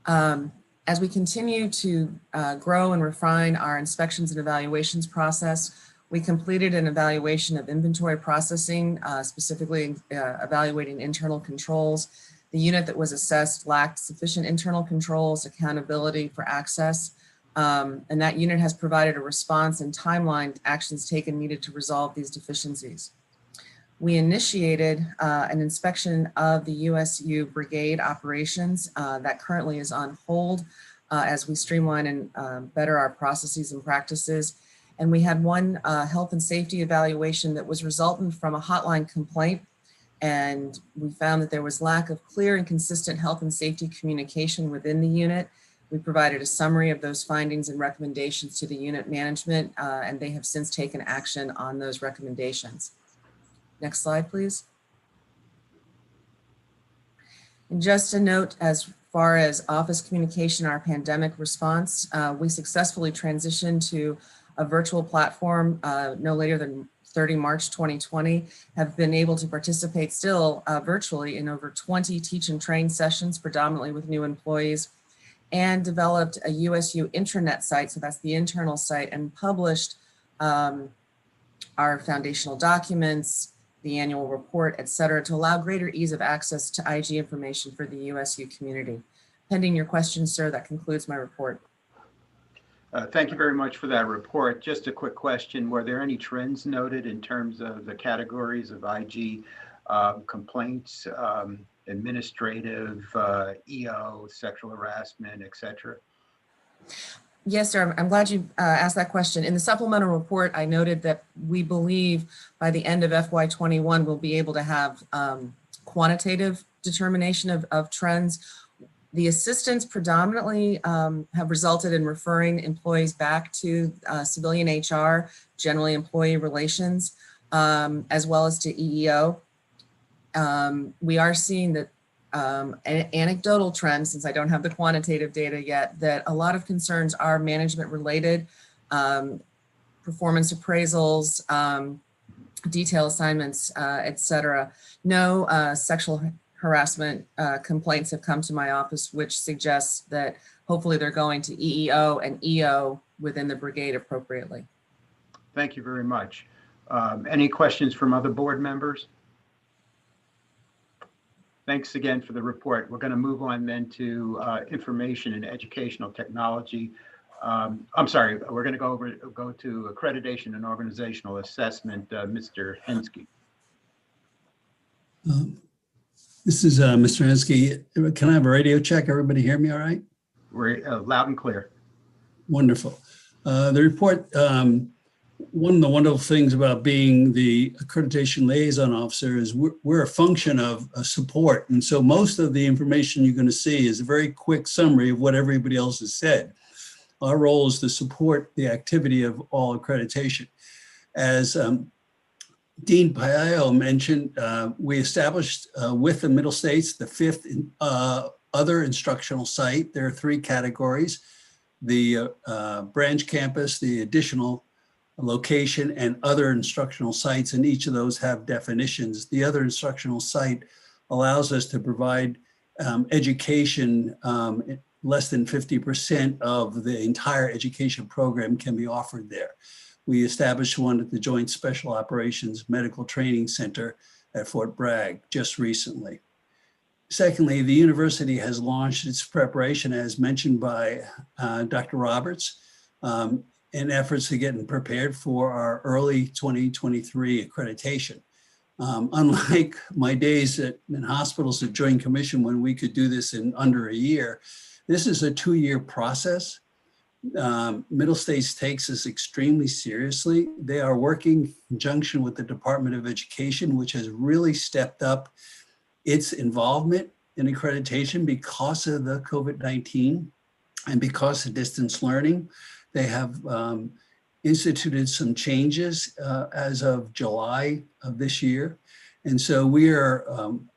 M: As we continue to grow and refine our inspections and evaluations process, we completed an evaluation of inventory processing, specifically evaluating internal controls. The unit that was assessed lacked sufficient internal controls, accountability for access, and that unit has provided a response and timeline to actions taken needed to resolve these deficiencies. We initiated an inspection of the USU Brigade operations that currently is on hold as we streamline and better our processes and practices. And we had one health and safety evaluation that was resultant from a hotline complaint. And we found that there was lack of clear and consistent health and safety communication within the unit. We provided a summary of those findings and recommendations to the unit management, and they have since taken action on those recommendations. Next slide, please. And just a note, as far as office communication, our pandemic response, we successfully transitioned to a virtual platform no later than 30 March 2020, have been able to participate still virtually in over 20 teach and train sessions, predominantly with new employees, and developed a USU intranet site, so that's the internal site, and published our foundational documents, the annual report, et cetera, to allow greater ease of access to IG information for the USU community. Pending your questions, sir, that concludes my report.
A: Thank you very much for that report. Just a quick question. Were there any trends noted in terms of the categories of IG complaints, administrative, EO, sexual harassment, et cetera?
M: Yes, sir. I'm glad you asked that question. In the supplemental report, I noted that we believe by the end of FY21, we'll be able to have quantitative determination of trends. The assistants predominantly have resulted in referring employees back to civilian HR, generally employee relations, as well as to EEO. We are seeing that anecdotal trends, since I don't have the quantitative data yet, that a lot of concerns are management related, performance appraisals, detail assignments, et cetera. No sexual harassment complaints have come to my office, which suggests that hopefully they're going to EEO and EO within the brigade appropriately.
A: Thank you very much. Any questions from other board members? Thanks again for the report. We're going to move on then to information and educational technology. I'm sorry, we're going to go to accreditation and organizational assessment. Mr. Hensky.
O: This is Mr. Hensky. Can I have a radio check? Everybody hear me all right?
A: We're loud and clear.
O: Wonderful. The report, one of the wonderful things about being the accreditation liaison officer is we're a function of support. And so most of the information you're going to see is a very quick summary of what everybody else has said. Our role is to support the activity of all accreditation. As Dean Paio mentioned, we established with the Middle States the 5th other instructional site. There are 3 categories: the branch campus, the additional location, and other instructional sites, and each of those have definitions. The other instructional site allows us to provide education. Less than 50% of the entire education program can be offered there. We established one at the Joint Special Operations Medical Training Center at Fort Bragg just recently. Secondly, the university has launched its preparation, as mentioned by Dr. Roberts, in efforts to get prepared for our early 2023 accreditation. Unlike my days in hospitals at Joint Commission when we could do this in under a year, this is a 2-year process. Middle States takes this extremely seriously. They are working in conjunction with the Department of Education, which has really stepped up its involvement in accreditation because of the COVID-19 and because of distance learning. They have instituted some changes as of July of this year. And so we are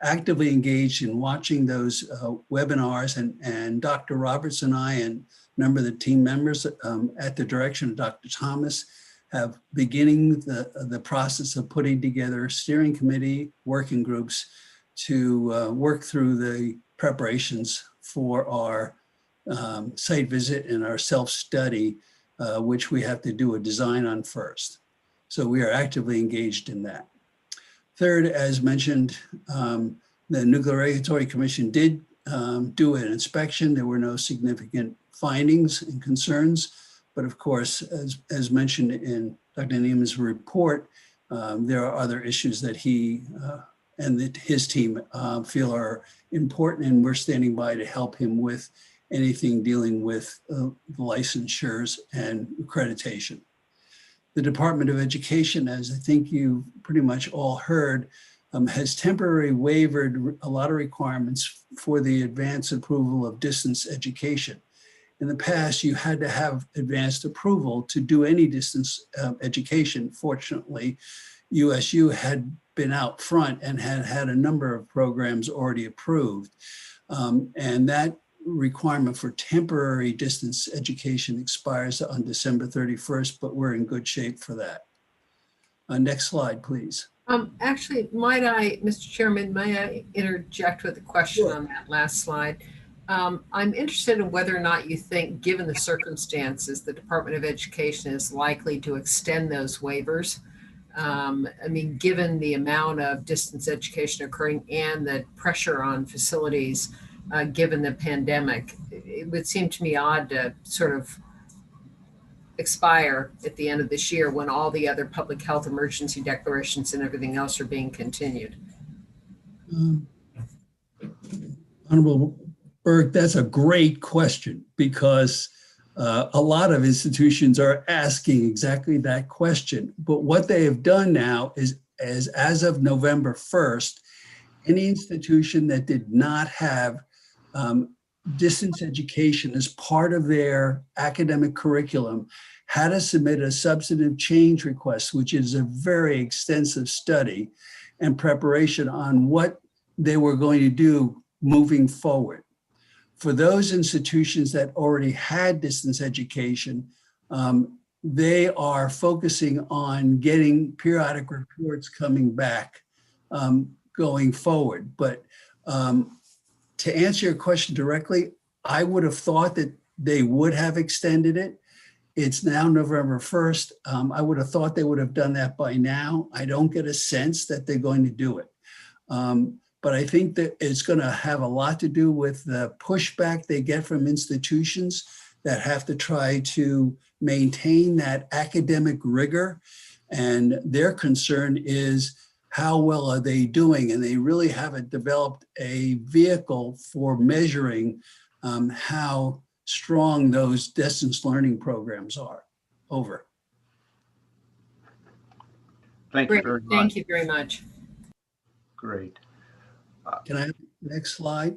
O: actively engaged in watching those webinars, and Dr. Roberts and I and a number of the team members at the direction of Dr. Thomas have beginning the process of putting together steering committee working groups to work through the preparations for our site visit and our self-study, which we have to do a design on first. So we are actively engaged in that. Third, as mentioned, the Nuclear Regulatory Commission did do an inspection. There were no significant findings and concerns, but of course, as mentioned in Dr. Neiman's report, there are other issues that he and that his team feel are important, and we're standing by to help him with anything dealing with the licensures and accreditation. The Department of Education, as I think you pretty much all heard, has temporarily waived a lot of requirements for the advanced approval of distance education. In the past, you had to have advanced approval to do any distance education. Fortunately, USU had been out front and had a number of programs already approved. And that requirement for temporary distance education expires on December 31st, but we're in good shape for that. Next slide, please.
F: Actually, Mr. Chairman, may I interject with a question on that last slide? I'm interested in whether or not you think, given the circumstances, the Department of Education is likely to extend those waivers. I mean, given the amount of distance education occurring and the pressure on facilities, given the pandemic, it would seem to me odd to sort of expire at the end of this year when all the other public health emergency declarations and everything else are being continued.
O: Honorable Berg, that's a great question, because a lot of institutions are asking exactly that question. But what they have done now is, as of November 1st, any institution that did not have distance education as part of their academic curriculum had to submit a substantive change request, which is a very extensive study and preparation on what they were going to do moving forward. For those institutions that already had distance education, they are focusing on getting periodic reports coming back going forward. But to answer your question directly, I would have thought that they would have extended it. It's now November 1st. I would have thought they would have done that by now. I don't get a sense that they're going to do it. But I think that it's going to have a lot to do with the pushback they get from institutions that have to try to maintain that academic rigor. And their concern is, how well are they doing? And they really haven't developed a vehicle for measuring how strong those distance learning programs are. Over.
A: Thank you very much.
F: Thank you very much.
A: Great.
O: Can I have the next slide?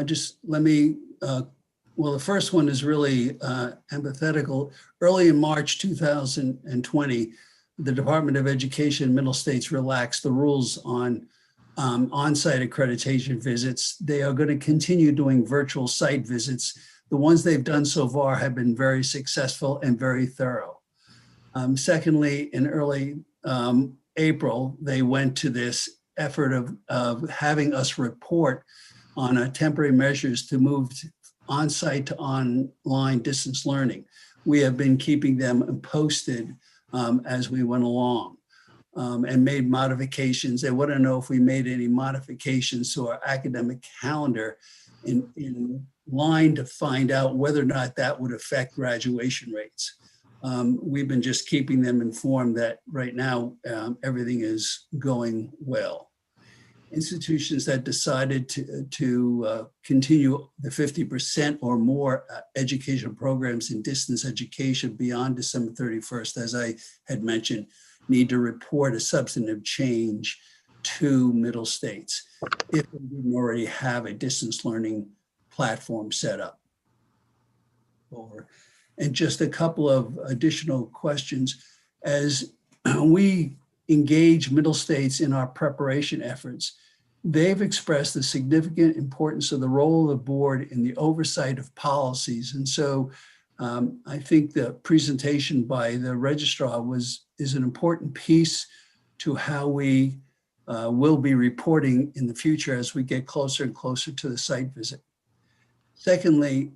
O: Just let me, well, the first one is really empathetical. Early in March 2020, the Department of Education Middle States relaxed the rules on on-site accreditation visits. They are going to continue doing virtual site visits. The ones they've done so far have been very successful and very thorough. Secondly, in early April, they went to this effort of having us report on temporary measures to move on-site to online distance learning. We have been keeping them posted as we went along and made modifications. They want to know if we made any modifications to our academic calendar in line to find out whether or not that would affect graduation rates. We've been just keeping them informed that right now everything is going well. Institutions that decided to continue the 50% or more educational programs in distance education beyond December 31st, as I had mentioned, need to report a substantive change to middle states if they didn't already have a distance learning platform set up. Over. And just a couple of additional questions. As we engage middle states in our preparation efforts, they've expressed the significant importance of the role of the board in the oversight of policies. And so I think the presentation by the registrar is an important piece to how we will be reporting in the future as we get closer and closer to the site visit. Secondly,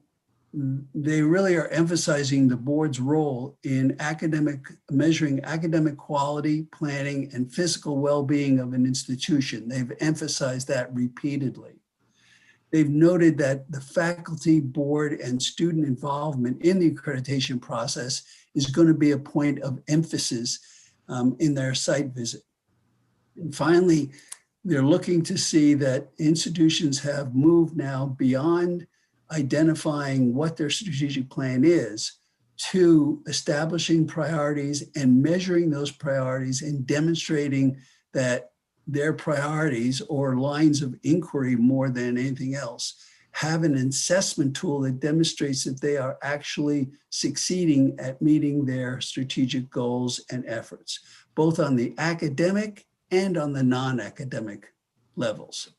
O: they really are emphasizing the board's role in measuring academic quality, planning, and physical well-being of an institution. They've emphasized that repeatedly. They've noted that the faculty, board, and student involvement in the accreditation process is going to be a point of emphasis in their site visit. And finally, they're looking to see that institutions have moved now beyond identifying what their strategic plan is to establishing priorities and measuring those priorities and demonstrating that their priorities or lines of inquiry more than anything else have an assessment tool that demonstrates that they are actually succeeding at meeting their strategic goals and efforts, both on the academic and on the non-academic levels.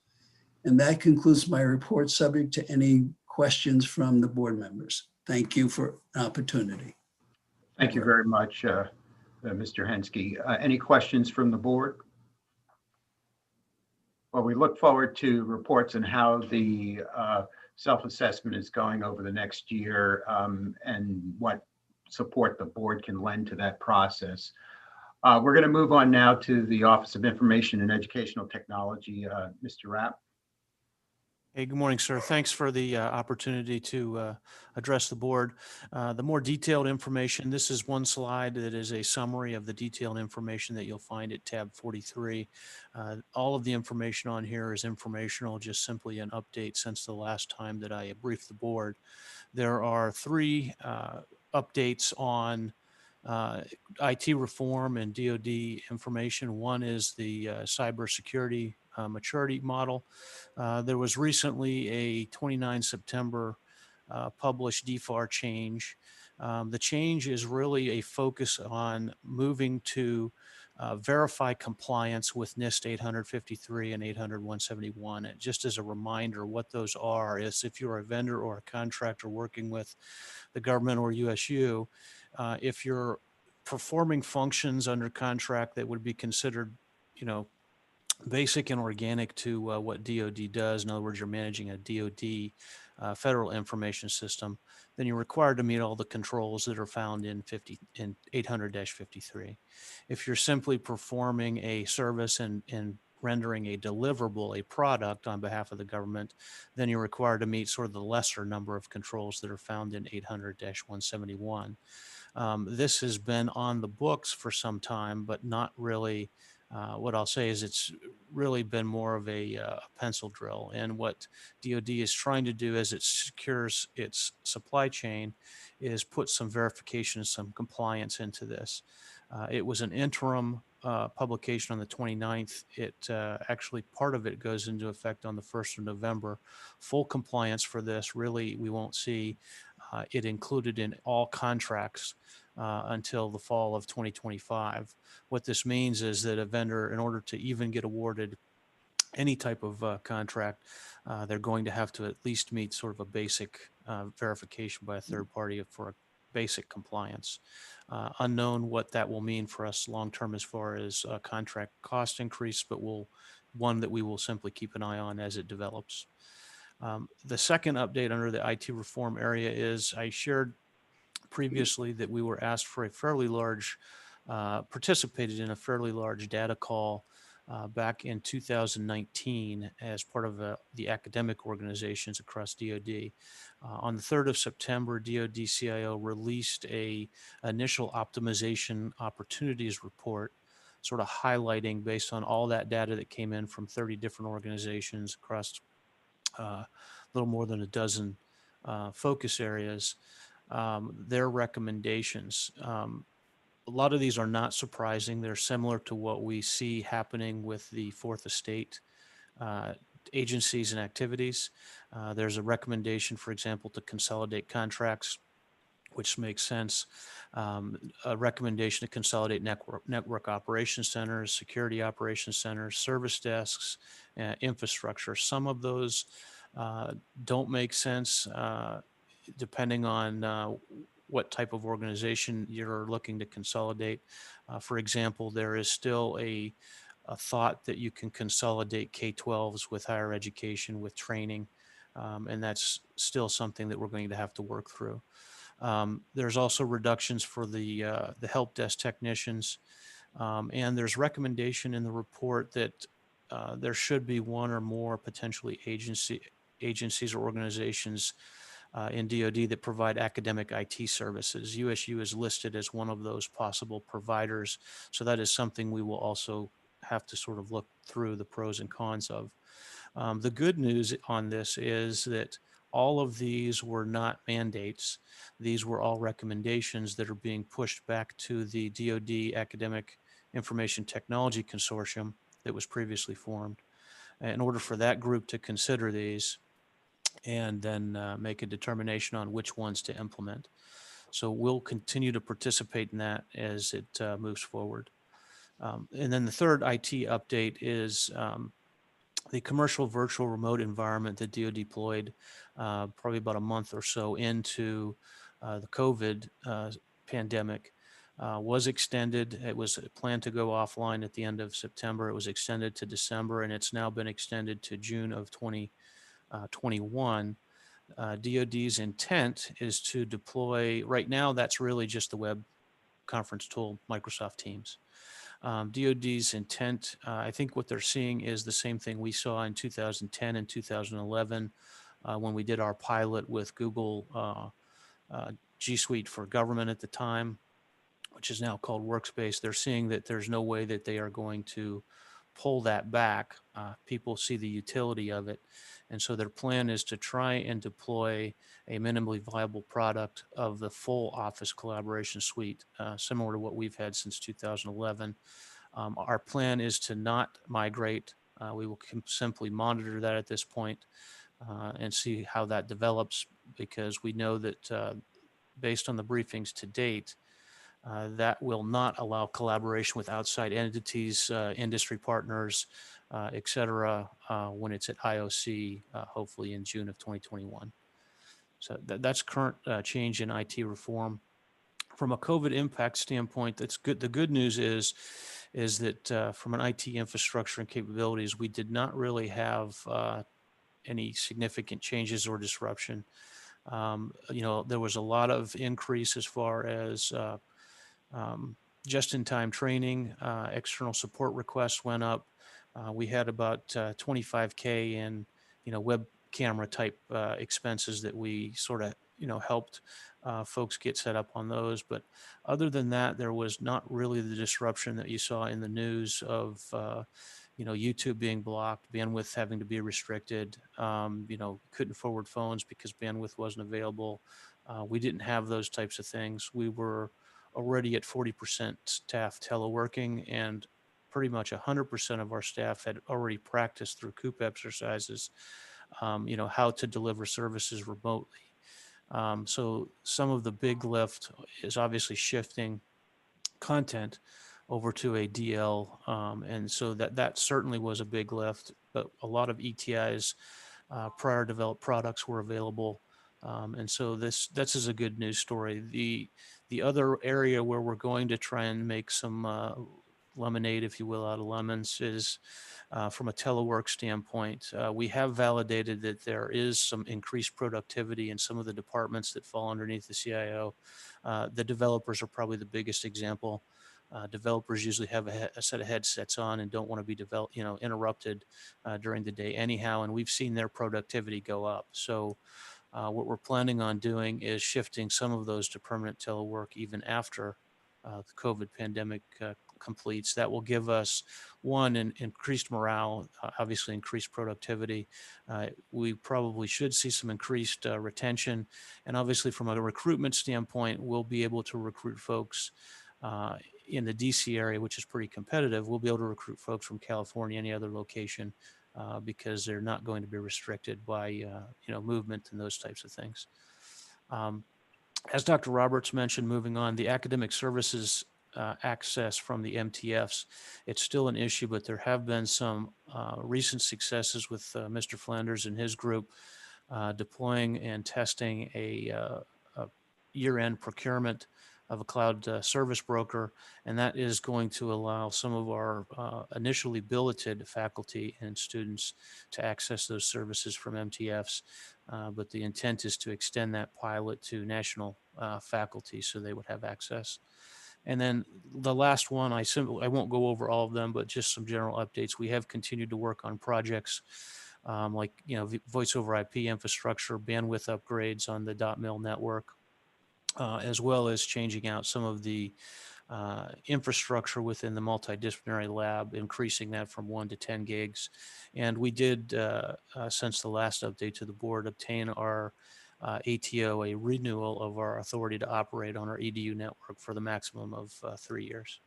O: And that concludes my report, subject to any questions from the board members. Thank you for an opportunity.
A: Thank you very much, Mr. Hensky. Any questions from the board? Well, we look forward to reports on how the self-assessment is going over the next year and what support the board can lend to that process. We're going to move on now to the Office of Information and Educational Technology. Mr. Rapp.
D: Hey, good morning, sir. Thanks for the opportunity to address the board. The more detailed information, this is one slide that is a summary of the detailed information that you'll find at tab 43. All of the information on here is informational, just simply an update since the last time that I briefed the board. There are three updates on IT reform and DoD information. One is the cybersecurity maturity model. There was recently a 29 September published DFAR change. The change is really a focus on moving to verify compliance with NIST 853 and 800-171. And just as a reminder, what those are is if you're a vendor or a contractor working with the government or USU, if you're performing functions under contract that would be considered, basic and organic to what DoD does. In other words, you're managing a DoD federal information system, then you're required to meet all the controls that are found in 800-53. If you're simply performing a service and rendering a deliverable, a product on behalf of the government, then you're required to meet sort of the lesser number of controls that are found in 800-171. This has been on the books for some time, but not really. What I'll say is it's really been more of a pencil drill. And what DoD is trying to do as it secures its supply chain is put some verification and some compliance into this. It was an interim publication on the 29th. It actually, part of it goes into effect on the 1st of November. Full compliance for this, really, we won't see it included in all contracts until the fall of 2025. What this means is that a vendor, in order to even get awarded any type of contract, they're going to have to at least meet sort of a basic verification by a third party for a basic compliance. Unknown what that will mean for us long term as far as contract cost increase, but one that we will simply keep an eye on as it develops. The second update under the IT reform area is I shared previously that we were asked for a fairly large, participated in a fairly large data call back in 2019 as part of the academic organizations across DoD. On the 3rd of September, DoD CIO released a initial optimization opportunities report, sort of highlighting based on all that data that came in from 30 different organizations across a little more than a dozen focus areas, their recommendations. A lot of these are not surprising. They're similar to what we see happening with the Fourth Estate agencies and activities. There's a recommendation, for example, to consolidate contracts, which makes sense. A recommendation to consolidate network operations centers, security operations centers, service desks, infrastructure. Some of those don't make sense depending on what type of organization you're looking to consolidate. For example, there is still a thought that you can consolidate K-12s with higher education, with training, and that's still something that we're going to have to work through. There's also reductions for the help desk technicians, and there's recommendation in the report that there should be one or more potentially agencies or organizations in DoD that provide academic IT services. USU is listed as one of those possible providers, so that is something we will also have to sort of look through the pros and cons of. The good news on this is that all of these were not mandates. These were all recommendations that are being pushed back to the DoD Academic Information Technology Consortium that was previously formed. In order for that group to consider these and then make a determination on which ones to implement. So we'll continue to participate in that as it moves forward. And then the third IT update is the commercial virtual remote environment that DoD deployed probably about a month or so into the COVID pandemic was extended. It was planned to go offline at the end of September. It was extended to December, and it's now been extended to June of 2021. DoD's intent is to deploy, right now that's really just the web conference tool, Microsoft Teams. DoD's intent, I think what they're seeing is the same thing we saw in 2010 and 2011 when we did our pilot with Google G Suite for Government at the time, which is now called Workspace. They're seeing that there's no way that they are going to pull that back. People see the utility of it. And so their plan is to try and deploy a minimally viable product of the full Office collaboration suite, similar to what we've had since 2011. Our plan is to not migrate. We will simply monitor that at this point and see how that develops, because we know that based on the briefings to date, that will not allow collaboration with outside entities, industry partners, et cetera, when it's at IOC, hopefully in June of 2021. So that's current change in IT reform. From a COVID impact standpoint, that's good. The good news is that from an IT infrastructure and capabilities, we did not really have any significant changes or disruption. There was a lot of increase as far as just-in-time training, external support requests went up. We had about 25K in, web camera type expenses that we sort of, helped folks get set up on those. But other than that, there was not really the disruption that you saw in the news of, YouTube being blocked, bandwidth having to be restricted, couldn't forward phones because bandwidth wasn't available. We didn't have those types of things. We were already at 40% staff teleworking, and pretty much 100% of our staff had already practiced through COOP exercises, how to deliver services remotely. So some of the big lift is obviously shifting content over to a DL. And so that certainly was a big lift, but a lot of ETI's prior developed products were available. And so this is a good news story. The other area where we're going to try and make some lemonade, if you will, out of lemons is from a telework standpoint. We have validated that there is some increased productivity in some of the departments that fall underneath the CIO. The developers are probably the biggest example. Developers usually have a set of headsets on and don't want to be interrupted during the day anyhow, and we've seen their productivity go up. So what we're planning on doing is shifting some of those to permanent telework even after the COVID pandemic completes. That will give us, one, an increased morale, obviously increased productivity. We probably should see some increased retention. And obviously from a recruitment standpoint, we'll be able to recruit folks in the DC area, which is pretty competitive. We'll be able to recruit folks from California, any other location, because they're not going to be restricted by movement and those types of things. As Dr. Roberts mentioned, moving on, the academic services access from the MTFs, it's still an issue, but there have been some recent successes with Mr. Flanders and his group deploying and testing a year-end procurement of a cloud service broker, and that is going to allow some of our initially billeted faculty and students to access those services from MTFs, but the intent is to extend that pilot to national faculty so they would have access. And then the last one, I won't go over all of them, but just some general updates. We have continued to work on projects like voice over IP infrastructure, bandwidth upgrades on the .mil network, as well as changing out some of the infrastructure within the multidisciplinary lab, increasing that from 1 to 10 gigs. And we did, since the last update to the board, obtain our ATO, a renewal of our authority to operate on our EDU network for the maximum of 3 years.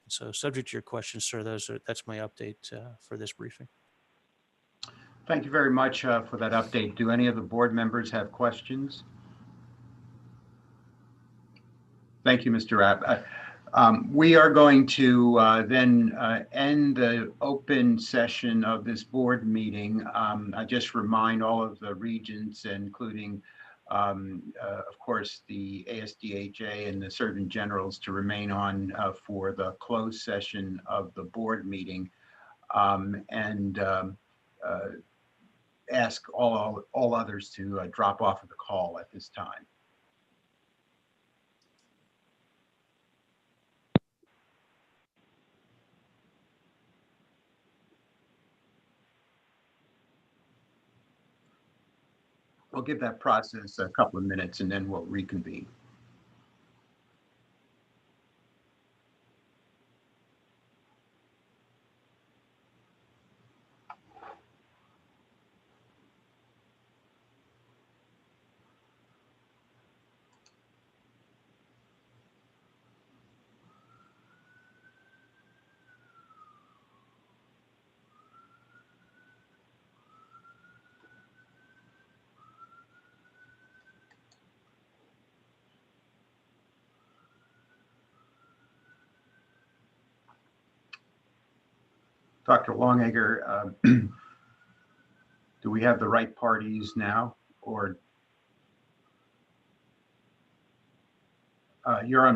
D: So subject to your questions, sir, that's my update for this briefing.
A: Thank you very much for that update. Do any of the board members have questions? Thank you, Mr. Rapp. We are going to then end the open session of this board meeting. I just remind all of the regents, including, of course, the ASDHA and the Surgeon Generals, to remain on for the closed session of the board meeting, and ask all others to drop off of the call at this time. We'll give that process a couple of minutes and then we'll reconvene. Dr. Longacre, do we have the right parties now, or you're on mute?